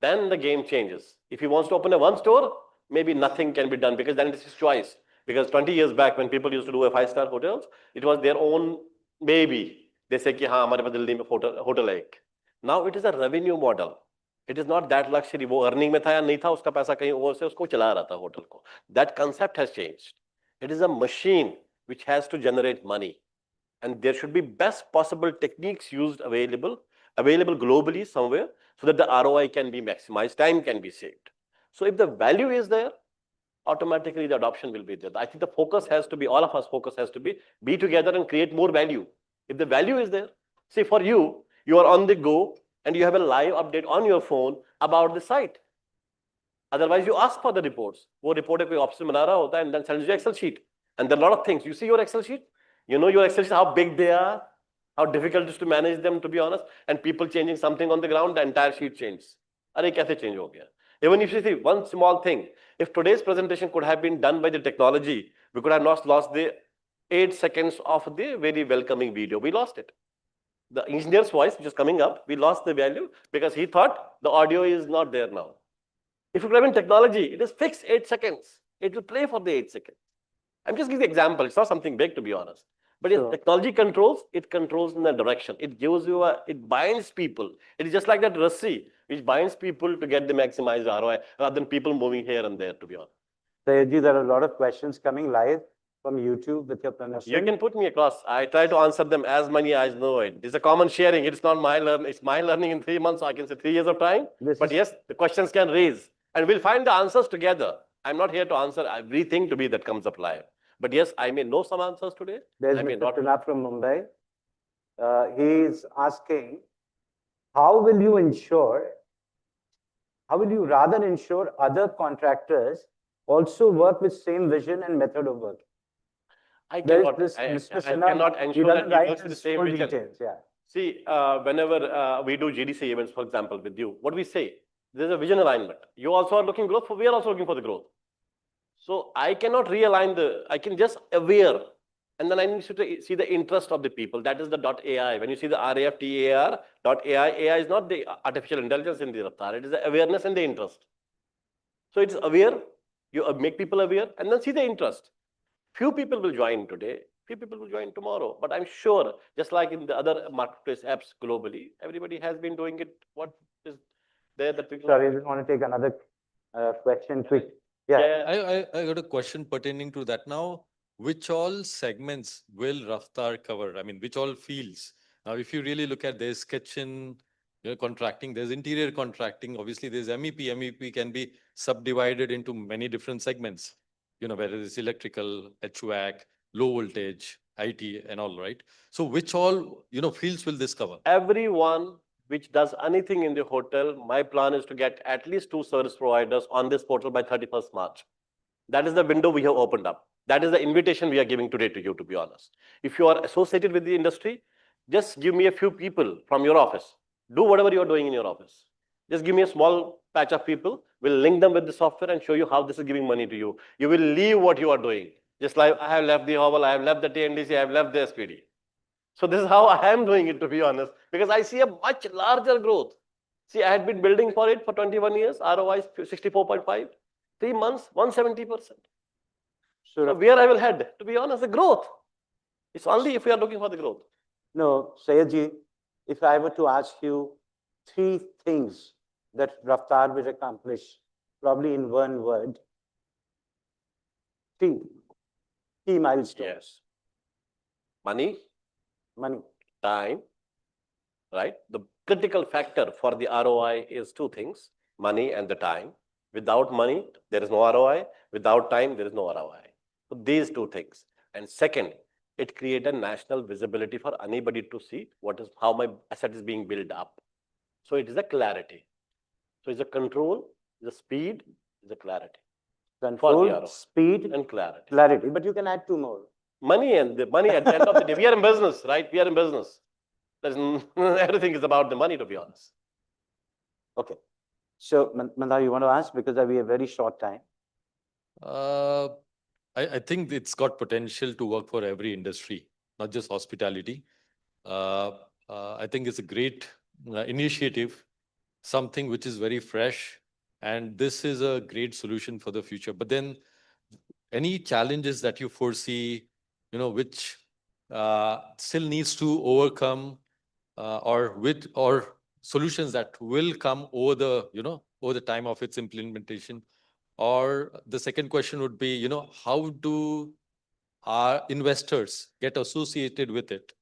then the game changes. If he wants to open a one store, maybe nothing can be done because then it's his choice. Because 20 years back, when people used to do a five-star hotels, it was their own baby. They say, कि हाँ हमारे पास दिल्ली में hotel है एक. Now it is a revenue model. It is not that luxury. वो earning में था या नहीं था, उसका पैसा कहीं और से उसको चला रहा था होटल को. That concept has changed. It is a machine which has to generate money. And there should be best possible techniques used available globally somewhere, so that the ROI can be maximized, time can be saved. So if the value is there, automatically the adoption will be there. I think the focus has to be, all of us focus has to be together and create more value. If the value is there, say for you, you are on the go and you have a live update on your phone about the site. Otherwise, you ask for the reports. वो report कोई option बना रहा होता है and then sends you Excel sheet. And there are a lot of things. You see your Excel sheet? You know your Excel sheet, how big they are, how difficult it is to manage them, to be honest. And people changing something on the ground, the entire sheet changes. अरे कैसे change हो गया? Even if you see one small thing, if today's presentation could have been done by the technology, we could have not lost the 8 seconds of the very welcoming video. We lost it. The engineer's voice, which is coming up, we lost the value because he thought the audio is not there now. If you have in technology, it is fixed 8 seconds. It will play for the 8 seconds. I'm just giving the example. It's not something big, to be honest. But if technology controls, it controls in the direction. It gives you it binds people. It is just like that Rassi, which binds people to get the maximized ROI, rather than people moving here and there, to be honest. Sayedji, there are a lot of questions coming live from YouTube with your permission. You can put me across. I try to answer them as many as know it. It's a common sharing. It's not my learning. It's my learning in 3 months. So I can say 3 years of time. But yes, the questions can raise. And we'll find the answers together. I'm not here to answer everything to be that comes up live. But yes, I may know some answers today. There's Mr. Pranav from Mumbai. He's asking, how will you rather ensure other contractors also work with same vision and method of work? I cannot ensure that he works with the same vision. Details, yeah. See, whenever we do GDC events, for example, with you, what we say, there's a vision alignment. You also are looking growth, we are also looking for the growth. So I cannot realign I can just aware, and then I need to see the interest of the people. That is the .ai. When you see the Rafttaar.ai, AI is not the artificial intelligence in the Rafttaar. It is the awareness and the interest. So it's aware, you make people aware, and then see the interest. Few people will join today, few people will join tomorrow. But I'm sure, just like in the other marketplace apps globally, everybody has been doing it. What is there that people... Sorry, I just want to take another question quick. Yeah. I got a question pertaining to that. Now, which all segments will Rafttaar cover? I mean, which all fields? Now, if you really look at, there's kitchen, contracting, there's interior contracting, obviously there's MEP. MEP can be subdivided into many different segments, whether it's electrical, HVAC, low voltage, IT and all, right? So which all, fields will this cover? Everyone which does anything in the hotel, my plan is to get at least 2 service providers on this portal by 31st March. That is the window we have opened up. That is the invitation we are giving today to you, to be honest. If you are associated with the industry, just give me a few people from your office. Do whatever you are doing in your office. Just give me a small patch of people. We'll link them with the software and show you how this is giving money to you. You will leave what you are doing. Just like I have left the Howell, I have left the TNDC, I have left the SPD. So this is how I am doing it, to be honest, because I see a much larger growth. See, I had been building for it for 21 years, ROI is 64.5, 3 months, 170%. So where I will head, to be honest, the growth. It's only if we are looking for the growth. No, Sayedji, if I were to ask you 3 things that Rafttaar will accomplish, probably in one word, 3 key milestones. Yes. Money, time, right? The critical factor for the ROI is 2 things, money and the time. Without money, there is no ROI. Without time, there is no ROI. So these 2 things. And second, it creates a national visibility for anybody to see how my asset is being built up. So it is a clarity. So it's a control, the speed, the clarity. Control, RO. speed, And clarity. clarity. But you can add two more. Money and the money at the end of the day. We are in business, right? We are in business. Everything is about the money, to be honest. Okay. So, Mandar, you want to ask because we have very short time. I think it's got potential to work for every industry, not just hospitality. I think it's a great initiative, something which is very fresh, and this is a great solution for the future. But then, any challenges that you foresee, which still needs to overcome, or solutions that will come over the time of its implementation. Or the second question would be, how do our investors get associated with it?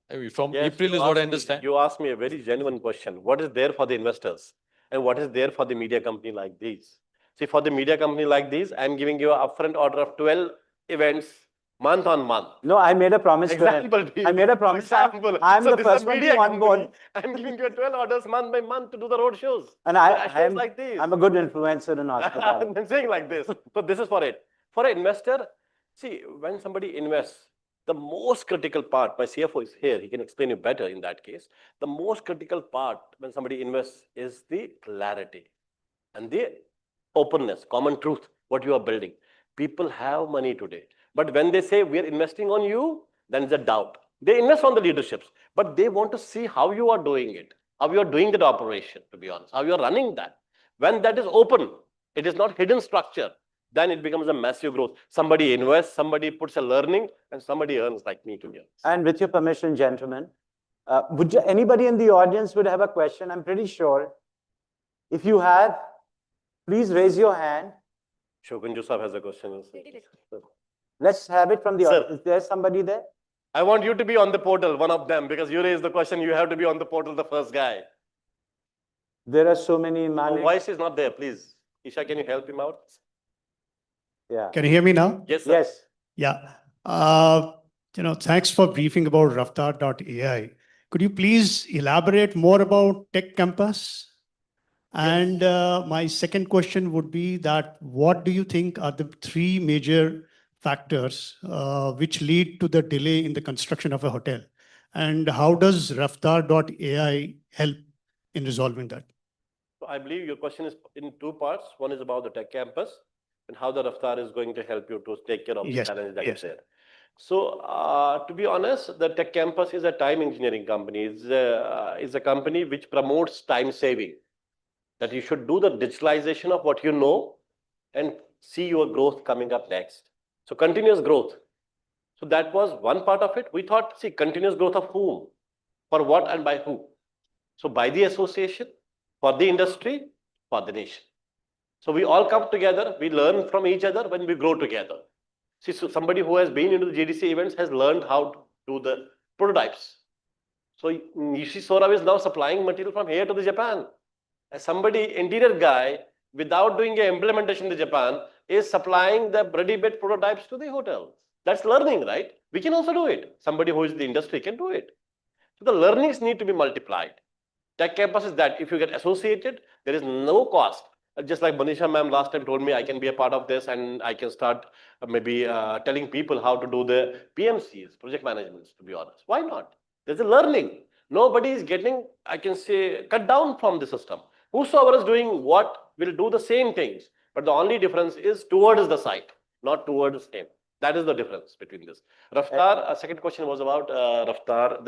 I mean, from Yes, April you is what I asked me- understand. You asked me a very genuine question. What is there for the investors? And what is there for the media company like these? See, for the media company like these, I'm giving you an upfront order of 12 events month on month. No, I made a promise Example, to him. I made a promise. Example. I'm So the this is a first one media to onboard. company. I'm giving you 12 orders month by month to do the road shows. And Shows like these. I'm a good influencer in hospitality. I'm saying like this. So this is for it. For an investor, see, when somebody invests, the most critical part, my CFO is here, he can explain you better in that case. The most critical part when somebody invests is the clarity and the openness, common truth, what you are building. People have money today. But when they say we are investing on you, then it's a doubt. They invest on the leaderships, but they want to see how you are doing it, how you are doing that operation, to be honest, how you are running that. When that is open, it is not hidden structure, then it becomes a massive growth. Somebody invests, somebody puts a learning, and somebody earns like me, to be honest. And with your permission, gentlemen, anybody in the audience would have a question? I'm pretty sure. If you have, please raise your hand. Shogun Jusaf has a question. Let's have it from the Sir. audience. Is there somebody there? I want you to be on the portal, one of them, because you raised the question, you have to be on the portal, the first guy. There are so many Oh, voice is not there, please. Isha, can you help him out? Yeah. Can you hear me now? Yes, sir. Yes. Yeah. Thanks for briefing about Rafttaar.ai. Could you please elaborate more about Tech Campus? And my second question would be that what do you think are the three major factors which lead to the delay in the construction of a hotel? And how does Rafttaar.ai help in resolving that? So I believe your question is in two parts. One is about the Tech Campus and how the Rafttaar is going to help you to take care of the Yes, challenge that yes. is there. So to be honest, the Tech Campus is a time engineering company. It's a company which promotes time saving. That you should do the digitalization of what you know and see your growth coming up next. So continuous growth. So that was one part of it. We thought, see, continuous growth of whom? For what and by who? So by the association, for the industry, for the nation. So we all come together, we learn from each other when we grow together. See, so somebody who has been into the GDC events has learned how to do the prototypes. So Nishi Saurabh is now supplying material from here to the Japan. As somebody, interior guy, without doing an implementation in Japan, is supplying the ready-made prototypes to the hotel. That's learning, right? We can also do it. Somebody who is in the industry can do it. So the learnings need to be multiplied. Tech Campus is that if you get associated, there is no cost. Just like Manisha ma'am last time told me, I can be a part of this and I can start maybe telling people how to do the PMCs, project managements, to be honest. Why not? There's a learning. Nobody is getting, I can say, cut down from the system. Whosoever is doing what will do the same things. But the only difference is towards the site, not towards him. That is the difference between this. Rafttaar, second question was about Rafttaar.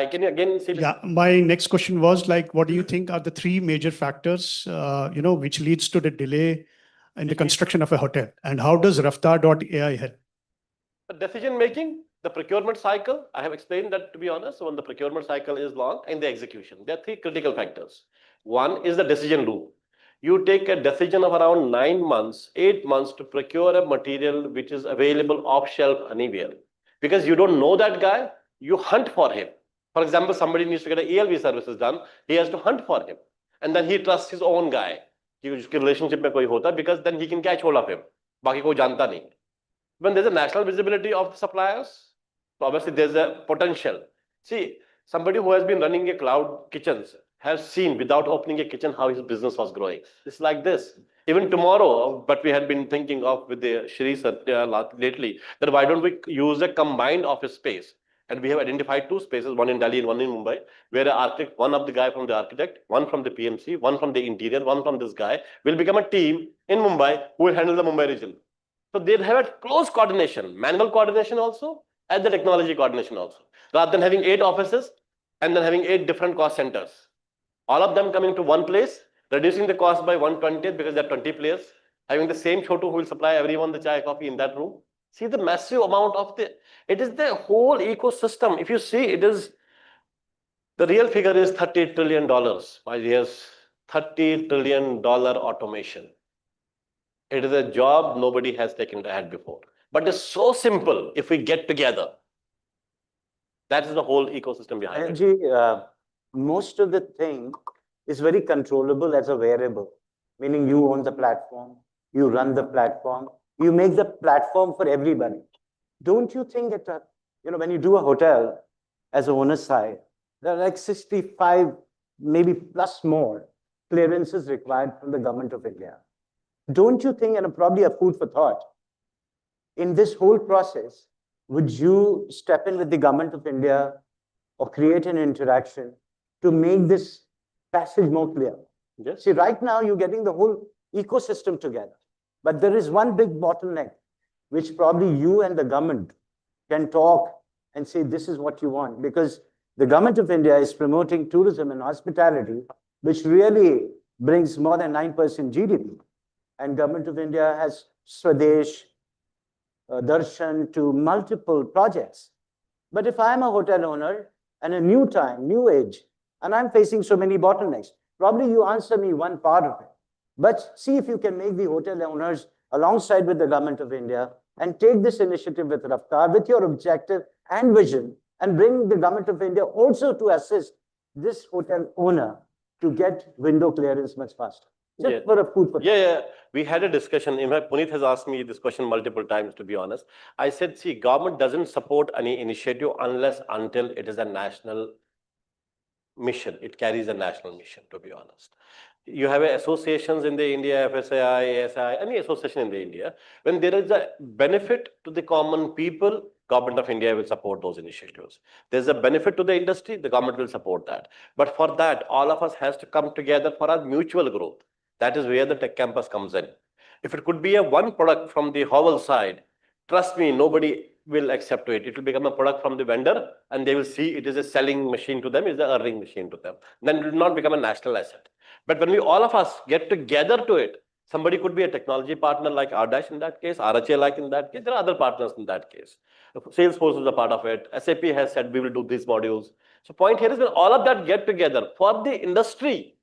Can you again say? Yeah, my next question was like, what do you think are the three major factors, which leads to the delay in the construction of a hotel? And how does Rafttaar.ai help? The decision making, the procurement cycle, I have explained that, to be honest, when the procurement cycle is long, and the execution. There are three critical factors. One is the decision loop. You take a decision of around 9 months, 8 months to procure a material which is available off shelf anywhere. Because you don't know that guy, you hunt for him. For example, somebody needs to get an ELV services done, he has to hunt for him. And then he trusts his own guy. Usually relationship mein koi hota, because then he can catch hold of him. Baki koi janta nahi. When there's a national visibility of the suppliers, so obviously there's a potential. See, Somebody who has been running a cloud kitchens has seen without opening a kitchen how his business was growing. It's like this. Even tomorrow, but we had been thinking of with the Shri sir lately, that why don't we use a combined office space? And we have identified two spaces, one in Delhi and one in Mumbai, where an architect, one of the guy from the architect, one from the PMC, one from the interior, one from this guy, will become a team in Mumbai who will handle the Mumbai region. So they'll have a close coordination, manual coordination also, and the technology coordination also. Rather than having 8 offices and then having 8 different cost centers. All of them coming to one place, reducing the cost by 1/20 because there are 20 players, having the same chotu who will supply everyone the chai coffee in that room. See the massive amount of it is the whole ecosystem. If you see, it is, the real figure is $30 trillion. 5 years, $30 trillion automation. It is a job nobody has taken to head before. But it's so simple if we get together. That is the whole ecosystem behind it. Most of the thing is very controllable as a variable, meaning you own the platform, you run the platform, you make the platform for everybody. Don't you think that, when you do a hotel as a owner side, there are like 65, maybe plus more clearances required from the government of India. Don't you think, and probably a food for thought, in this whole process, would you step in with the government of India or create an interaction to make this passage more clear? Yes. See, right now you're getting the whole ecosystem together, but there is one big bottleneck, which probably you and the government can talk and say, this is what you want, because the government of India is promoting tourism and hospitality, which really brings more than 9% GDP. And government of India has Swadesh, Darshan to multiple projects. But if I'm a hotel owner and a new time, new age, and I'm facing so many bottlenecks, probably you answer me one part of it. But see if you can make the hotel owners alongside with the government of India and take this initiative with Rafttaar, with your objective and vision, and bring the government of India also to assist this hotel owner to get window clearance much faster. Just for a food for thought. Yeah. We had a discussion. In fact, Puneet has asked me this question multiple times, to be honest. I said, see, government doesn't support any initiative until it is a national mission. It carries a national mission, to be honest. You have associations in the India, FSAI, ASI, any association in the India. When there is a benefit to the common people, government of India will support those initiatives. There's a benefit to the industry, the government will support that. But for that, all of us has to come together for our mutual growth. That is where the tech campus comes in. If it could be a one product from the Howell side, trust me, nobody will accept it. It will become a product from the vendor and they will see it is a selling machine to them, it is an earning machine to them. Then it will not become a national asset. But when we all of us get together to it, somebody could be a technology partner like Rdash in that case, RHA like in that case, there are other partners in that case. Salesforce is a part of it. SAP has said we will do these modules. So point here is when all of that get together for the industry,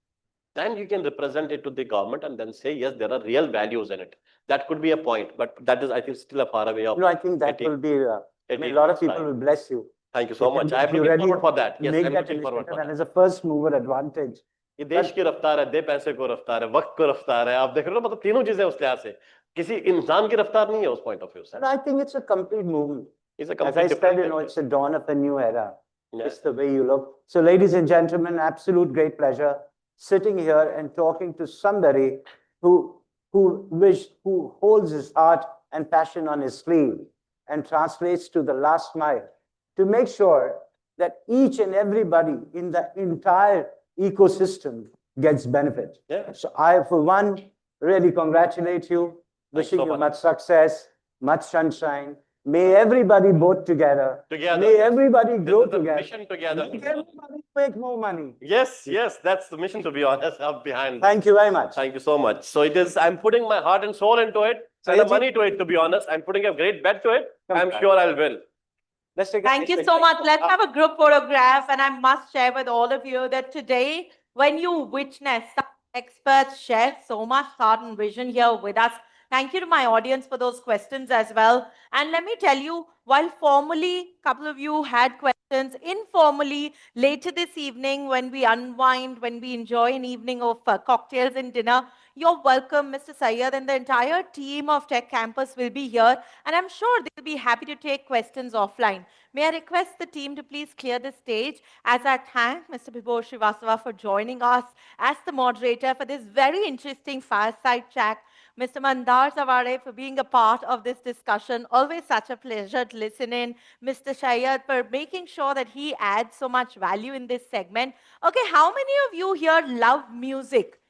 then you can represent it to the government and then say, yes, there are real values in it. That could be a point, but that is, I think, still a far away of. No, I think that will be, a lot of people will bless you. Thank you so much. I am looking forward for that. Yes, I'm looking forward for that. And as a first mover advantage. ये देश की रफ्तार है, दे पैसे को रफ्तार है, वक्त को रफ्तार है. आप देख रहे हो मतलब तीनों चीजें उस लिहाज से. किसी इंसान की रफ्तार नहीं है उस point of view से. I think it's a complete movement. It's a complete. As I said, it's a dawn of a new era. It's the way you look. So, ladies and gentlemen, absolute great pleasure sitting here and talking to somebody who holds his heart and passion on his sleeve and translates to the last mile to make sure that each and everybody in the entire ecosystem gets benefit. Yeah. So I, for one, really congratulate you, wishing you much success, much sunshine. May everybody vote together. May everybody grow together. Mission together. May everybody make more money. Yes, that's the mission, to be honest, up behind. Thank you very much. Thank you so much. So it is, I'm putting my heart and soul into it, and the money to it, to be honest. I'm putting a great bet to it. I'm sure I'll win. Let's take Thank you so much. Let's have a group photograph. And I must share with all of you that today, when you witness some experts share so much thought and vision here with us, thank you to my audience for those questions as well. And let me tell you, while formally, a couple of you had questions, informally, later this evening, when we unwind, when we enjoy an evening of cocktails and dinner, you're welcome. Mr. Syed and the entire team of Tech Campus will be here. And I'm sure they'll be happy to take questions offline. may I request the team to please clear the stage as I thank Mr. Vibhor Srivastava for joining us as the moderator for this very interesting fireside chat. Mr. Mandar Savare for being a part of this discussion. Always such a pleasure to listen in. Mr. Shayad for making sure that he adds so much value in this segment. Okay, how many of you here love music?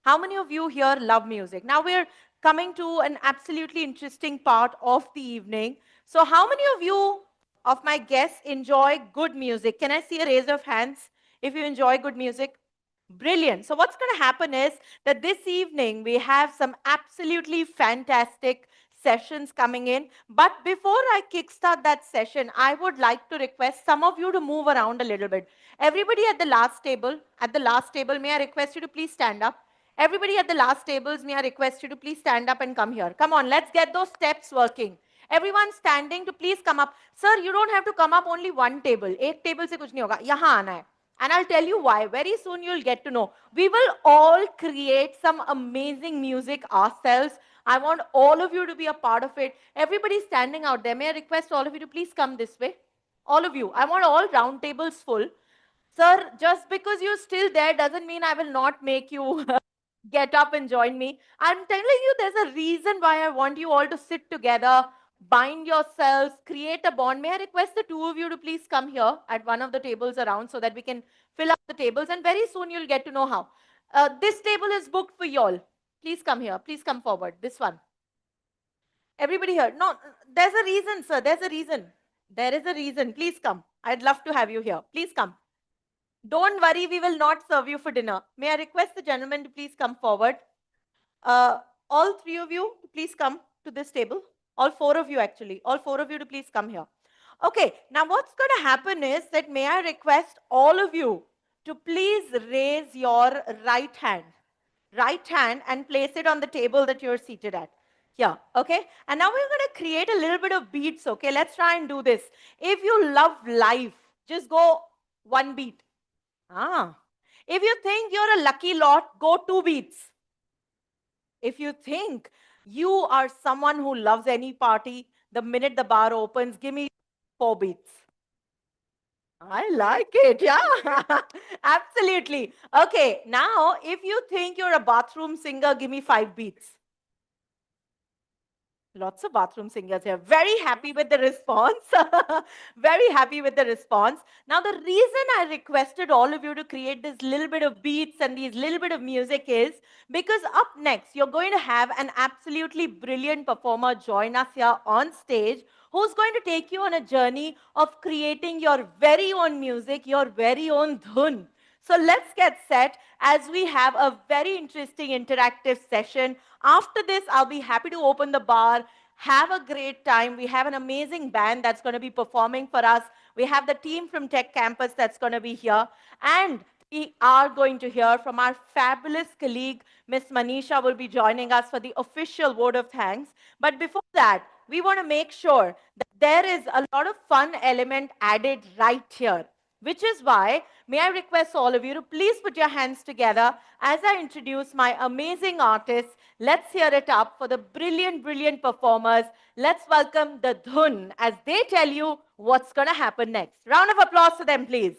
How many of you here love music? Now we're coming to an absolutely interesting part of the evening. So how many of you of my guests enjoy good music? Can I see a raise of hands if you enjoy good music? Brilliant. So what's going to happen is that this evening we have some absolutely fantastic sessions coming in. But before I kickstart that session, I would like to request some of you to move around a little bit. Everybody at the last table, may I request you to please stand up? Everybody at the last tables, may I request you to please stand up and come here. Come on, let's get those steps working. Everyone standing to please come up. Sir, you don't have to come up only one table. एक table से कुछ नहीं होगा. यहाँ आना है. And I'll tell you why. Very soon you'll get to know. We will all create some amazing music ourselves. I want all of you to be a part of it. Everybody standing out there, may I request all of you to please come this way? All of you. I want all round tables full. Sir, just because you're still there doesn't mean I will not make you get up and join me. I'm telling you, there's a reason why I want you all to sit together, bind yourselves, create a bond. May I request the two of you to please come here at one of the tables around so that we can fill up the tables, and very soon you'll get to know how. This table is booked for you all. Please come here. Please come forward. This one. Everybody here. No, there's a reason, sir. There's a reason. There is a reason. Please come. I'd love to have you here. Please come. Don't worry, we will not serve you for dinner. May I request the gentleman to please come forward? All three of you, please come to this table. All four of you, actually. All four of you to please come here. Okay, now what's going to happen is that may I request all of you to please raise your right hand. Right hand and place it on the table that you're seated at. Yeah, okay? And now we're going to create a little bit of beats, okay? Let's try and do this. If you love life, just go one beat. If you think you're a lucky lot, go two beats. If you think you are someone who loves any party, the minute the bar opens, give me 4 beats. I like it, yeah. Absolutely. Okay, now if you think you're a bathroom singer, give me 5 beats. Lots of bathroom singers here. Very happy with the response. Very happy with the response. Now, the reason I requested all of you to create this little bit of beats and these little bit of music is because up next, you're going to have an absolutely brilliant performer join us here on stage who's going to take you on a journey of creating your very own music, your very own dhun. So let's get set as we have a very interesting interactive session. After this, I'll be happy to open the bar. Have a great time. We have an amazing band that's going to be performing for us. We have the team from Tech Campus that's going to be here. And we are going to hear from our fabulous colleague, Miss Manisha will be joining us for the official vote of thanks. But before that, we want to make sure that there is a lot of fun element added right here. Which is why, may I request all of you to please put your hands together as I introduce my amazing artists. Let's hear it up for the brilliant, brilliant performers. Let's welcome the Dhun as they tell you what's going to happen next. Round of applause for them, please.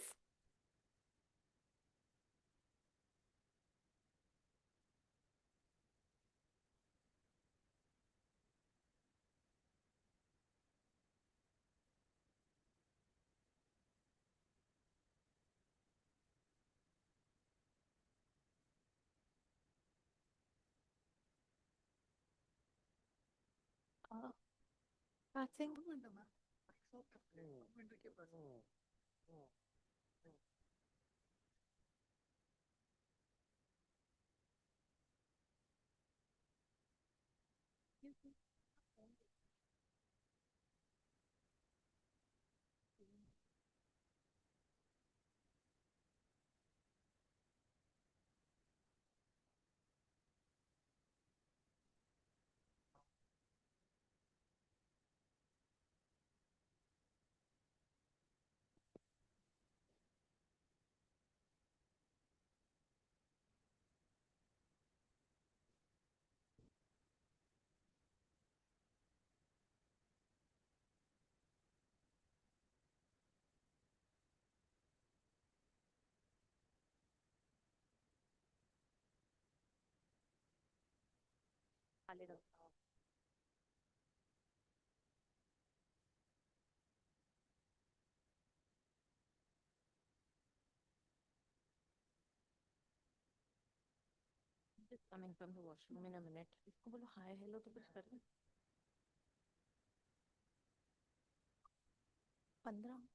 Just coming from the washroom in a minute. इसको बोलो hi hello तो कुछ कर दे. 15.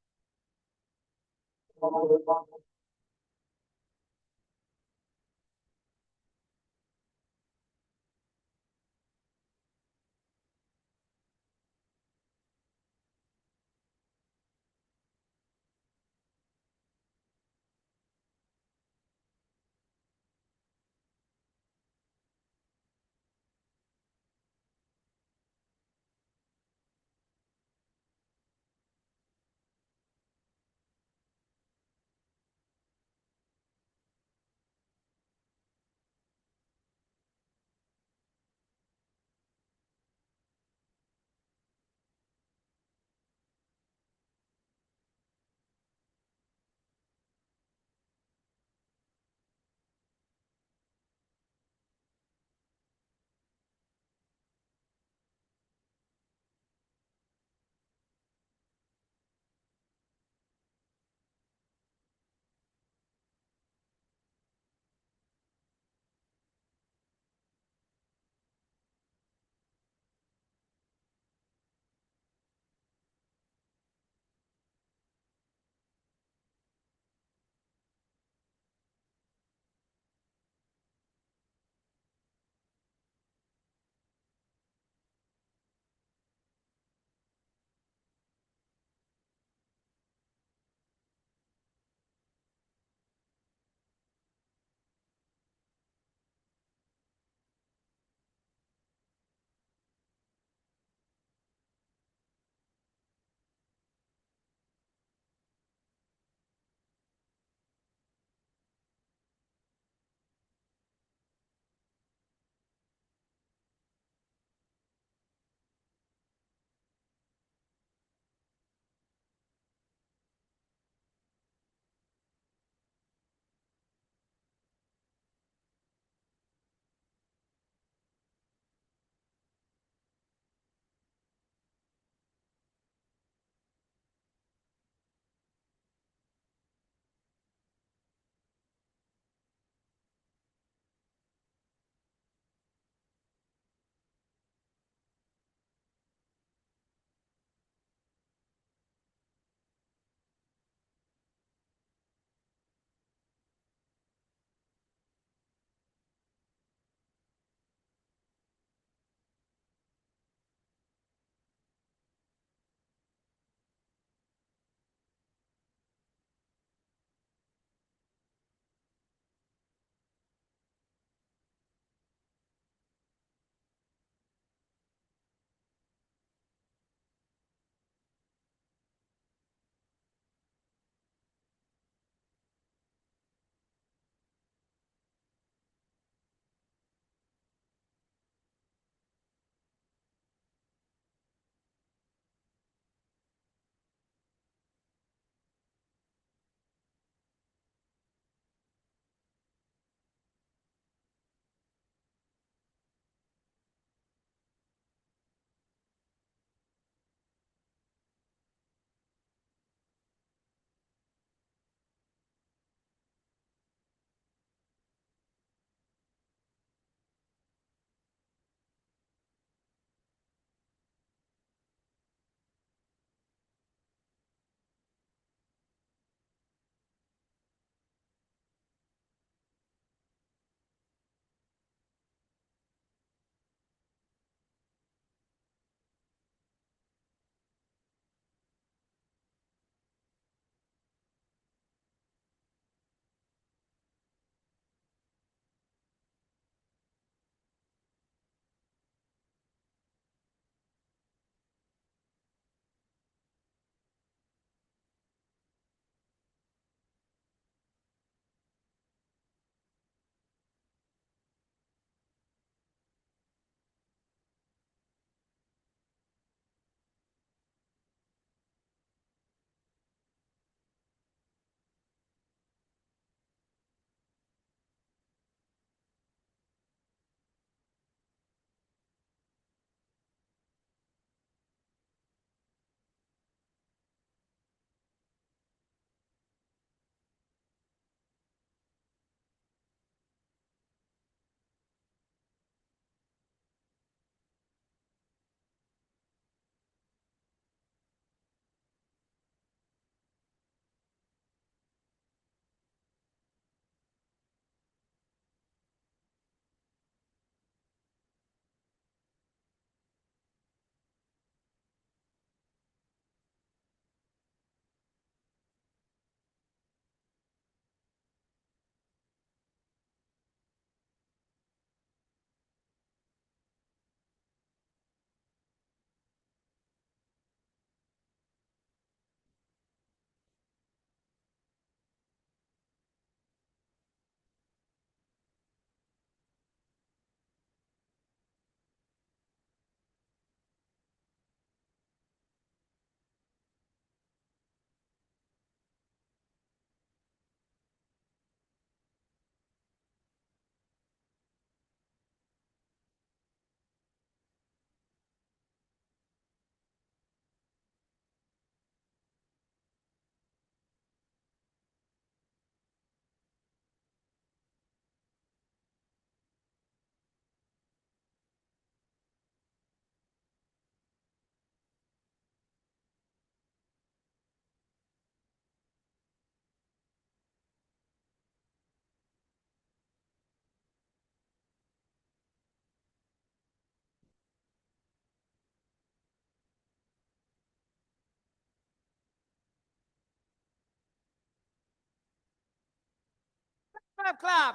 Clap, clap.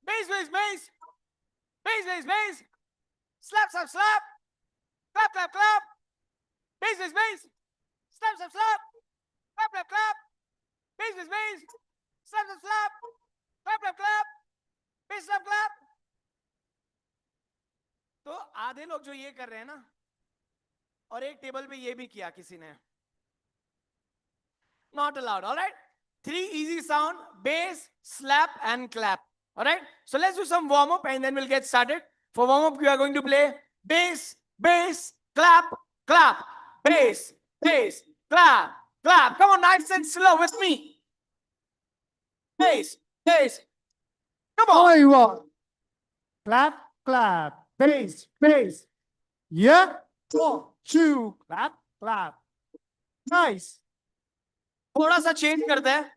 Bass, bass, bass. Bass, bass, bass. Slap, slap, slap. Clap, clap, clap. Bass, bass, bass. Slap, slap, slap. Clap, clap, clap. Bass, bass, bass. Slap, slap, slap. Clap, clap, clap. Bass, slap, clap. तो आधे लोग जो ये कर रहे हैं ना, और एक टेबल पे ये भी किया किसी ने. Not allowed, all right? 3 easy sound: bass, slap, and clap. All right? So let's do some warm up and then we'll get started. For warm up, we are going to play bass, bass, clap, clap, bass, bass, clap, clap. Come on, nice and slow with me. Bass, bass. Come on. Oh, you are. Clap, clap, bass, bass. Yeah. 1, 2, clap, clap. Nice. थोड़ा सा change करते हैं.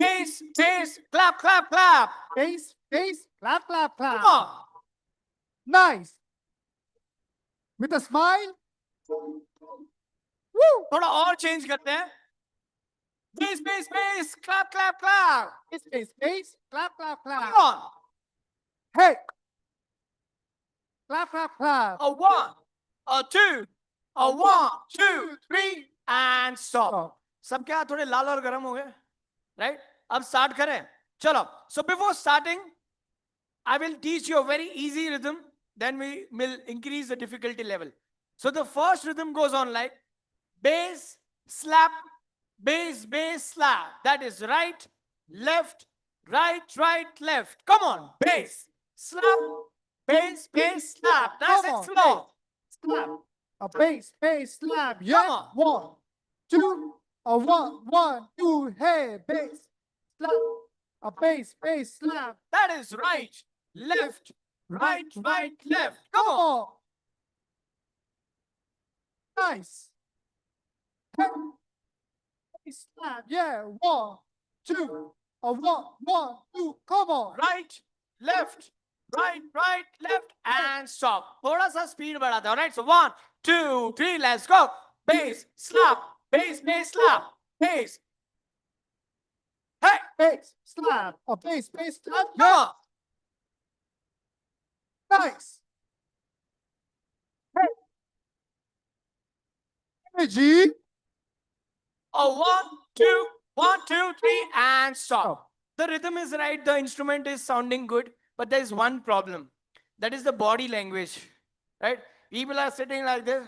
Bass, bass, clap, clap, clap. Bass, bass, clap, clap, clap. Come on. Nice. With a smile. Woo. थोड़ा और change करते हैं. Bass, bass, bass, clap, clap, clap. Bass, bass, bass, clap, clap, clap. Come on. Hey. Clap, clap, clap. A 1, a 2, a 1, 2, 3, and stop. सब क्या थोड़े लाल और गर्म हो गए, right? अब start करें. चलो. So before starting, I will teach you a very easy rhythm. Then we will increase the difficulty level. So the first rhythm goes on like bass, slap, bass, bass, slap. That is right, left, right, right, left. Come on, bass, slap, bass, bass, slap. Nice and slow. Slap. A bass, bass, slap. Yeah. Come on. 1, 2, a 1, 1, 2, hey, bass, slap. A bass, bass, slap. That is right, left, right, right, left. Come on. Nice. Hey. Bass, slap. Yeah. 1, 2, a 1, 1, 2. Come on. Right, left, right, right, left, and stop. थोड़ा सा speed बढ़ाते हैं. All right. So 1, 2, 3. Let's go. Bass, slap, bass, bass, slap, bass. Hey, Bass, slap. A bass, bass, slap. come on. Nice. Hey. Energy. A 1, 2, 1, 2, 3, and stop. The rhythm is right. The instrument is sounding good, but there is one problem. That is the body language, right? People are sitting like this.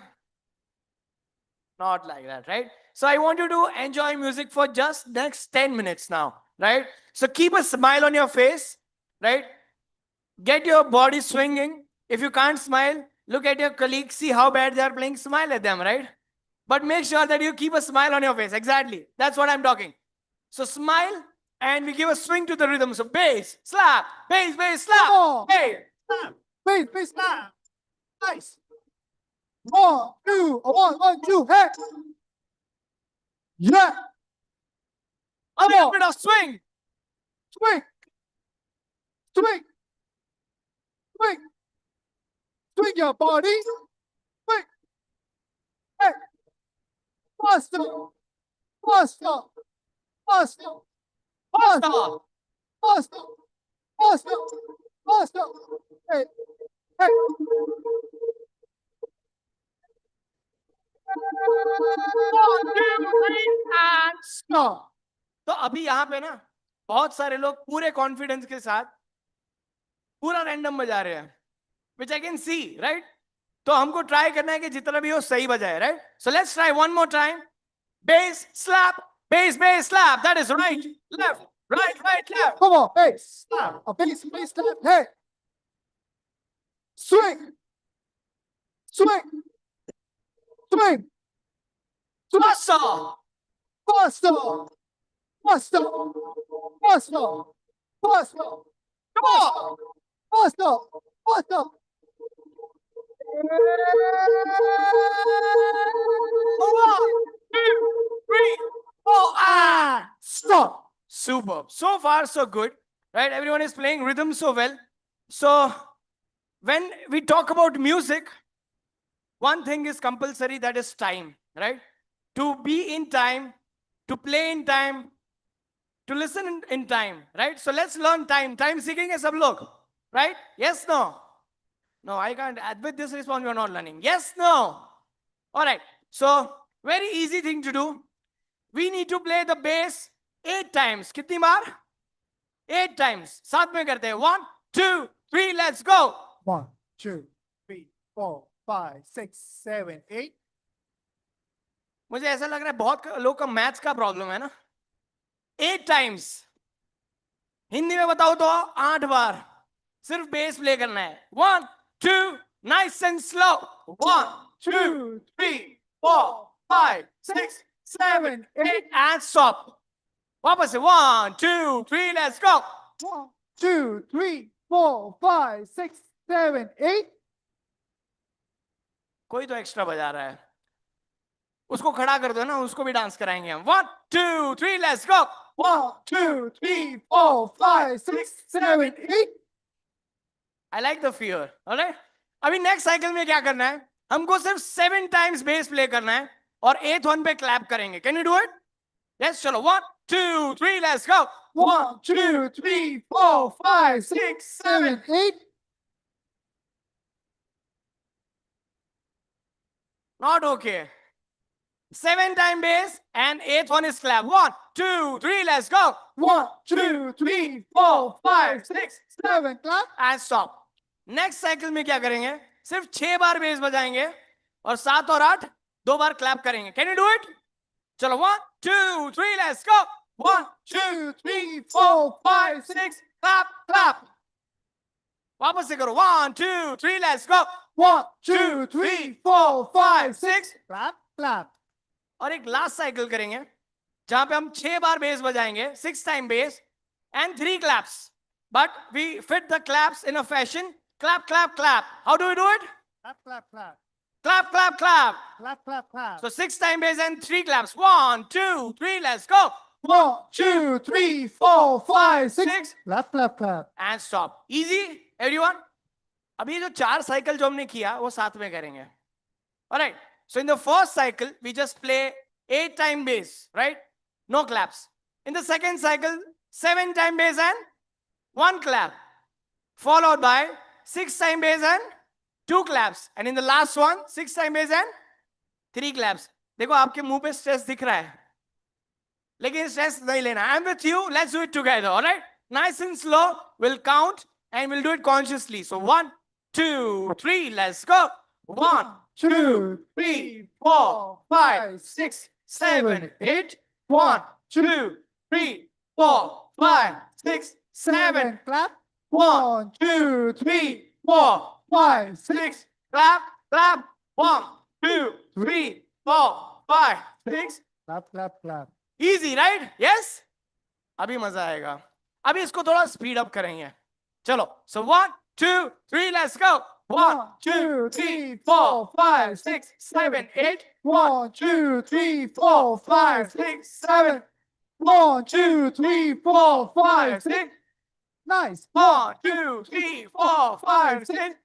Not like that, right? So I want you to enjoy music for just next 10 minutes now, right? So keep a smile on your face, right? Get your body swinging. If you can't smile, look at your colleagues, see how bad they are playing, smile at them, right? But make sure that you keep a smile on your face. Exactly. That's what I'm talking. So smile and we give a swing to the rhythm. So bass, slap, bass, bass, slap, Come on. bass. Slap. Bass, bass, slap. Nice. 1, 2, a 1, 1, 2, hey. Yeah. A little bit of swing. Swing. Swing. Swing. Swing your body. Swing. Hey. Faster. Faster. Faster. Faster. Faster. Faster. Faster. Hey. Hey. 1, 2, 3, and Stop. तो अभी यहाँ पे ना बहुत सारे लोग पूरे confidence के साथ पूरा रैंडम बजा रहे हैं, which I can see, right? तो हमको ट्राई करना है कि जितना भी हो सही बजाए, right? So let's try one more time. Bass, slap, bass, bass, slap. That is right, left, right, right, left. Come on, bass, slap. A bass, bass, slap. Hey. Swing. Swing. Swing. Faster. Faster. Faster. Faster. Faster. Come on. Faster. Faster. 1, 2, 3, 4, and Stop. superb. So far, so good, right? Everyone is playing rhythm so well. So when we talk about music, one thing is compulsory, that is time, right? To be in time, to play in time, to listen in time, right? So let's learn time. Time सीखेंगे सब लोग, right? Yes, no? No, I can't. With this response, you're not learning. Yes, no? All right. So very easy thing to do. We need to play the bass 8 times. कितनी बार? 8 times. साथ में करते हैं. 1, 2, 3, let's go. 1, 2, 3, 4, 5, 6, 7, 8. मुझे ऐसा लग रहा है बहुत लोग का मैथ्स का प्रॉब्लम है ना. 8 times. हिंदी में बताओ तो 8 बार. सिर्फ बेस प्ले करना है. 1, 2, nice and slow. 1, 2, 3, 4, 5, 6, 7, 8, and stop. वापस से 1, 2, 3, let's go. 1, 2, 3, 4, 5, 6, 7, 8. कोई तो एक्स्ट्रा बजा रहा है, उसको खड़ा कर दो ना, उसको भी डांस कराएंगे हम. 1, 2, 3, let's go. 1, 2, 3, 4, 5, 6, 7, 8. I like the fear. Alright? अभी नेक्स्ट साइकिल में क्या करना है, हमको सिर्फ 7 times बेस प्ले करना है और 8th one पे क्लैप करेंगे. Can you do it? Yes, चलो. 1, 2, 3, let's go. 1, 2, 3, 4, 5, 6, 7, 8. Not okay. 7 time bass and 8th one is clap. 1, 2, 3, let's go. 1, 2, 3, 4, 5, 6, 7, clap. And stop. Next cycle में क्या करेंगे, सिर्फ 6 बार बेस बजाएंगे और 7 और 8 2 बार क्लैप करेंगे. Can you do it? चलो. 1, 2, 3, लेट्स गो. 1, 2, 3, 4, 5, 6, clap clap. वापस से करो. 1, 2, 3, लेट्स गो. 1, 2, 3, 4, 5, 6, clap, clap. और एक लास्ट साइकिल करेंगे जहां पे हम 6 बार बेस बजाएंगे, 6 time base and 3 claps, but we fit the claps in a fashion. Clap, clap, clap. How do we do it? Clap, clap, clap. Clap, clap, clap. Clap, clap, clap. So 6 time bass and 3 claps. 1, 2, 3, let's go. 1, 2, 3, 4, 5, 6. 6 Clap, clap, clap. and stop. Easy, everyone? अब ये जो 4 cycle जो हमने किया वो साथ में करेंगे. Alright. So in the first cycle, we just play 8 time bass, right? No claps. In the second cycle, 7 time bass and 1 clap, followed by 6 time bass and 2 claps. And in the last one, 6 time bass and 3 claps. देखो आपके मुंह पे stress दिख रहा है, लेकिन stress नहीं लेना. I'm with you. Let's do it together. All right? Nice and slow. We'll count and we'll do it consciously. So 1, 2, 3. Let's go. 1, 2, 3, 4, 5, 6, 7, 8. 1, 2, 3, 4, 5, 6, 7. Clap. 1, 2, 3, 4, 5, 6. Clap, clap. 1, 2, 3, 4, 5, 6. Clap, clap, clap. Easy, right? Yes? अभी मजा आएगा. अभी इसको थोड़ा speed up करेंगे. चलो. So 1, 2, 3, let's go. 1, 2, 3, 4, 5, 6, 7, 8. 1, 2, 3, 4, 5, 6, 7. 1, 2, 3, 4, 5, 6. Nice. 1, 2, 3, 4, 5, 6.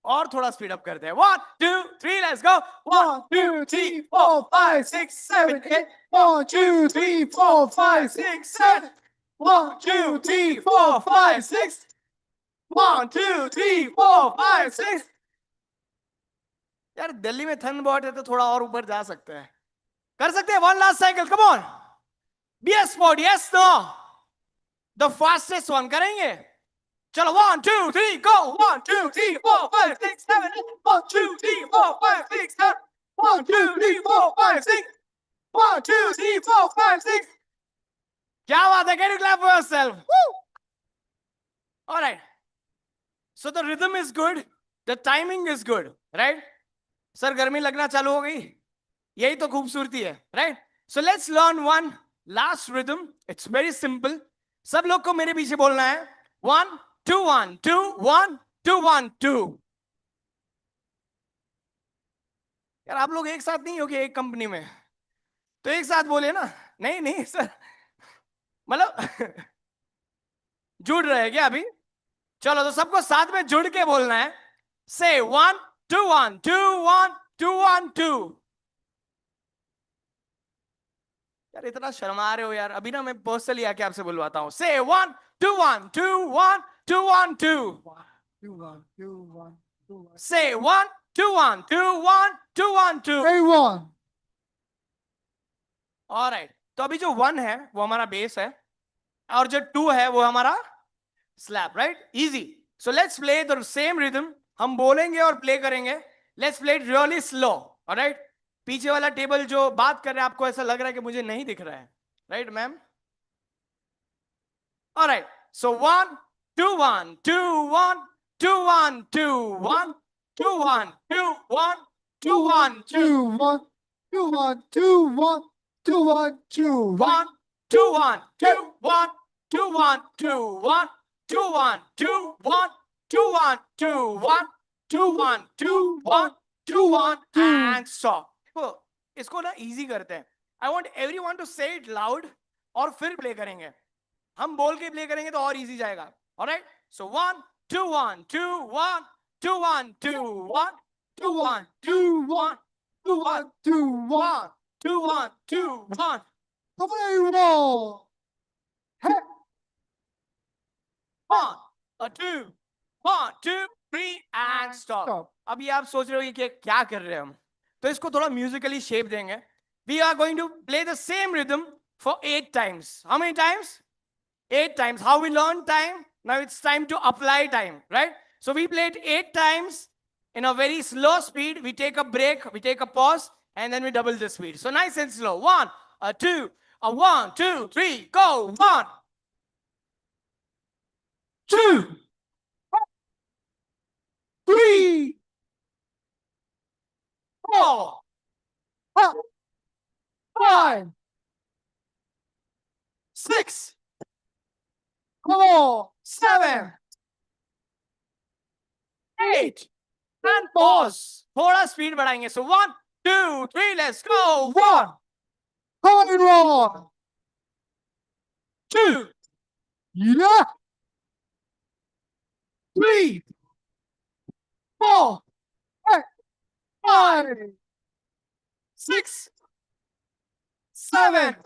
और थोड़ा स्पीड अप करते हैं. 1, 2, 3, let's go. 1, 2, 3, 4, 5, 6, 7, 8. 1, 2, 3, 4, 5, 6, 7. 1, 2, 3, 4, 5, 6. 1, 2, 3, 4, 5, 6. यार दिल्ली में ठंड बहुत है तो थोड़ा और ऊपर जा सकते हैं. कर सकते हैं. One last cycle. Come on. BS mode. Yes, no. The fastest one करेंगे. चलो. 1, 2, 3, go. 1, 2, 3, 4, 5, 6, 7, 8. 1, 2, 3, 4, 5, 6, 7. 1, 2, 3, 4, 5, 6. 1, 2, 3, 4, 5, 6. क्या बात है? Can you clap for yourself? Woo! All right. So the rhythm is good. The timing is good. Right? Sir गर्मी लगना चालू हो गई. यही तो खूबसूरती है. Right? So let's learn one last rhythm. It's very simple. सब लोग को मेरे पीछे बोलना है. 1, 2, 1, 2, 1, 2, 1, 2. यार आप लोग एक साथ नहीं हो गए एक कंपनी में, तो एक साथ बोले ना. नहीं नहीं सर, मतलब जुड़ रहे क्या अभी? चलो तो सबको साथ में जुड़ के बोलना है. से 1, 2, 1, 2, 1, 2, 1, 2. यार इतना शर्मा रहे हो यार, अभी ना मैं पर्सनली आके आपसे बुलवाता हूँ. Say 1 2 1 2 1 2 1 2. 2 1 2 1 2 1. Say 1 2 1 2 1 2 1 2. A1. Alright. तो अभी जो 1 है वो हमारा बेस है और जो 2 है वो हमारा slap, right? Easy. So let's play the same rhythm. हम बोलेंगे और प्ले करेंगे. Let's play it really slow. Alright? पीछे वाला टेबल जो बात कर रहे हैं आपको ऐसा लग रहा है कि मुझे नहीं दिख रहा है. Right, ma'am? Alright. So 1 2 1 2 1 2 1 2 1 2 1 2 1 2 1 2 2 1 2 1 2 1 2 1 2 1 2 1 2 1 2 1 2 1 2 1 2 1 2 1 2 1 2 1 2 1 2 1 and stop. देखो इसको ना इजी करते हैं. I want everyone to say it loud और फिर प्ले करेंगे. हम बोल के प्ले करेंगे तो और इजी जाएगा. Alright? So 1 2 1 2 1 2 1 2 1 2 1 2 1 2 1 2 1 2 1 2 1. A1. Hey. 1 a 2 1 2 3 and stop. अभी आप सोच रहे हो ये क्या कर रहे हैं हम, तो इसको थोड़ा म्यूजिकली शेप देंगे. We are going to play the same rhythm for 8 times. How many times? 8 times. How we learn time? Now it's time to apply time, right? So we played 8 times in a very slow speed. We take a break, we take a pause, and then we double the speed. So nice and slow. 1 a 2 a 1 2 3 go. 1 2 3 4 5 6 Come on. 7 8 and pause. थोड़ा speed बढ़ाएंगे. So 1 2 3 let's go. 1 A1. 2 Yeah. 3 4 5 6 7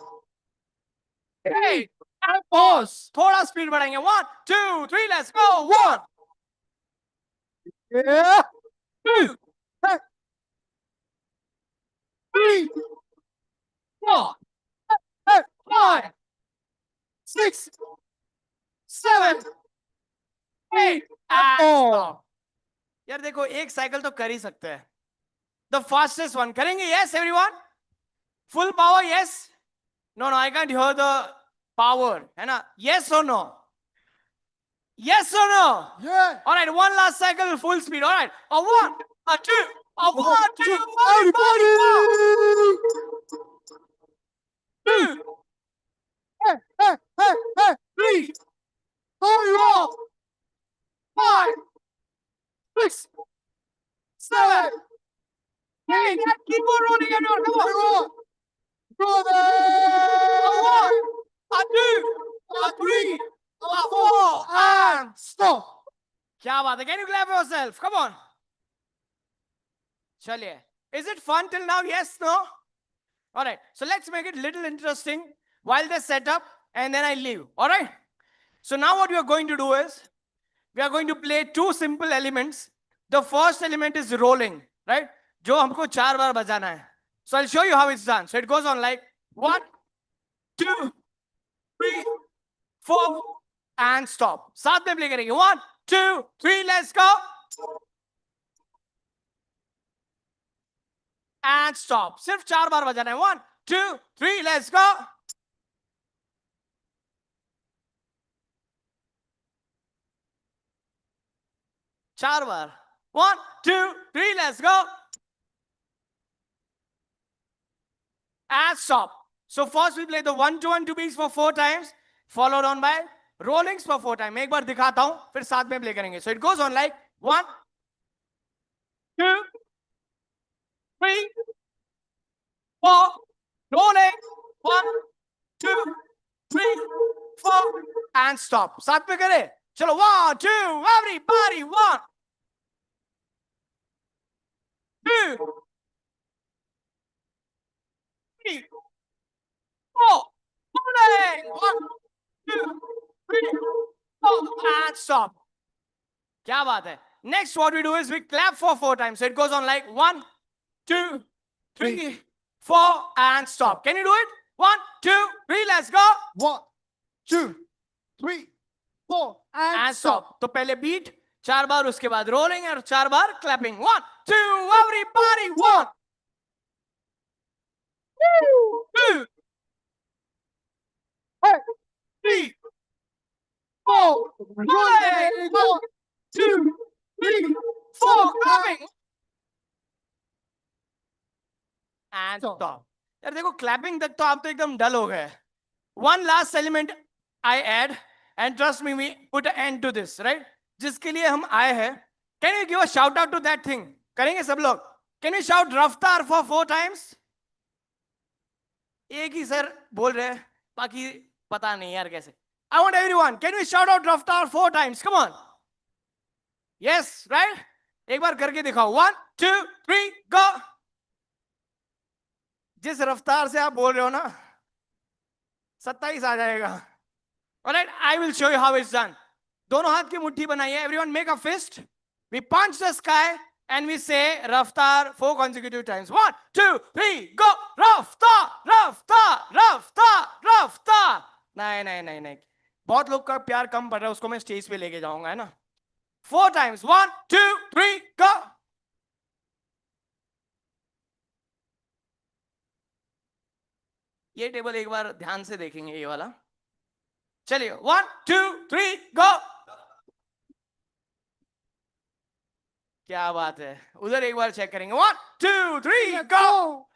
8 and pause. थोड़ा speed बढ़ाएंगे. 1 2 3 let's go. 1 Yeah. 2 3 4 5 6 7 8 and stop. यार देखो एक cycle तो कर ही सकते हैं. The fastest one करेंगे. Yes everyone? Full power? Yes? No, I can't hear the power. है ना? Yes or no? Yes or no? Yeah. All right, one last cycle, full speed. All right, a 1 a 2 a 1 2 Everybody. 2 Hey, hey, hey, hey. 3 Hurry up. 5 6 7 8 keep on rolling everyone. Come on. Hurry up. Brother. A 1 a 2 a 3 a 4 and Stop. क्या बात है? Can you clap yourself? Come on. चलिए. Is it fun till now? Yes, no? All right. So let's make it little interesting while they set up and then I leave. All right. So now what we are going to do is we are going to play 2 simple elements. The first element is rolling, right? जो हमको 4 बार बजाना है. So I'll show you how it's done. So it goes on like 1 2 3 4 and stop. साथ में play करेंगे. 1 2 3 let's go. And stop. सिर्फ 4 बार बजाना है. 1 2 3 let's go. चार बार. 1 2 3 let's go. And stop. So first we play the 1 2 1 2 beats for 4 times, followed on by rollings for 4 times. मैं एक बार दिखाता हूं, फिर साथ में play करेंगे. So it goes on like 1 2 3 4 rolling 1 2 3 4 and stop. साथ में करें. चलो 1 2 everybody 1 2 3 and stop. क्या बात है? Next, what we do is we clap for 4 times. So it goes on like 1, 2, 3, 4, and stop. Can you do it? 1, 2, 3, let's go. 1, 2, 3, 4, And stop. तो पहले beat 4 बार, उसके बाद rolling और 4 बार clapping. 1, 2, everybody. 1, 2, 3, 4. Rolling. 1, 2, 3, 4. Clapping. And stop. यार देखो clapping तक तो आप तो एकदम डल हो गए. One last element I add, and trust me, we put an end to this, right? जिसके लिए हम आए हैं. Can you give a shout out to that thing? करेंगे सब लोग? Can you shout Rafttaar for 4 times? एक ही सर बोल रहे हैं, बाकी पता नहीं यार कैसे. I want everyone. Can we shout out Rafttaar 4 times? Come on. Yes, right? एक बार करके दिखाओ. 1, 2, 3, go. जिस रफ्तार से आप बोल रहे हो ना, 27 आ जाएगा. Alright, I will show you how it's done. दोनों हाथ की मुट्ठी बनाइए. Everyone make a fist. We punch the sky and we say Rafttaar 4 consecutive times. 1, 2, 3, go. Rafttaar, Rafttaar, Rafttaar, Rafttaar. नहीं. बहुत लोग का प्यार कम पड़ रहा है, उसको मैं स्टेज पे लेके जाऊंगा, है ना? 4 times. 1, 2, 3, go. ये टेबल एक बार ध्यान से देखेंगे, ये वाला. चलिए 1, 2, 3, go. क्या बात है, उधर एक बार चेक करेंगे. 1, 2, 3, go.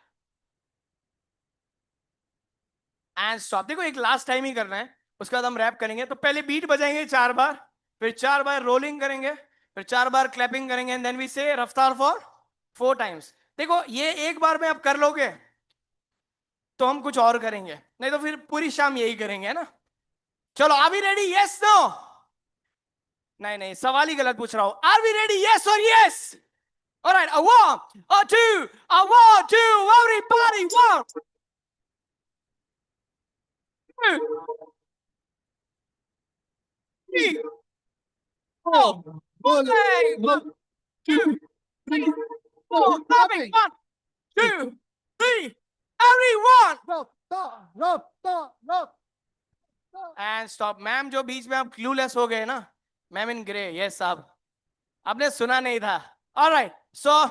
And stop. देखो एक लास्ट टाइम ही करना है, उसके बाद हम रैप करेंगे. तो पहले बीट बजाएंगे 4 बार, फिर 4 बार रोलिंग करेंगे, फिर 4 बार क्लैपिंग करेंगे, एंड देन वी से रफ्तार फॉर 4 टाइम्स. देखो ये एक बार में आप कर लोगे तो हम कुछ और करेंगे, नहीं तो फिर पूरी शाम यही करेंगे, है ना? चलो, are we ready? Yes, no? नहीं, सवाल ही गलत पूछ रहा हूं. Are we ready? यस और yes? Alright, a 1, a 2, a 1, 2, everybody. 1, 2, 3, 4. 1, 2, 3, 4. Clapping. 1, 2, 3. Everyone. And stop. Ma'am जो बीच में आप क्लूलेस हो गए ना, मैम इन ग्रे. यस साहब, आपने सुना नहीं था. Alright, so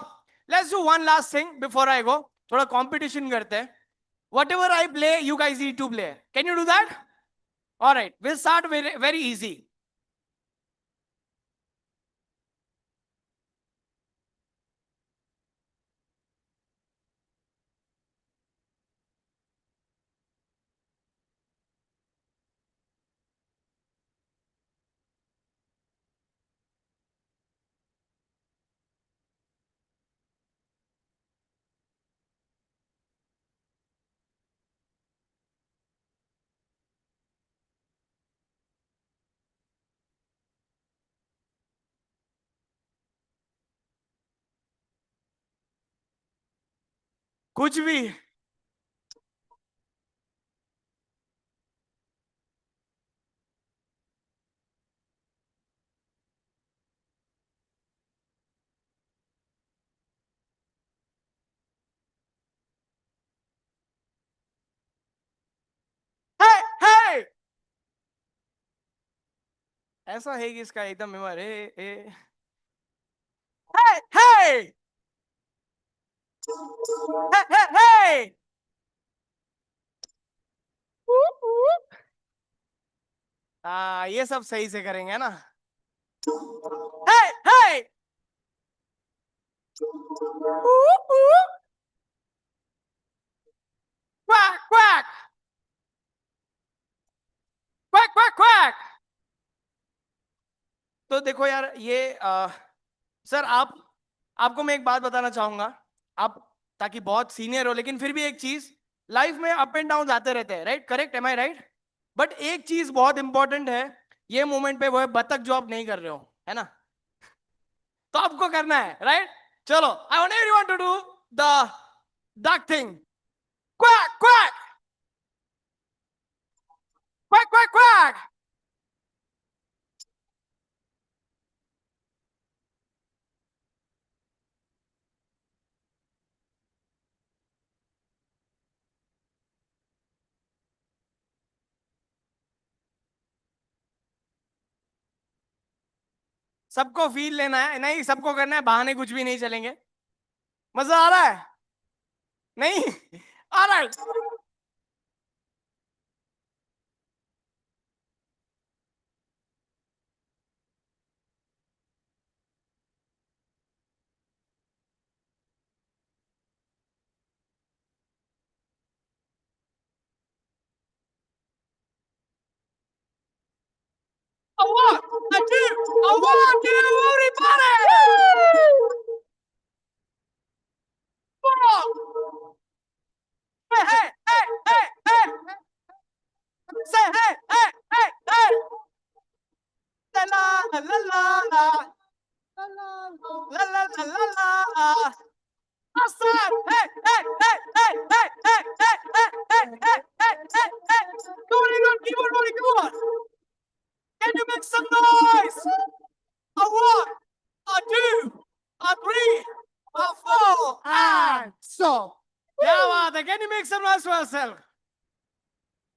let's do one last thing before I go. थोड़ा कंपटीशन करते हैं. Whatever I play, you guys need to play. Can you do that? Alright, will start very easy. कुछ भी. हे, ऐसा है कि इसका एकदम मेमोर. हे, हे, हे. ये सब सही से करेंगे ना? Hey. Quack quack quack quack quack. तो देखो यार, ये सर आपको मैं एक बात बताना चाहूंगा. आप ताकि बहुत सीनियर हो, लेकिन फिर भी एक चीज, लाइफ में अप एंड डाउन आते रहते हैं, right? Correct, am I right? But एक चीज बहुत इंपॉर्टेंट है ये मोमेंट पे, वो है बतख जो आप नहीं कर रहे हो, है ना? तो आपको करना है, राइट? चलो, I want everyone to do the duck thing. Quack quack quack quack quack. सबको फील लेना है, नहीं सबको करना है, बहाने कुछ भी नहीं चलेंगे। मजा आ रहा है? नहीं आ रहा है? A one, a two, a one, two, everybody! Four. Hey, hey, hey, hey, hey. Say hey, hey, hey, hey. La la la la la. La la la la la la. Awesome! Hey, hey, hey, hey, hey, hey, hey, hey, hey, hey, hey, hey, hey. Come on, keyboard, buddy, come on. Can you make some noise? A one, a two, a three, a four, and stop. क्या बात है? Can you make some noise for yourself?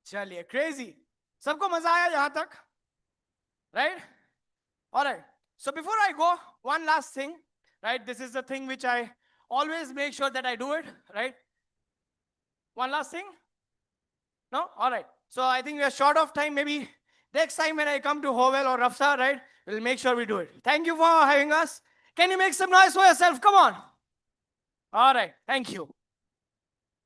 चलिए, crazy. सबको मजा आया यहाँ तक? Right? All right. So before I go, one last thing, right? This is the thing which I always make sure that I do it, right? One last thing? No? All right. So I think we are short of time. Maybe next time when I come to Howell or Rafttaar, right? We'll make sure we do it. Thank you for having us. Can you make some noise for yourself? Come on. All right. Thank you.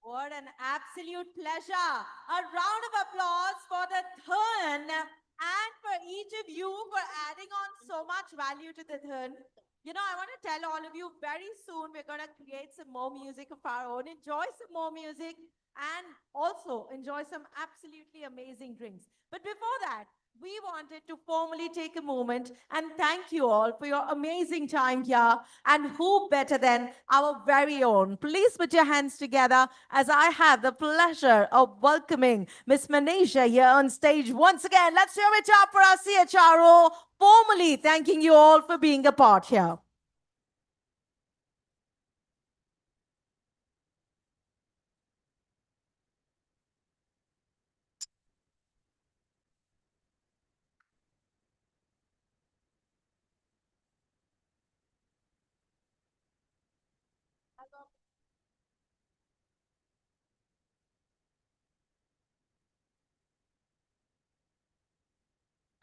What an absolute pleasure. A round of applause for the Thun and for each of you for adding on so much value to the Thun. You know, I want to tell all of you very soon we're going to create some more music of our own, enjoy some more music, and also enjoy some absolutely amazing drinks. But before that, we wanted to formally take a moment and thank you all for your amazing time here. And who better than our very own? Please put your hands together as I have the pleasure of welcoming Miss Manisha here on stage once again. Let's hear it up for our CHRO, formally thanking you all for being a part here.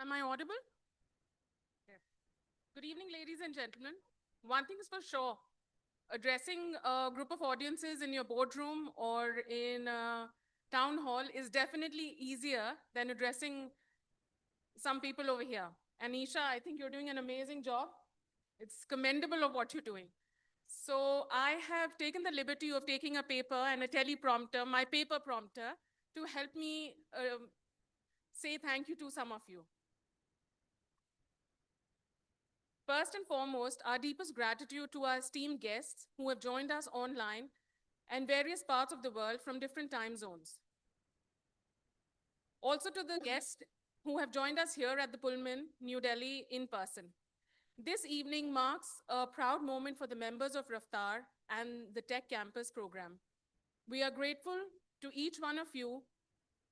Am I audible? Okay. Good evening, ladies and gentlemen. One thing is for sure, addressing a group of audiences in your boardroom or in a town hall is definitely easier than addressing some people over here. Anisha, I think you're doing an amazing job. It's commendable of what you're doing. So I have taken the liberty of taking a paper and a teleprompter, my paper prompter, to help me say thank you to some of you. First and foremost, our deepest gratitude to our esteemed guests who have joined us online and various parts of the world from different time zones. Also to the guests who have joined us here at the Pullman, New Delhi in person. This evening marks a proud moment for the members of Rafttaar and the Tech Campus program. We are grateful to each one of you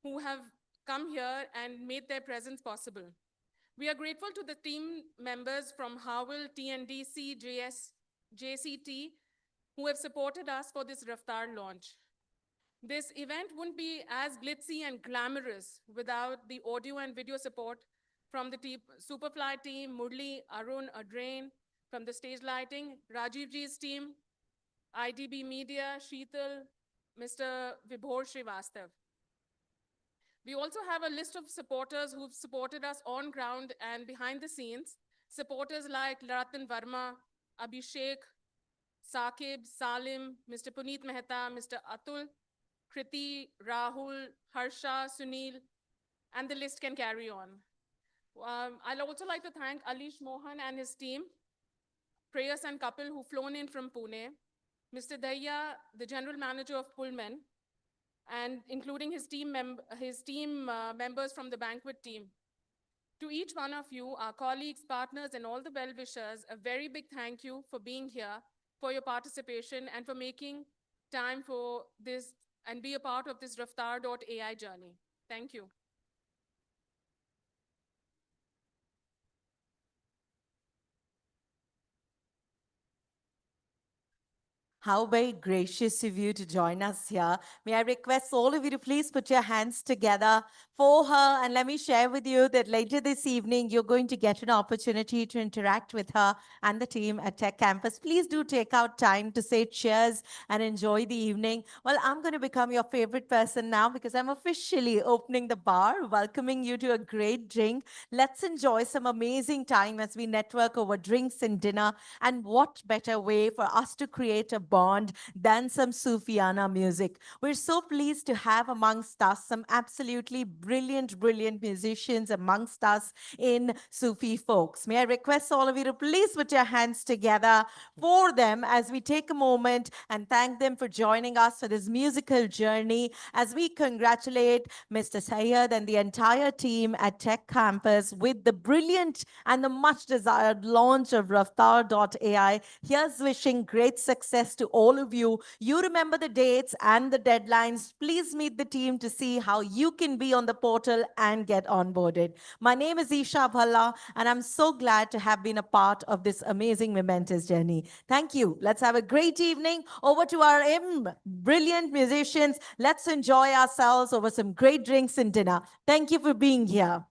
who have come here and made their presence possible. We are grateful to the team members from Howell, TNDC, JCT, who have supported us for this Rafttaar launch. This event wouldn't be as glitzy and glamorous without the audio and video support from the Superfly team, Murli, Arun, Adrain, from the stage lighting, Rajiv Ji's team, IDB Media, Sheetal, Mr. Vibhor Srivastav. We also have a list of supporters who've supported us on ground and behind the scenes. Supporters like Ratan Verma, Abhishek, Saqib, Salim, Mr. Puneet Mehta, Mr. Atul, Kriti, Rahul, Harsha, Sunil, and the list can carry on. I'd also like to thank Alish Mohan and his team, Prayas and Kapil, who've flown in from Pune, Mr. Daya, the general manager of Pullman, and including his team members from the banquet team. To each one of you, our colleagues, partners, and all the well-wishers, a very big thank you for being here, for your participation, and for making time for this and be a part of this Rafttaar.ai journey. Thank you. How very gracious of you to join us here. May I request all of you to please put your hands together for her. And let me share with you that later this evening, you're going to get an opportunity to interact with her and the team at Tech Campus. Please do take out time to say cheers and enjoy the evening. Well, I'm going to become your favorite person now because I'm officially opening the bar, welcoming you to a great drink. Let's enjoy some amazing time as we network over drinks and dinner. And what better way for us to create a bond than some Sufiana music? We're so pleased to have amongst us some absolutely brilliant, brilliant musicians amongst us in Sufi folks. May I request all of you to please put your hands together for them as we take a moment and thank them for joining us for this musical journey as we congratulate Mr. Sayed and the entire team at Tech Campus with the brilliant and the much desired launch of Rafttaar.ai. Here's wishing great success to all of you. You remember the dates and the deadlines. Please meet the team to see how you can be on the portal and get onboarded. My name is Isha Bhalla, and I'm so glad to have been a part of this amazing, momentous journey. Thank you. Let's have a great evening. Over to our brilliant musicians. Let's enjoy ourselves over some great drinks and dinner. Thank you for being here.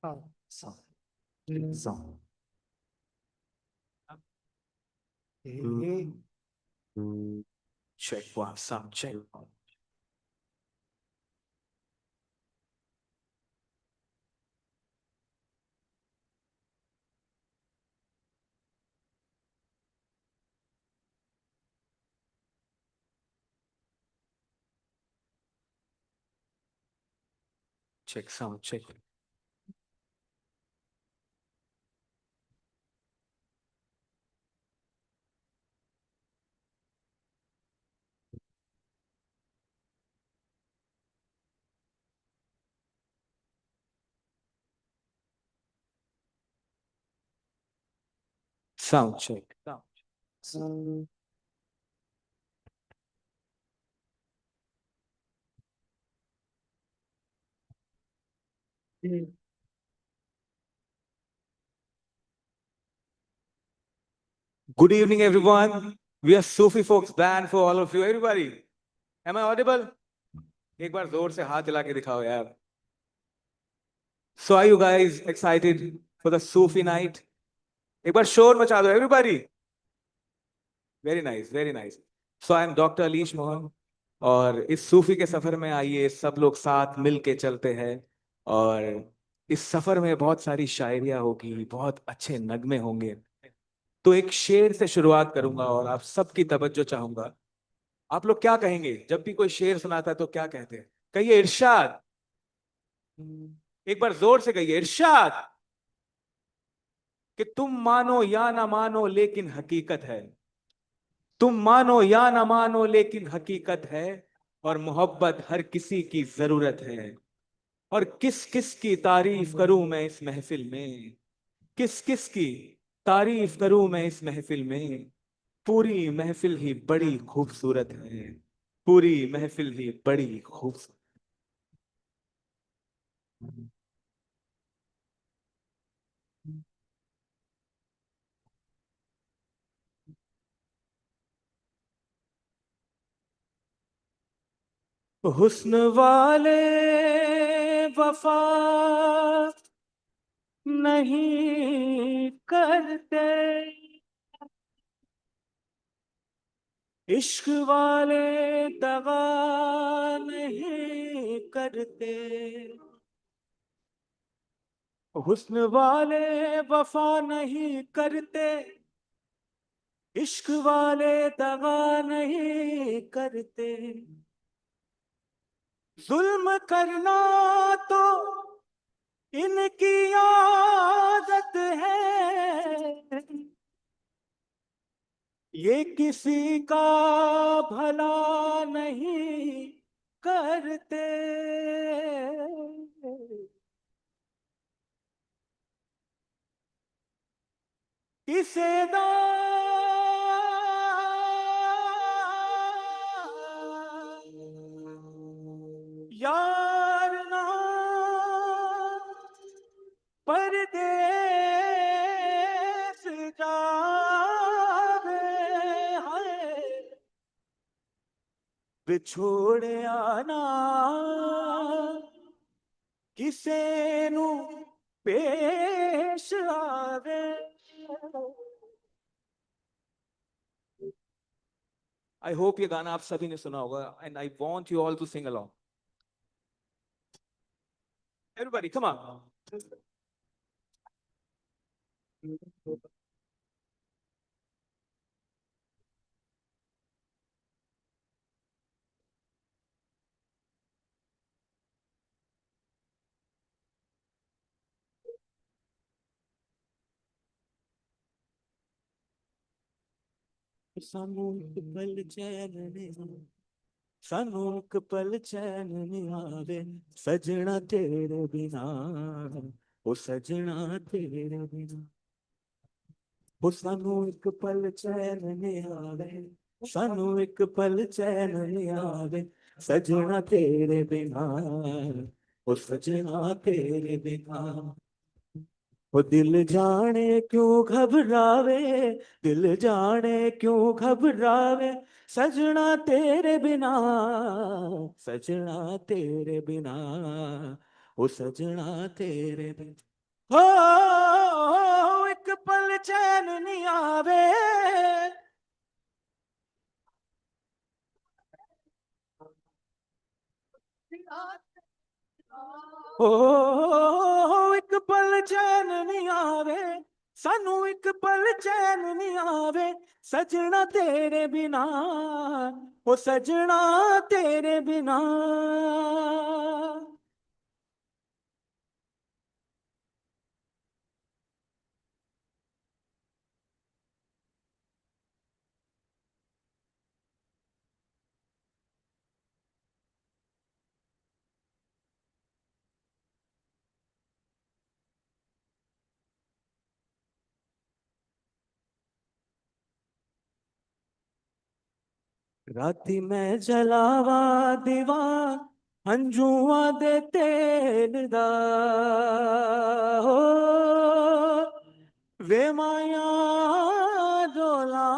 Check what's up, check. Check sound, check. Sound check. Good evening, everyone. We are Sufi Folks band for all of you. Everybody, am I audible? एक बार जोर से हाथ हिला के दिखाओ यार. So are you guys excited for the Sufi night? एक बार शोर मचा दो, everybody. Very nice, very nice. So I am Dr. Alish Mohan. और इस सूफी के सफर में आइए सब लोग साथ मिल के चलते हैं. और इस सफर में बहुत सारी शायरियां होगी, बहुत अच्छे नगमे होंगे. तो एक शेर से शुरुआत करूंगा और आप सबकी तवज्जो चाहूंगा. आप लोग क्या कहेंगे जब भी कोई शेर सुनाता है तो क्या कहते हैं? कहिए इरशाद. एक बार जोर से कहिए इरशाद. कि तुम मानो या ना मानो लेकिन हकीकत है. तुम मानो या ना मानो लेकिन हकीकत है. और मोहब्बत हर किसी की जरूरत है. और किस किस की तारीफ करूं मैं इस महफिल में. किस किस की तारीफ करूं मैं इस महफिल में. पूरी महफिल ही बड़ी खूबसूरत है. पूरी महफिल ही बड़ी खूबसूरत. हुस्न वाले वफा नहीं करते. इश्क वाले दगा नहीं करते. हुस्न वाले वफा नहीं करते. इश्क वाले दगा नहीं करते. जुल्म करना तो इनकी आदत है. ये किसी का भला नहीं करते. किसे यार ना परदेस जावे है. बिछोड़े आना किसे नू पेश आवे. I hope ये गाना आप सभी ने सुना होगा and I want you all to sing along. Everybody, come on. ਸਾਨੂੰ ਇੱਕ ਪਲ ਚੈਨ ਨਹੀਂ ਸਾਨੂੰ ਇੱਕ ਪਲ ਚੈਨ ਨਹੀਂ ਆਵੇ ਸਜਣਾ ਤੇਰੇ ਬਿਨਾ ਉਹ ਸਜਣਾ ਤੇਰੇ ਬਿਨਾ ਉਹ ਸਾਨੂੰ ਇੱਕ ਪਲ ਚੈਨ ਨਹੀਂ ਆਵੇ ਸਾਨੂੰ ਇੱਕ ਪਲ ਚੈਨ ਨਹੀਂ ਆਵੇ ਸਜਣਾ ਤੇਰੇ ਬਿਨਾ ਉਹ ਸਜਣਾ ਤੇਰੇ ਬਿਨਾ वो दिल जाने क्यों घबरावे दिल जाने क्यों घबरावे सजना तेरे बिना वो सजना तेरे बिना हो एक पल चैन नहीं आवे हो एक पल चैन नहीं आवे सानू एक पल चैन नहीं आवे सजना तेरे बिना ओ सजना तेरे बिना राती मैं जलावा दीवा हंजुआ दे तेल दा हो वे माया डोला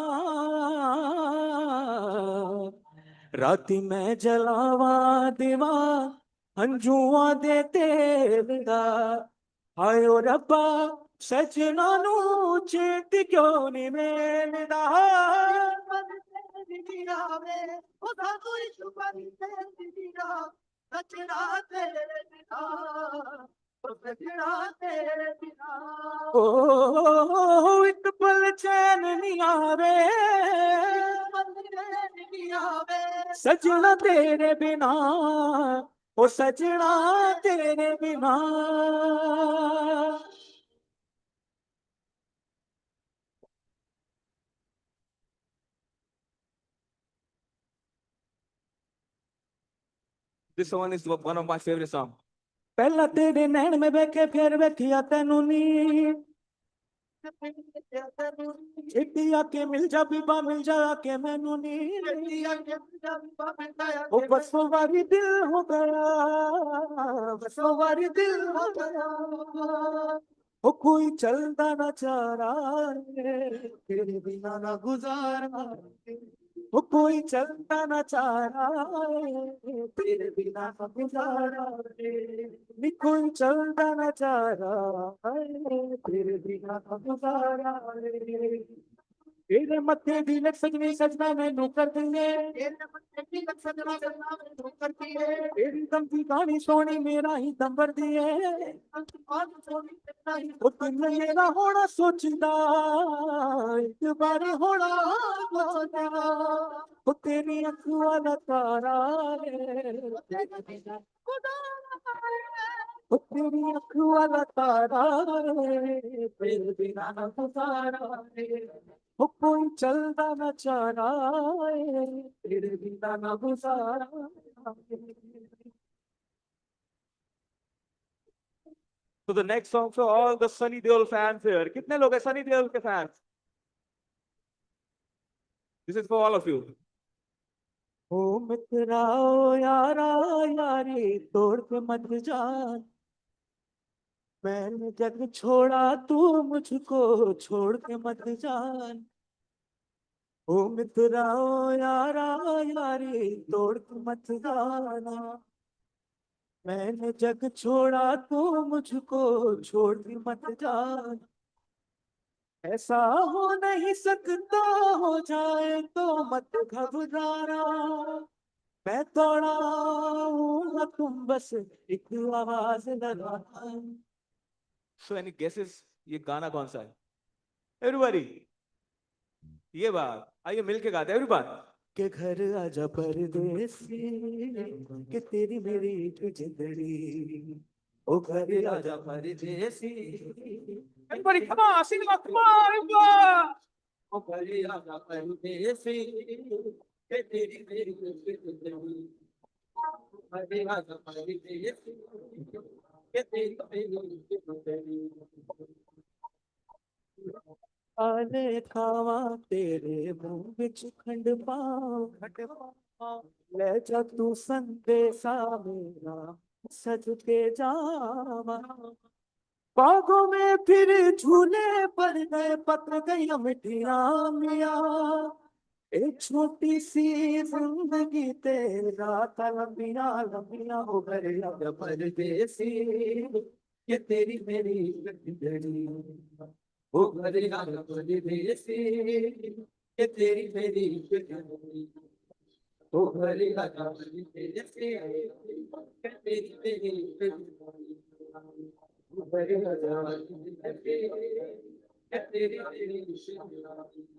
राती मैं जलावा दीवा हंजुआ दे तेल दा हायो रब्बा सजना नू चेती क्यों नहीं मेलदा ओ एक पल चैन नहीं आवे सजना तेरे बिना ओ सजना तेरे बिना This one is one of my favorite songs. पहला तेरे नैन में बैठे फिर बैठिया तेनू नी छेती आके मिल जा बीबा मिल जा आके मैनू नी ओ बसों वारी दिल हो गया बसों वारी दिल हो गया ओ कोई चलता ना चारा रे तेरे बिना ना गुजारा ओ कोई चलता ना चारा रे तेरे बिना ना गुजारा रे नी कोई चलता ना चारा रे तेरे बिना ना गुजारा रे तेरे मत्थे दी लग सजनी सजना मैनू कर दिए तेरी दम की कहानी सोनी मेरा ही दम भर दिए ओ तुम मेरा होना सोचदा एक बार होना सोचदा ओ तेरी अखुआ दा तारा ओ तेरी अखुआ दा तारा तेरे बिना ना गुजारा ओ कोई चलदा ना चारा तेरे बिना ना गुजारा So the next song for all the Sunny Deol fans here. कितने लोग हैं Sunny Deol के fans? This is for all of you. ओ मित्रा ओ यारा यारी तोड़ के मत जान मैंने जग छोड़ा तू मुझको छोड़ के मत जान ओ मित्रा ओ यारा यारी तोड़ के मत जाना मैंने जग छोड़ा तू मुझको छोड़ के मत जाना ऐसा हो नहीं सकता हो जाए तो मत घबराना मैं दौड़ाऊंगा तुम बस एक आवाज लगाना सो एनी गेसेस ये गाना कौन सा है एवरीबॉडी ये बात आइए मिलके गाते हैं एवरीबॉडी के घर आजा परदेसी कि तेरी मेरी एक जिंदड़ी ओ घर आजा परदेसी everybody come on sing along come on everybody ओ घर आजा परदेसी कि तेरी मेरी एक जिंदड़ी घर आजा परदेसी कि तेरी मेरी एक जिंदड़ी आले खावा तेरे मुंह विच खंड पाओ ले जा तू संदेशा मेरा सज के जावा बागों में फिर झूले पड़ गए पत्र गई मिठिया मिया एक छोटी सी जिंदगी तेरा लंबिया लंबिया हो गए परदेसी ये तेरी मेरी जिंदगी वो भरी भरी देसी ये तेरी मेरी जिंदगी वो भरी भरी देसी ये तेरी मेरी जिंदगी वो भरी भरी देसी ये तेरी मेरी जिंदगी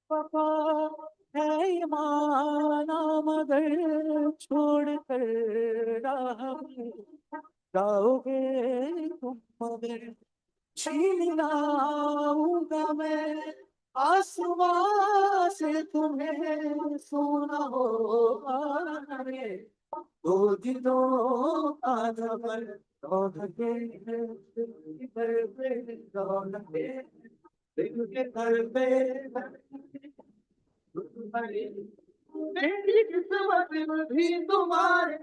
वफा है ये माना मगर छोड़ कर राह में जाओगे तुम मगर छीन लाऊंगा मैं आसमां से तुम्हें सोना होगा रे दो दिनों का सफर दौलते घर पे दौलते दिल के घर पे मेरी किस्मत भी तुम्हारे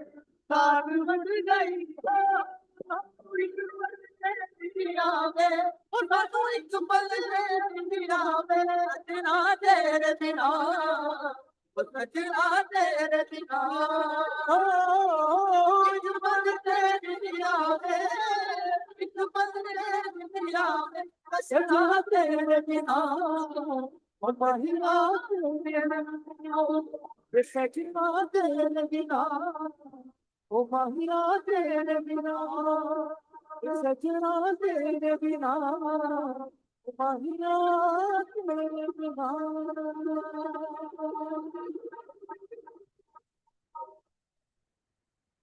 साथ बन गई दुनिया में उठा तो एक पल में दुनिया में सजना तेरे बिना सजना तेरे बिना एक पल तेरी दुनिया में एक पल तेरी दुनिया में सजना तेरे बिना और महिला तेरे बिना सजना तेरे बिना ओ महिला तेरे बिना सजना तेरे बिना ओ महिला तेरे बिना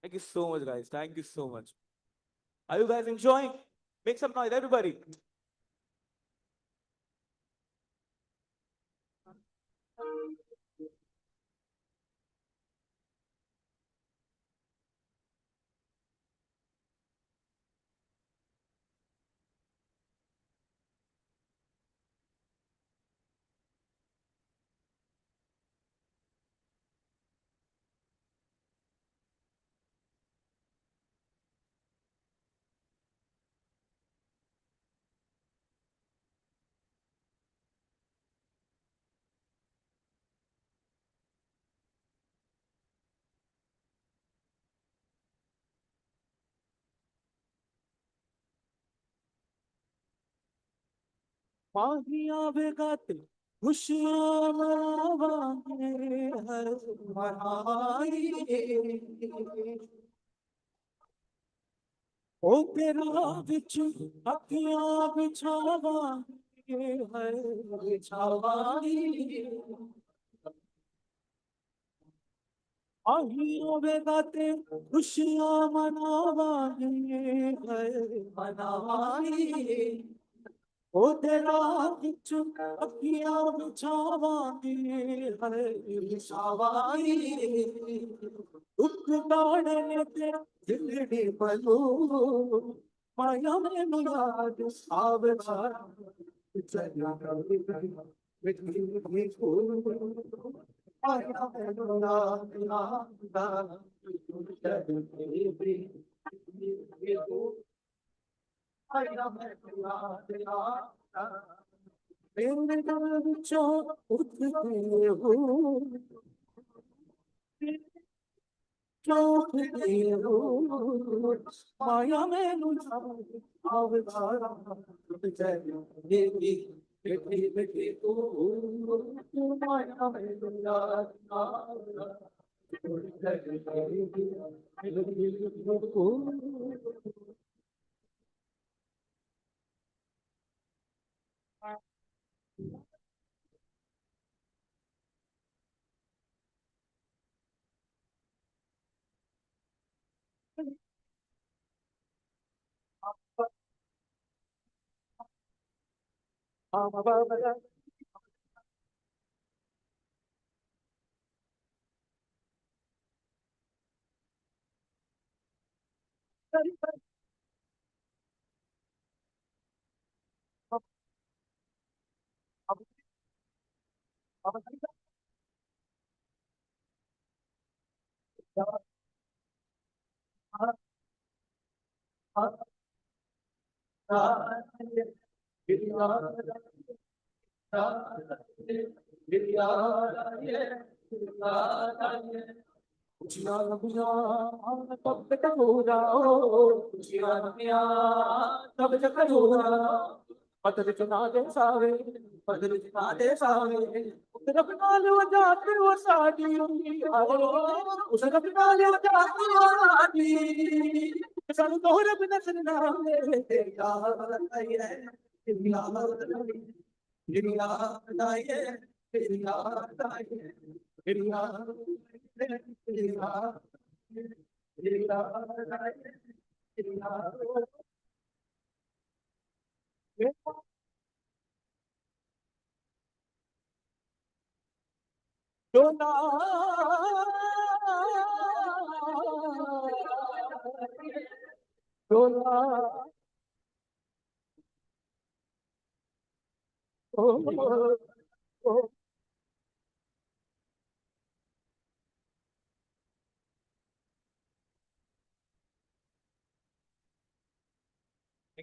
Thank you so much, guys. Thank you so much. Are you guys enjoying? Make some noise, everybody. माहिया बेगाते खुशियाँ मनावांगे हर मनाई ओ तेरा बिच अखियाँ बिछावांगे हर बिछावाई माहिया बेगाते खुशियाँ मनावांगे हर मनाई ओ तेरा बिच अखियाँ बिछावांगे हर बिछावाई दुख दाड़ने तेरा दिलड़ी पलो माया में याद आवेगा चला मिठी फूल माया में याद मेरे दिल विचों उठते हो चौंकते हो माया में मुझा अवतारा बेटी बेटी बेटी ओ माया में मुझा Thank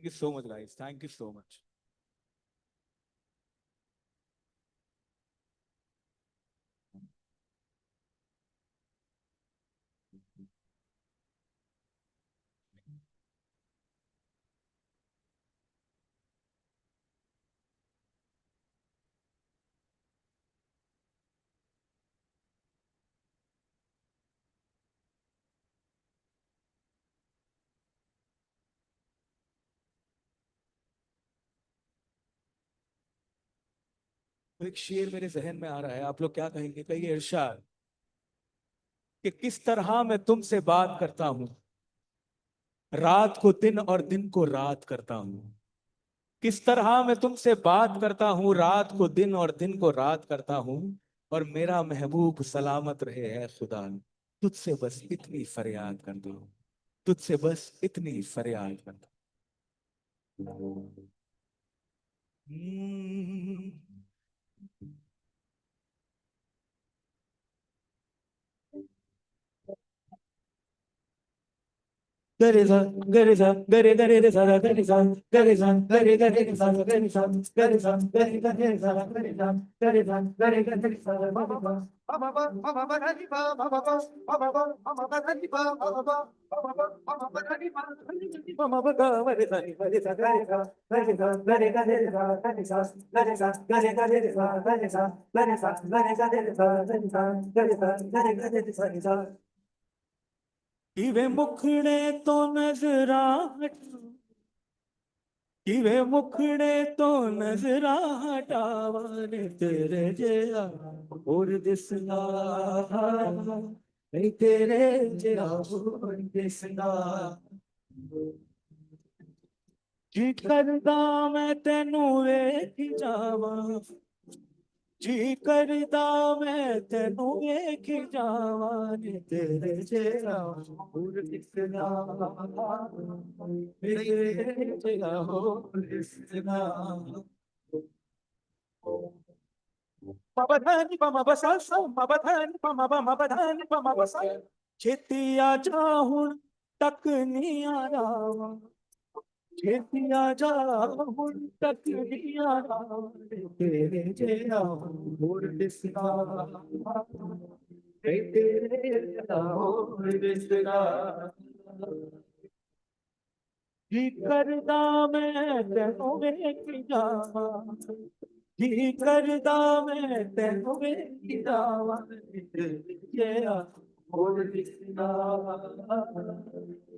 you so much, guys. Thank you so much. एक शेर मेरे जहन में आ रहा है, आप लोग क्या कहेंगे? कहिए इरशाद कि किस तरह मैं तुमसे बात करता हूं, रात को दिन और दिन को रात करता हूं। किस तरह मैं तुमसे बात करता हूं, रात को दिन और दिन को रात करता हूं। और मेरा महबूब सलामत रहे है खुदा, तुझसे बस इतनी फरियाद करता हूं, तुझसे बस इतनी फरियाद करता हूं। Gareza, gareza, gare gare de sa gareza, gareza, gare gare de sa gareza, gareza, gare gare de sa gareza, gareza, gare gare de sa gareza. Mama ba ga ma de sa ni ba de sa gareza, gareza, gare gare de sa gareza, gareza, gare gare de sa gareza, gareza, gare gare de sa gareza, gareza, gare gare de sa gareza. किवे मुखड़े तो नजरा किवे मुखड़े तो नजरा हटावाने तेरे जेहा और दिसना नहीं तेरे जेहा और दिसना जी करदा मैं तेनू वेख जावा जी करदा मैं तेनू वेख जावा नी तेरे जेहा और दिसना तेरे जेहा और दिसना Mabadani pama basasa, mabadani pama basasa. छेती आजा हुन तक नहीं आ रहा, छेती आजा हुन तक नहीं आ रहा, तेरे जेहा और दिसना तेरे जेहा और दिसना जी करदा मैं तेनू वेख जावा जी करदा मैं तेनू वेख जावा तेरा और दिसना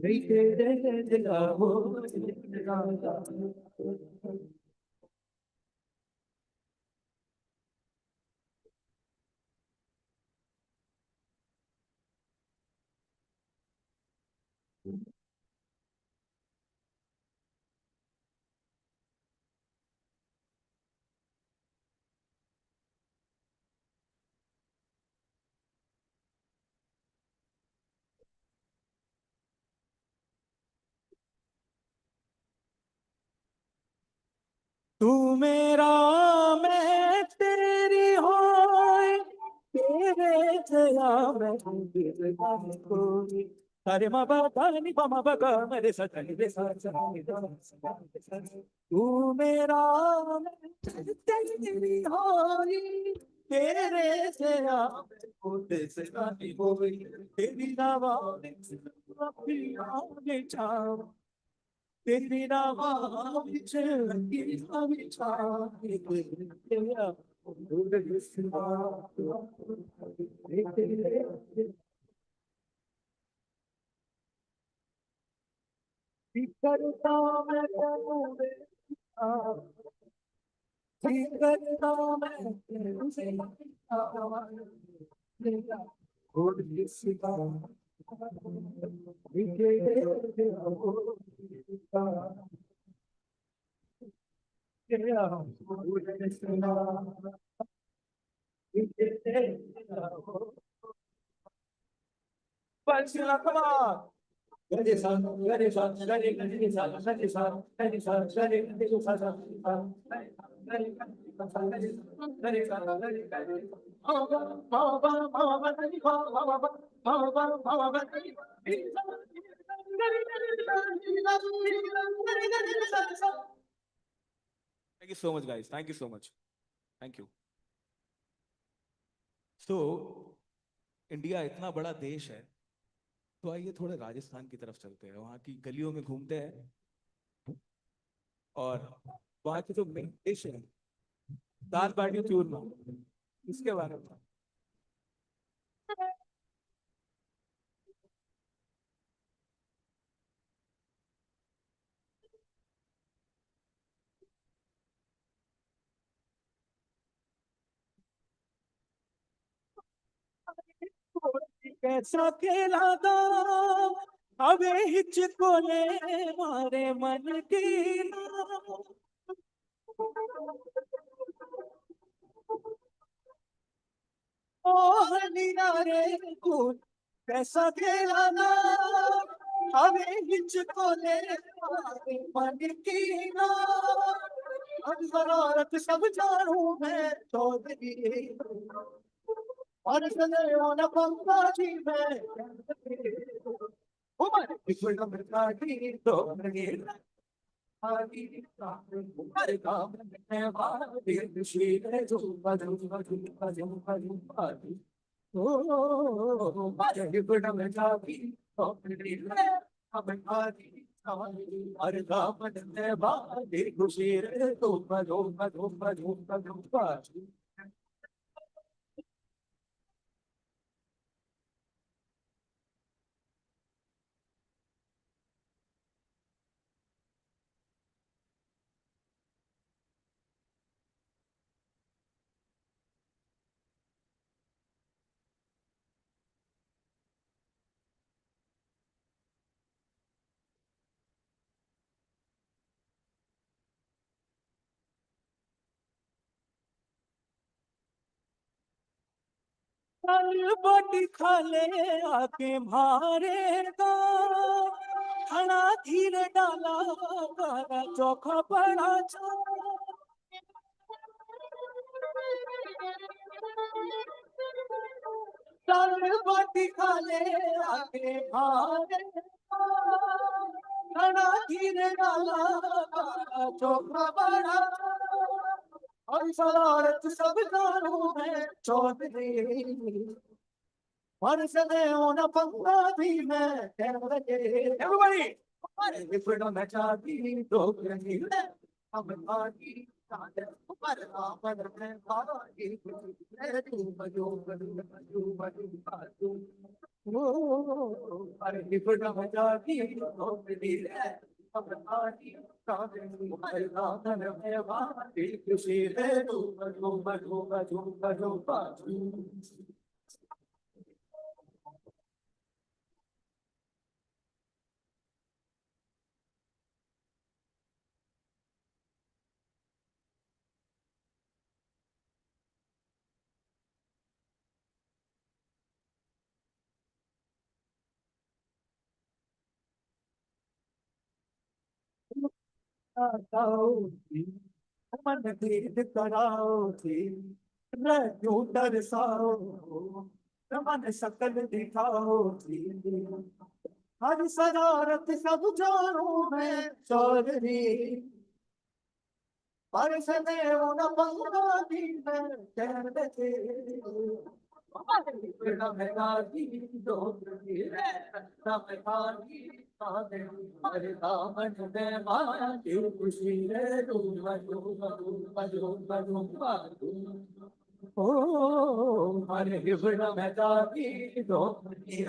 नहीं तेरे दिला और दिसना में कोई तारे मा बा दा नि पा मा बा गा मेरे सा रे सा तू मेरा तेरी होली तेरे से होते से गानी होई तेरी नावा अपनी आगे छाव तेरी नावा विच लगी छाव तेरा करता मैं करता मैं come on. Ready, son, ready, son, ready, ready, son, ready, son, ready, son, ready, ready, son, ready, ready, son, ready, ready. Thank you so much, guys. Thank you so much. Thank you. So, India इतना बड़ा देश है, तो आइए थोड़े राजस्थान की तरफ चलते हैं, वहाँ की गलियों में घूमते हैं और वहाँ की जो मेन डिश है दाल बाटी चूरमा, इसके बारे में कैसा खेला दो अबे हिचकोले मारे मन की रे कूद कैसा खेला दो अबे हिचकोले मारे मन की जरूरत सब जानू मैं चौधरी और न पंगा जी मैं खुशी रे तो बाटी खा ले आके मारे का खाना धीरे डाला कारा चोखा पड़ा बाटी खा ले आके मारे खाना धीरे डाला कारा चोखा पड़ा और शरारत सब जानू है चौधरी और सदे होना पंगा भी मैं everybody freedom है चाहती तो रंगी हम आगी पर पर मैं भागी तू बजो बजो बजो बजो ओ अरे freedom है चाहती तो रंगी हम आगी खुशी है तू बजो बजो बजो बजो बजो मन भेद कराओ थी क्यों तरसाओ मन सकल दिखाओ हर शरारत सब जानो मैं चौधरी पर सदैव न बंगाली मैं कहते बड़ा मेरारी डोगरी है ना मेरारी आदे हरे दामन में मारी खुशी रे डूम डूम डूम डूम डूम ओ हरे बड़ा मेरारी डोगरी है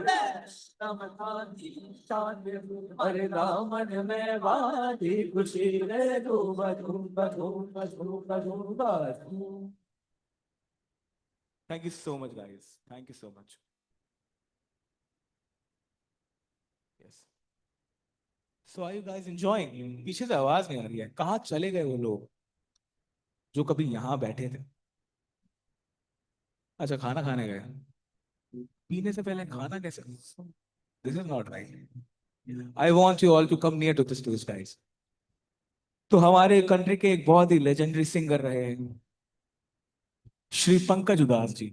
ना मेरारी आदे हरे दामन में मारी खुशी रे Doom Doom Doom Doom Doom Thank you so much, guys. Thank you so much. Yes. So are you guys enjoying? पीछे से आवाज नहीं आ रही है. कहाँ चले गए वो लोग जो कभी यहाँ बैठे थे? अच्छा, खाना खाने गए. पीने से पहले खाना कैसे? This is not right. I want you all to come near to this stage, guys. तो हमारे कंट्री के एक बहुत ही लेजेंडरी सिंगर रहे हैं श्री पंकज उदास जी.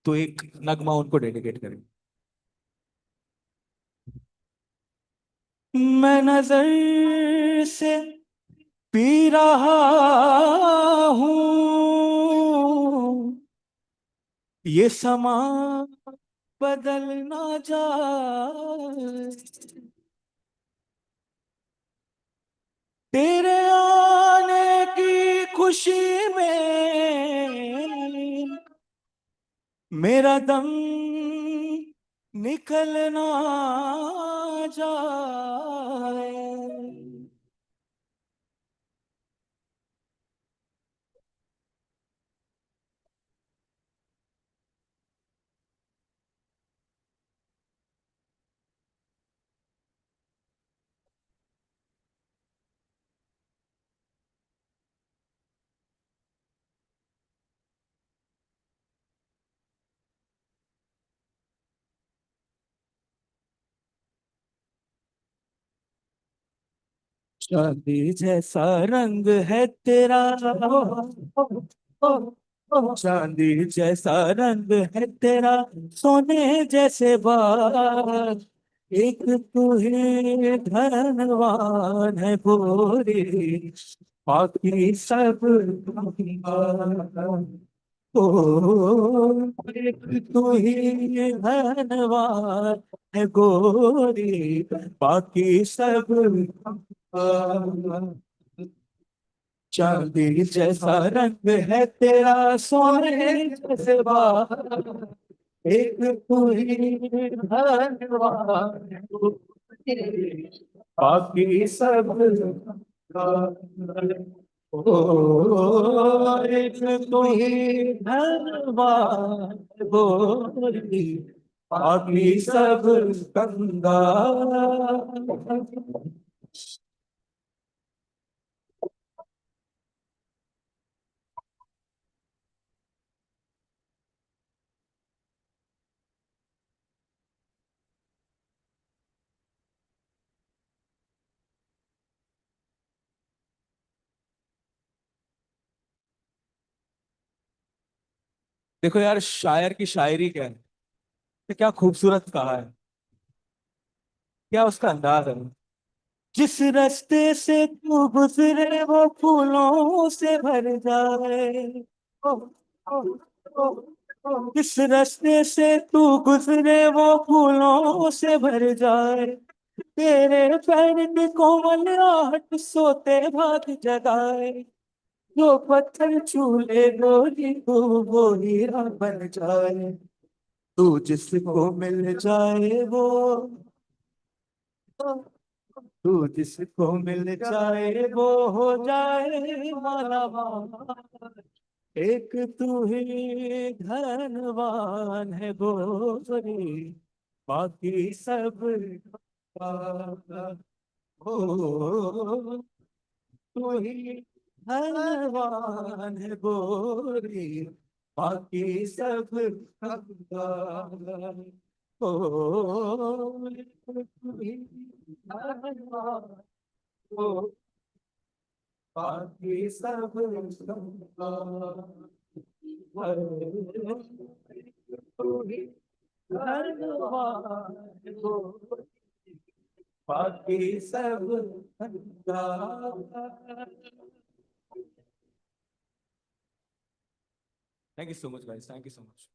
तो एक नगमा उनको डेडिकेट करें. मैं नजर से पी रहा हूँ ये समा बदल ना जाए तेरे आने की खुशी में मेरा दम निकल ना जाए. चांदी जैसा रंग है तेरा चांदी जैसा रंग है तेरा सोने जैसे बाल एक तू ही धनवान है गोरी बाकी सब ओ एक तू ही धनवान है गोरी बाकी सब चांदी जैसा रंग है तेरा सोने जैसे बाल एक तू ही धनवान बाकी सब ओ एक तू ही धनवान गोरी बाकी सब गंगा. देखो यार, शायर की शायरी क्या है, ये क्या खूबसूरत कहा है, क्या उसका अंदाज है. जिस रास्ते से तू गुजरे वो फूलों से भर जाए ओ, ओ, ओ, जिस रास्ते से तू गुजरे वो फूलों से भर जाए तेरे पैर की कोमल आहट सोते भाग जगाए जो पत्थर छू ले गोरी तू वो हीरा बन जाए तू जिसको मिल जाए वो तू जिसको मिल जाए वो हो जाए माला माल एक तू ही धनवान है गोरी बाकी सब ओ तू ही धनवान है गोरी बाकी सब कंगाल. ओ तू ही धनवान हो बाकी सब कंगाल. ही भगवान हो, बाकी सब अंगार। Thank you so much, guys. Thank you so much.